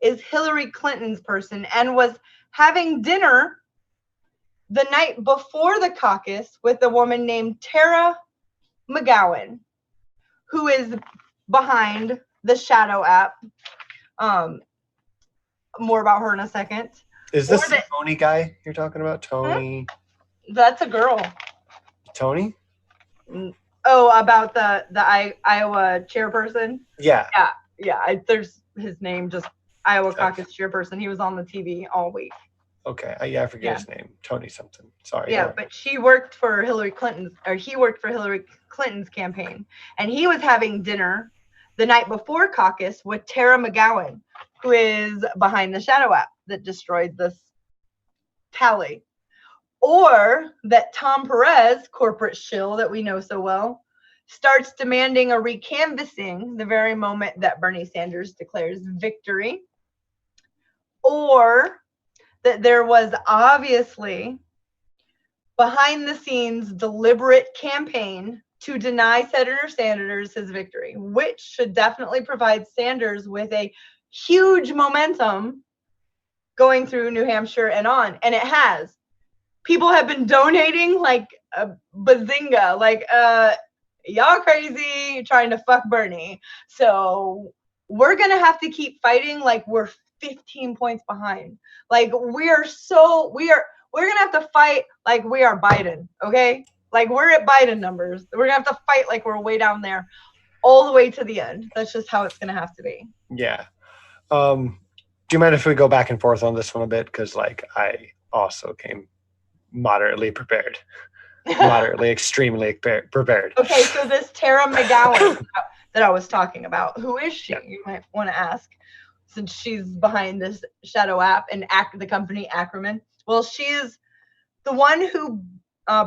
is Hillary Clinton's person and was having dinner the night before the caucus with a woman named Tara McGowan, who is behind the Shadow app. More about her in a second. Is this the Tony guy you're talking about? Tony? That's a girl. Tony? Oh, about the Iowa chairperson? Yeah. There's his name, just Iowa caucus chairperson. He was on the TV all week. Okay. I forget his name. Tony something. Sorry. Yeah, but he worked for Hillary Clinton's campaign. And he was having dinner the night before caucus with Tara McGowan, who is behind the Shadow app that destroyed this tally. Or that Tom Perez, corporate shill that we know so well, starts demanding a recanvassing the very moment that Bernie Sanders declares victory. Or that there was obviously behind the scenes deliberate campaign to deny Senator Sanders his victory, which should definitely provide Sanders with a huge momentum going through New Hampshire and on. And it has. People have been donating like a bazinga, like y'all crazy trying to fuck Bernie. So we're gonna have to keep fighting like we're 15 points behind. Like we're gonna have to fight like we are Biden, okay? Like we're at Biden numbers. We're gonna have to fight like we're way down there all the way to the end. That's just how it's gonna have to be. Yeah. Do you mind if we go back and forth on this one a bit? Because like I also came moderately prepared. Moderately, extremely prepared. Okay, so this Tara McGowan that I was talking about, who is she? Yeah. You might want to ask, since she's behind this Shadow app and the company Ackerman. Well, she is the one who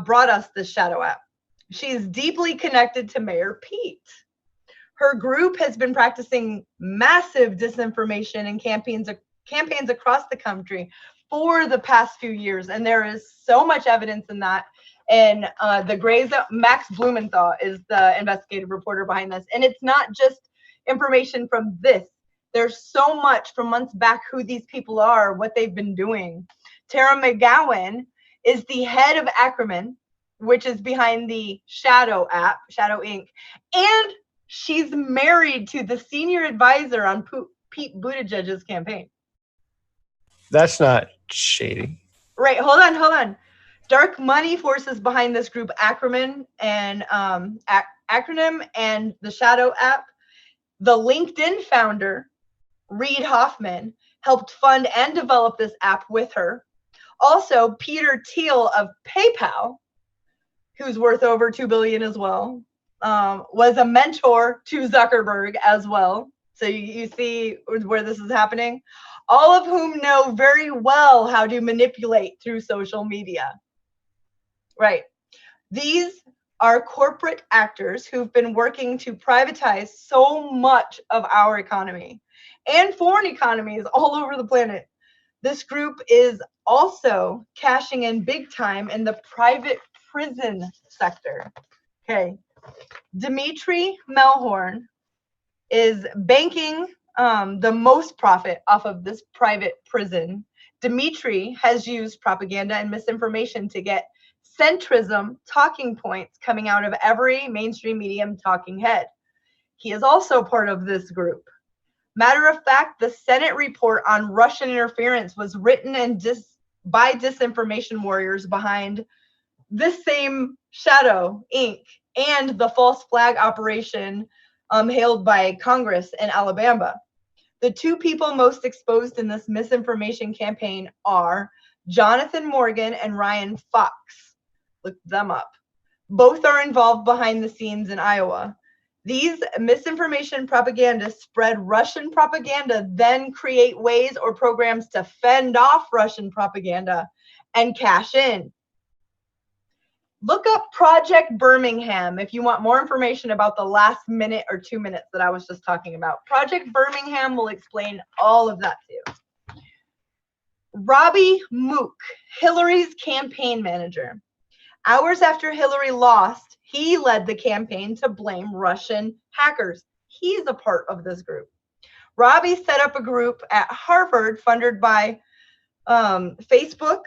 brought us the Shadow app. She's deeply connected to Mayor Pete. Her group has been practicing massive disinformation and campaigns across the country for the past few years, and there is so much evidence in that. And the Gray's Max Blumenthal is the investigative reporter behind this, and it's not just information from this. There's so much from months back who these people are, what they've been doing. Tara McGowan is the head of Ackerman, which is behind the Shadow app, Shadow Inc., and she's married to the senior advisor on Pete Buttigieg's campaign. That's not shady. Right. Hold on. Dark money forces behind this group, Ackerman and Acronym and the Shadow app. The LinkedIn founder, Reid Hoffman, helped fund and develop this app with her. Also, Peter Thiel of PayPal, who's worth over $2 billion as well, was a mentor to Zuckerberg as well. So you see where this is happening. All of whom know very well how to manipulate through social media. Right. These are corporate actors who've been working to privatize so much of our economy and foreign economies all over the planet. This group is also cashing in big time in the private prison sector. Okay. Dimitri Melhorn is banking the most profit off of this private prison. Dimitri has used propaganda and misinformation to get centrism talking points coming out of every mainstream medium talking head. He is also part of this group. Matter of fact, the Senate report on Russian interference was written by disinformation warriors behind this same Shadow Inc. and the false flag operation hailed by Congress in Alabama. The two people most exposed in this misinformation campaign are Jonathan Morgan and Ryan Fox. Look them up. Both are involved behind the scenes in Iowa. These misinformation propagandists spread Russian propaganda, then create ways or programs to fend off Russian propaganda and cash in. Look up Project Birmingham if you want more information about the last minute or 2 minutes that I was just talking about. Project Birmingham will explain all of that to you. Robbie Mook, Hillary's campaign manager. Hours after Hillary lost, he led the campaign to blame Russian hackers. He's a part of this group. Robbie set up a group at Harvard funded by Facebook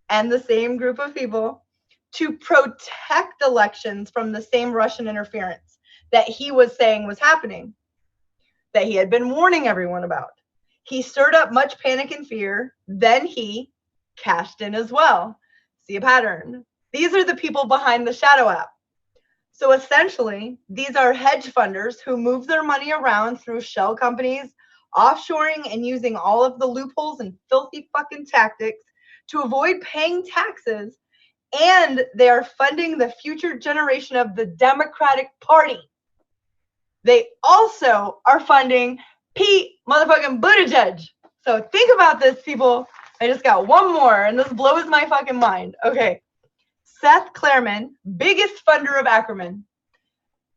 and the same group of people to protect elections from the same Russian interference that he was saying was happening, that he had been warning everyone about. He stirred up much panic and fear. Then he cashed in as well. See a pattern. These are the people behind the Shadow app. So essentially, these are hedge funders who move their money around through shell companies, offshoring and using all of the loopholes and filthy fucking tactics to avoid paying taxes. And they are funding the future generation of the Democratic Party. They also are funding Pete motherfucking Buttigieg. So think about this, people. I just got one more, and this blows my fucking mind. Okay. Seth Klarman, biggest funder of Ackerman.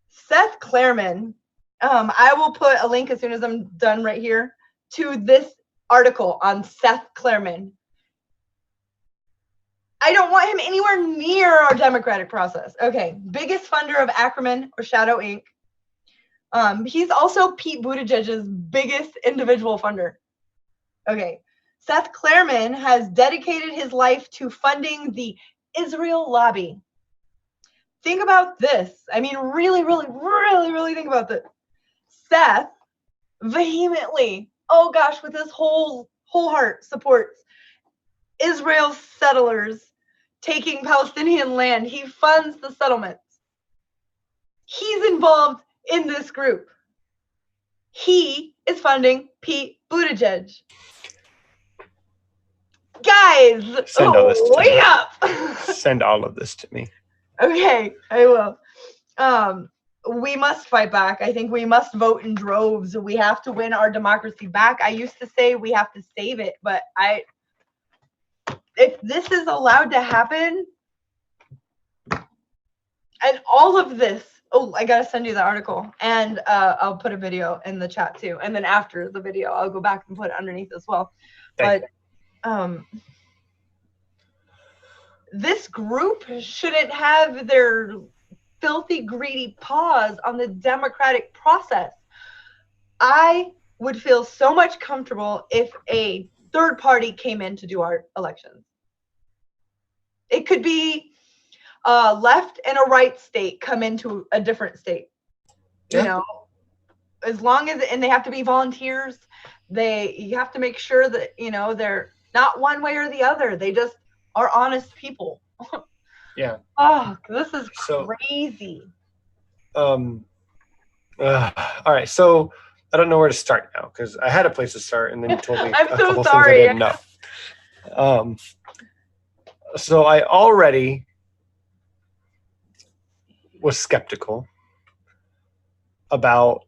Seth Klarman, I will put a link as soon as I'm done right here to this article on Seth Klarman. I don't want him anywhere near our democratic process. Okay, biggest funder of Ackerman or Shadow Inc. He's also Pete Buttigieg's biggest individual funder. Okay, Seth Klarman has dedicated his life to funding the Israel lobby. Think about this. I mean, really think about this. Seth vehemently, oh gosh, with his whole heart supports Israel settlers taking Palestinian land. He funds the settlements. He's involved in this group. He is funding Pete Buttigieg. Guys, wake up! Send all of this to me. Okay, I will. We must fight back. I think we must vote in droves. We have to win our democracy back. I used to say we have to save it, but if this is allowed to happen, and all of this, I gotta send you the article, and I'll put a video in the chat too, and then after the video, I'll go back and put it underneath as well. This group shouldn't have their filthy, greedy paws on the democratic process. I would feel so much comfortable if a third party came in to do our elections. It could be a left and a right state come into a different state. Yeah. You know, as long as, and they have to be volunteers. You have to make sure that, you know, they're not one way or the other. They just are honest people. Yeah. Oh, this is crazy. All right. So I don't know where to start now because I had a place to start and then you told me I'm a so couple sorry. things I didn't know. So I already was skeptical about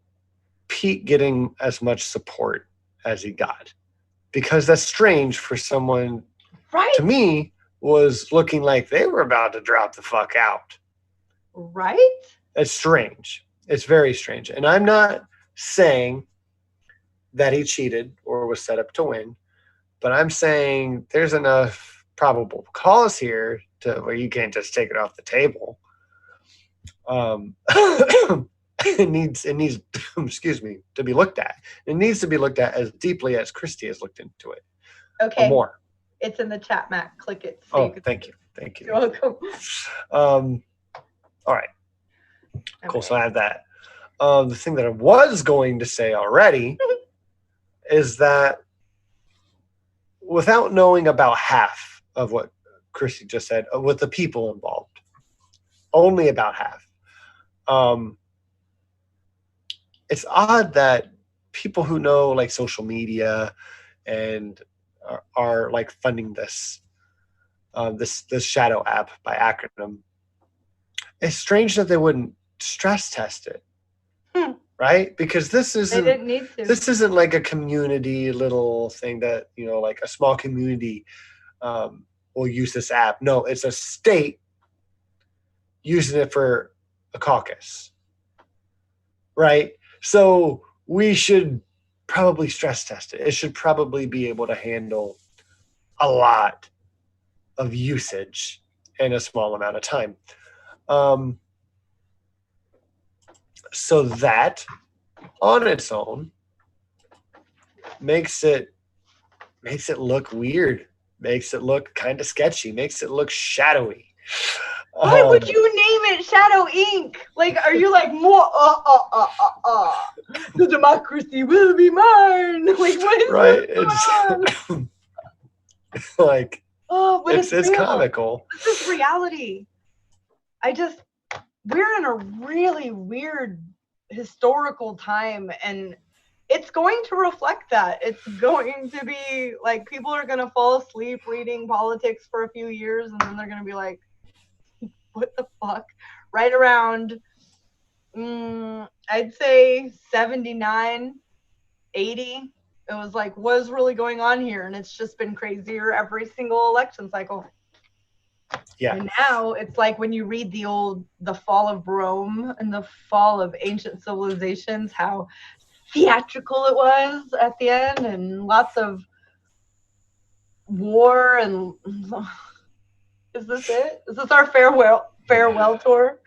Pete getting as much support as he got because that's strange for someone, right? To me, was looking like they were about to drop the fuck out. Right? It's strange. It's very strange. And I'm not saying that he cheated or was set up to win, but I'm saying there's enough probable cause here to where you can't just take it off the table. It needs excuse me, to be looked at. It needs to be looked at as deeply as Christy has looked into it. Okay. Or more. It's in the chat, Matt. Click it. Thank you. You're welcome. All right. Cool. Okay. So I have that. The thing that I was going to say already is that without knowing about half of what Christy just said, with the people involved, only about half. It's odd that people who know like social media and are like funding this this shadow app by acronym. It's strange that they wouldn't stress test it, right? Because this They didn't need to. isn't like a community little thing that like a small community will use this app. No, it's a state using it for a caucus, right? So we should probably stress test it. It should probably be able to handle a lot of usage in a small amount of time. So that on its own makes it look weird, makes it look kind of sketchy, makes it look shadowy. Why would you name it Shadow Inc? Like, are you like more? The democracy will be mine. Like, what is right? It's like, but it's comical. This is reality. We're in a really weird historical time, and it's going to reflect that. It's going to be like people are going to fall asleep reading politics for a few years, and then they're going to be like, what the fuck? Right around, I'd say 79, 80. It was like, what is really going on here? And it's just been crazier every single election cycle. Yeah. And now it's like when you read the fall of Rome and the fall of ancient civilizations, how theatrical it was at the end, and lots of war. And is this it? Is this our farewell tour?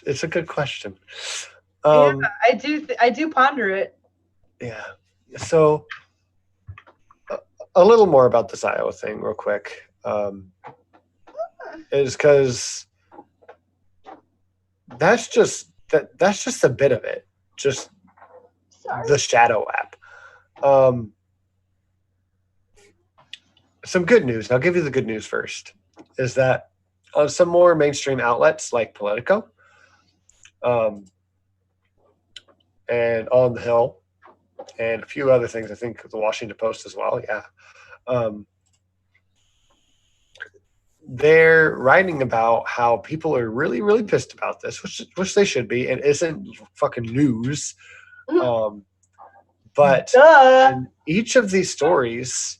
It's a good question. Yeah, I do ponder it. Yeah. So a little more about this Iowa thing real quick. Is because that's just a bit of it. Just the shadow app. Some good news. I'll give you the good news first. Is that on some more mainstream outlets like Politico, and On the Hill, and a few other things. I think the Washington Post as well. Yeah. They're writing about how people are really, really pissed about this, which they should be, and isn't fucking news. But in each of these stories,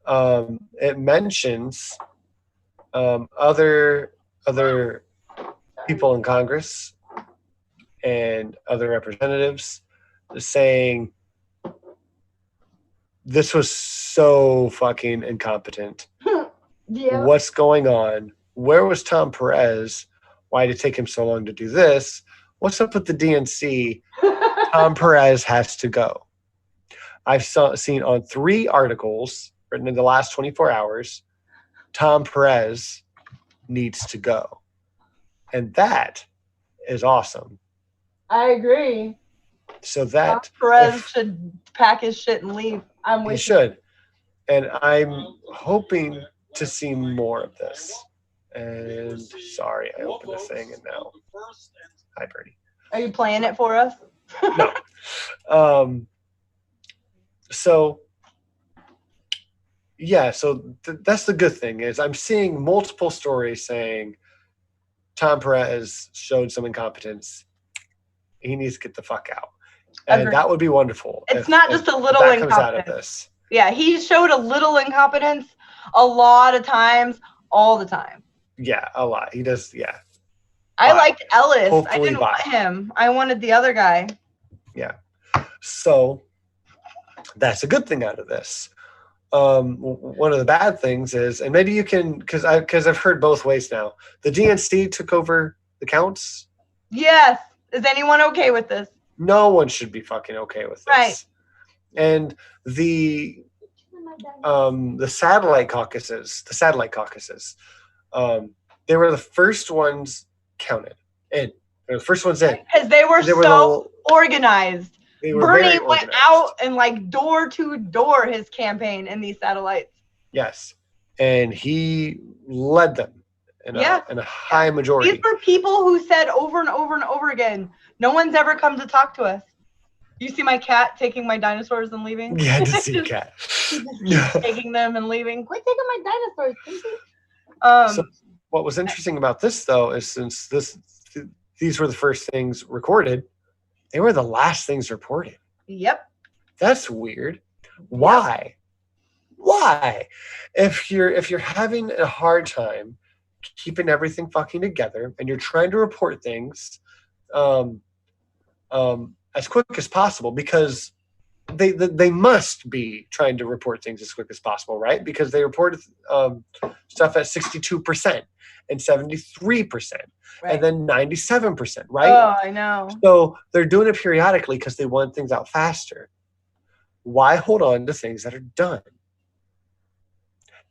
it mentions other people in Congress and other representatives saying this was so fucking incompetent. Yeah. What's going on? Where was Tom Perez? Why did it take him so long to do this? What's up with the DNC? Tom Perez has to go. I've seen on 3 articles written in the last 24 hours, Tom Perez needs to go. And that is awesome. I agree. So that Tom Perez should pack his shit and leave. I'm with you. He should. And I'm hoping to see more of this. And sorry, I opened the thing and now. Hi, Bernie. Are you playing it for us? No. So yeah, so that's the good thing is I'm seeing multiple stories saying Tom Perez showed some incompetence. He needs to get the fuck out. And Agreed. That would be wonderful. It's not just a little incompetence. Comes out of this. Yeah, he showed a little incompetence a lot of times, all the time. Yeah, a lot. He does, yeah. I liked Ellis. I didn't want him. I wanted the other guy. Yeah. So that's a good thing out of this. One of the bad things is, and maybe you can, because I've heard both ways now. The DNC took over the counts. Yes. Is anyone okay with this? No one should be fucking okay with this. Right. And the satellite caucuses, they were the first ones counted. And They're the first ones in. Because they were so organized. They were Bernie very went organized. out and like door to door his campaign in these satellites. Yes. And he led them in a high majority. These were people who said over and over and over again, no one's ever come to talk to us. You see my cat taking my dinosaurs and leaving? Yeah, I did see a cat. Taking them and leaving. Quit taking my dinosaurs. So what was interesting about this, though, is since these were the first things recorded, they were the last things reported. Yep. That's weird. Why? Yep. Why? If you're having a hard time keeping everything fucking together and you're trying to report things as quick as possible, because they must be trying to report things as quick as possible, right? Because they reported stuff at 62% and 73%, right, and then 97%, right? Oh, I know. So they're doing it periodically because they want things out faster. Why hold on to things that are done?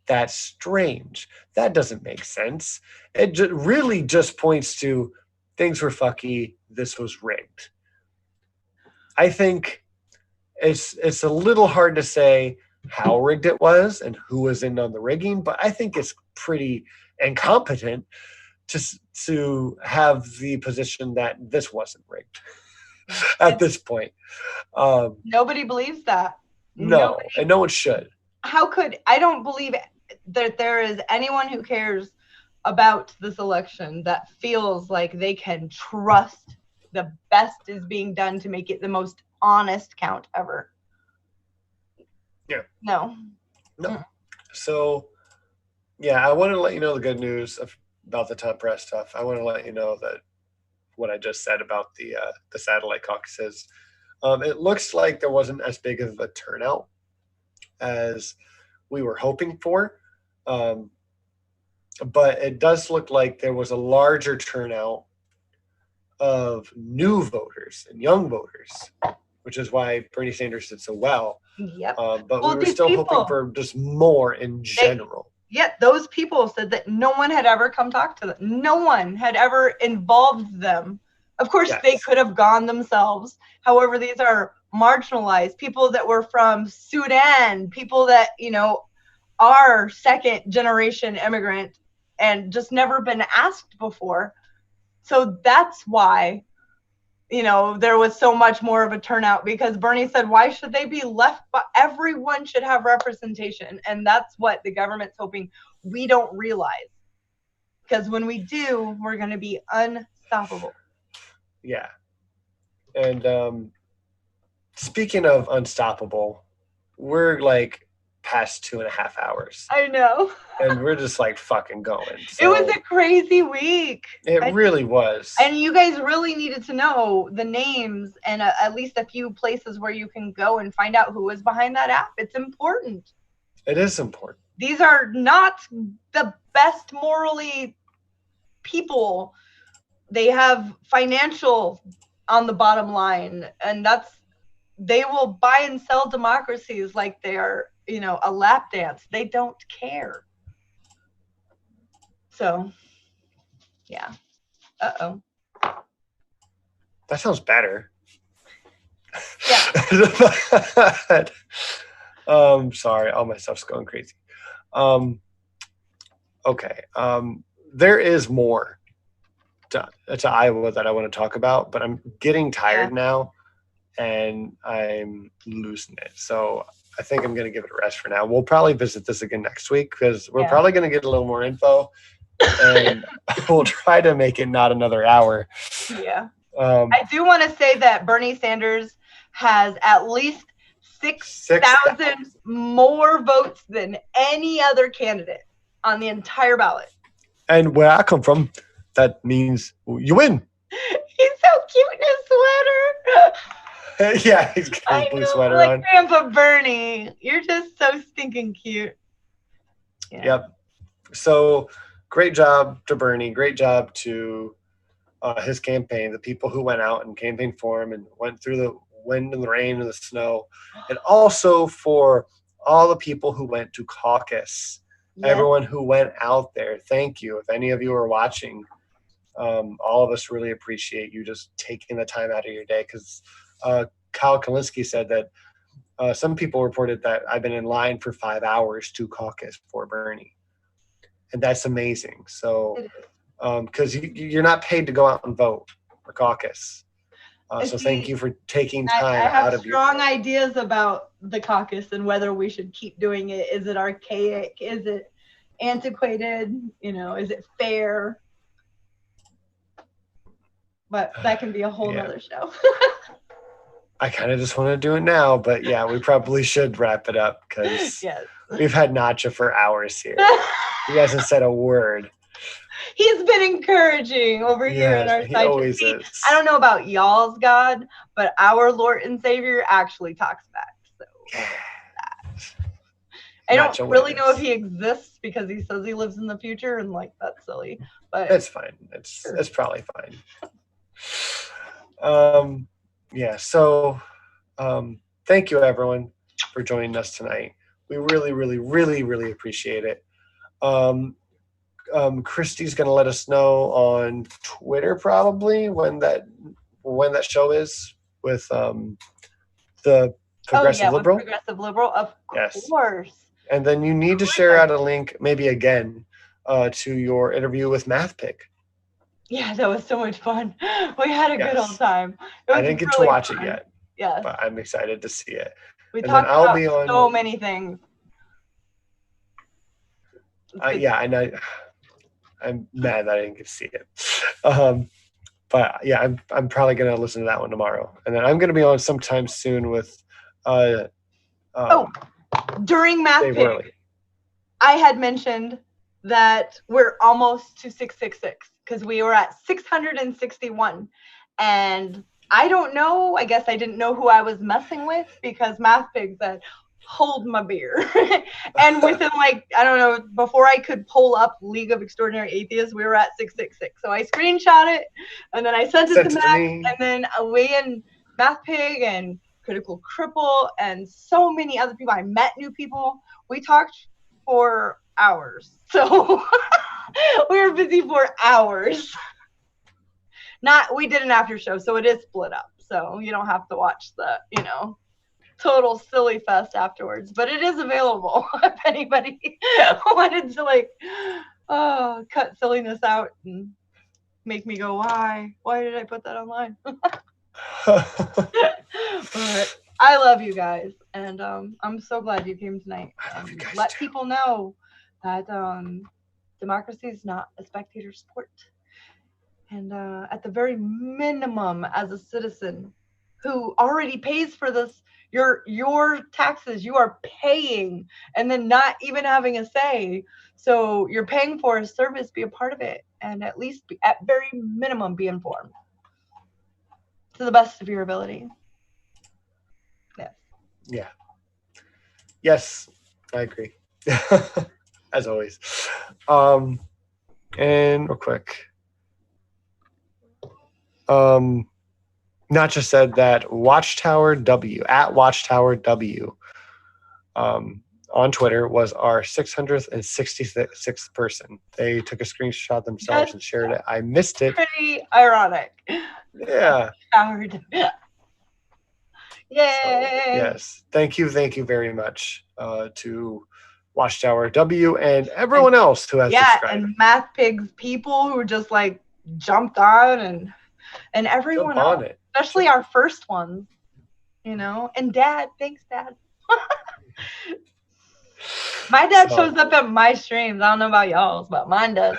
That's strange. That doesn't make sense. It really just points to things were fucky. This was rigged. I think it's a little hard to say how rigged it was and who was in on the rigging, but I think it's pretty incompetent to have the position that this wasn't rigged at this point. Nobody believes that. No, and no one should. I don't believe that there is anyone who cares about this election that feels like they can trust the best is being done to make it the most honest count ever. Yeah. No. So, yeah, I want to let you know the good news about the Tom Press stuff. I want to let you know that what I just said about the satellite caucuses. It looks like there wasn't as big of a turnout as we were hoping for. But it does look like there was a larger turnout of new voters and young voters, which is why Bernie Sanders did so well. Yep. But we were still hoping for just more in general. Those people said that no one had ever come talk to them. No one had ever involved them. Of course, they could have gone themselves. However, these are marginalized people that were from Sudan, people that, are second generation immigrant and just never been asked before. So that's why, there was so much more of a turnout, because Bernie said, why should they be left? But everyone should have representation. And that's what the government's hoping we don't realize. Because when we do, we're going to be unstoppable. Yeah. And speaking of unstoppable, we're like past 2.5 hours. I know. And we're just like fucking going. So it was a crazy week. It really was. And you guys really needed to know the names and at least a few places where you can go and find out who is behind that app. It's important. It is important. These are not the best morally people. They have financial on the bottom line, and they will buy and sell democracies like they are, a lap dance. They don't care. So, yeah. Uh-oh. That sounds better. Yeah. Sorry, all my stuff's going crazy. Okay. There is more to Iowa that I want to talk about, but I'm getting tired now and I'm losing it. So I think I'm going to give it a rest for now. We'll probably visit this again next week because we're probably going to get a little more info, and we'll try to make it not another hour. Yeah. I do want to say that Bernie Sanders has at least 6,000 more votes than any other candidate on the entire ballot. And where I come from, that means you win. He's so cute in his sweater. Yeah, he's got his blue sweater like on. Grandpa Bernie. You're just so stinking cute. Yeah. Yep. So great job to Bernie. Great job to his campaign, the people who went out and campaigned for him and went through the wind and the rain and the snow. And also for all the people who went to caucus. Yes. Everyone who went out there. Thank you. If any of you are watching, All of us really appreciate you just taking the time out of your day, because Kyle Kalinske said that some people reported that I've been in line for 5 hours to caucus for Bernie. And that's amazing. So, because you're not paid to go out and vote or caucus. So thank you for taking time out of your. I have strong ideas about the caucus and whether we should keep doing it. Is it archaic? Is it antiquated? Is it fair? But that can be a whole nother show. I kind of just want to do it now, but yeah, we probably should wrap it up, because we've had Nacha for hours here. He hasn't said a word. He's been encouraging over here in our side. He always is. I don't know about y'all's God, but our Lord and Savior actually talks back. So I don't really know if he exists, because he says he lives in the future, and that's silly. But that's fine. It's probably fine. So thank you everyone for joining us tonight. We really, really, really, really appreciate it. Christy's going to let us know on Twitter probably when that show is with the Progressive Liberal. Progressive Liberal, of course. And then you need to share out a link, maybe again, to your interview with MathPig. Yeah, that was so much fun. We had a good old time. I didn't get to watch it yet. Yes. But I'm excited to see it. We talked about so many things. I'm mad that I didn't get to see it. But yeah, I'm probably going to listen to that one tomorrow. And then I'm going to be on sometime soon with during MathPig, I had mentioned that we're almost to 666, because we were at 661. And I don't know, I guess I didn't know who I was messing with, because MathPig said, hold my beer. And within I don't know, before I could pull up League of Extraordinary Atheists, we were at 666. So I screenshot it, and then I sent it to Matt, and then we and MathPig and Critical Cripple and so many other people. I met new people. We talked for hours. So we were busy for hours. We did an after show, so it is split up. So you don't have to watch the, total silly fest afterwards. But it is available if anybody wanted to cut silliness out and make me go, why did I put that online? But I love you guys, and I'm so glad you came tonight. Let people know that democracy is not a spectator sport, and at the very minimum, as a citizen who already pays for this, your taxes you are paying, and then not even having a say. So you're paying for a service, be a part of it, and at least at very minimum be informed to the best of your ability. Yeah. Yes, I agree. As always. And real quick. Nacha said that Watchtower W on Twitter was our 666th person. They took a screenshot themselves and shared it. I missed it. Pretty ironic. Yeah. Howard. Yay! So, yes. Thank you very much to Watchtower W and everyone else who has subscribed. And MathPig's people who just jumped on and everyone else, especially our first ones, and Dad. Thanks, Dad. My dad shows up at my streams. I don't know about y'all's, but mine does.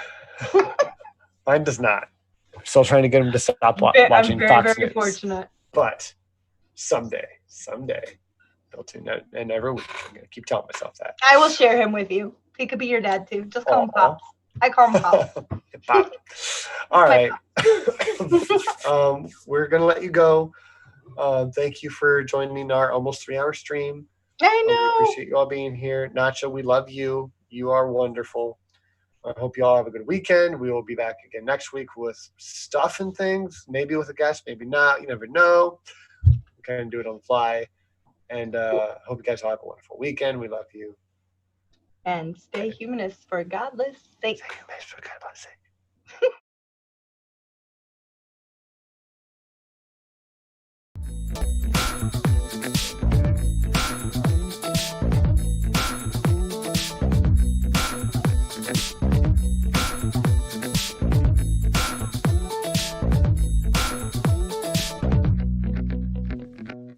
Mine does not. I'm still trying to get him to stop watching Fox News. I'm very fortunate. But someday, he'll tune in, and every week I'm going to keep telling myself that. I will share him with you. He could be your dad too. Just call him Pops. I call him Pops. Pop. All right. We're going to let you go. Thank you for joining our almost 3-hour stream. I know. We appreciate you all being here. Nacha, we love you. You are wonderful. I hope you all have a good weekend. We will be back again next week with stuff and things. Maybe with a guest, maybe not. You never know. We kind of do it on the fly. And hope you guys all have a wonderful weekend. We love you. And stay humanist for godless sake. Stay humanist for godless sake.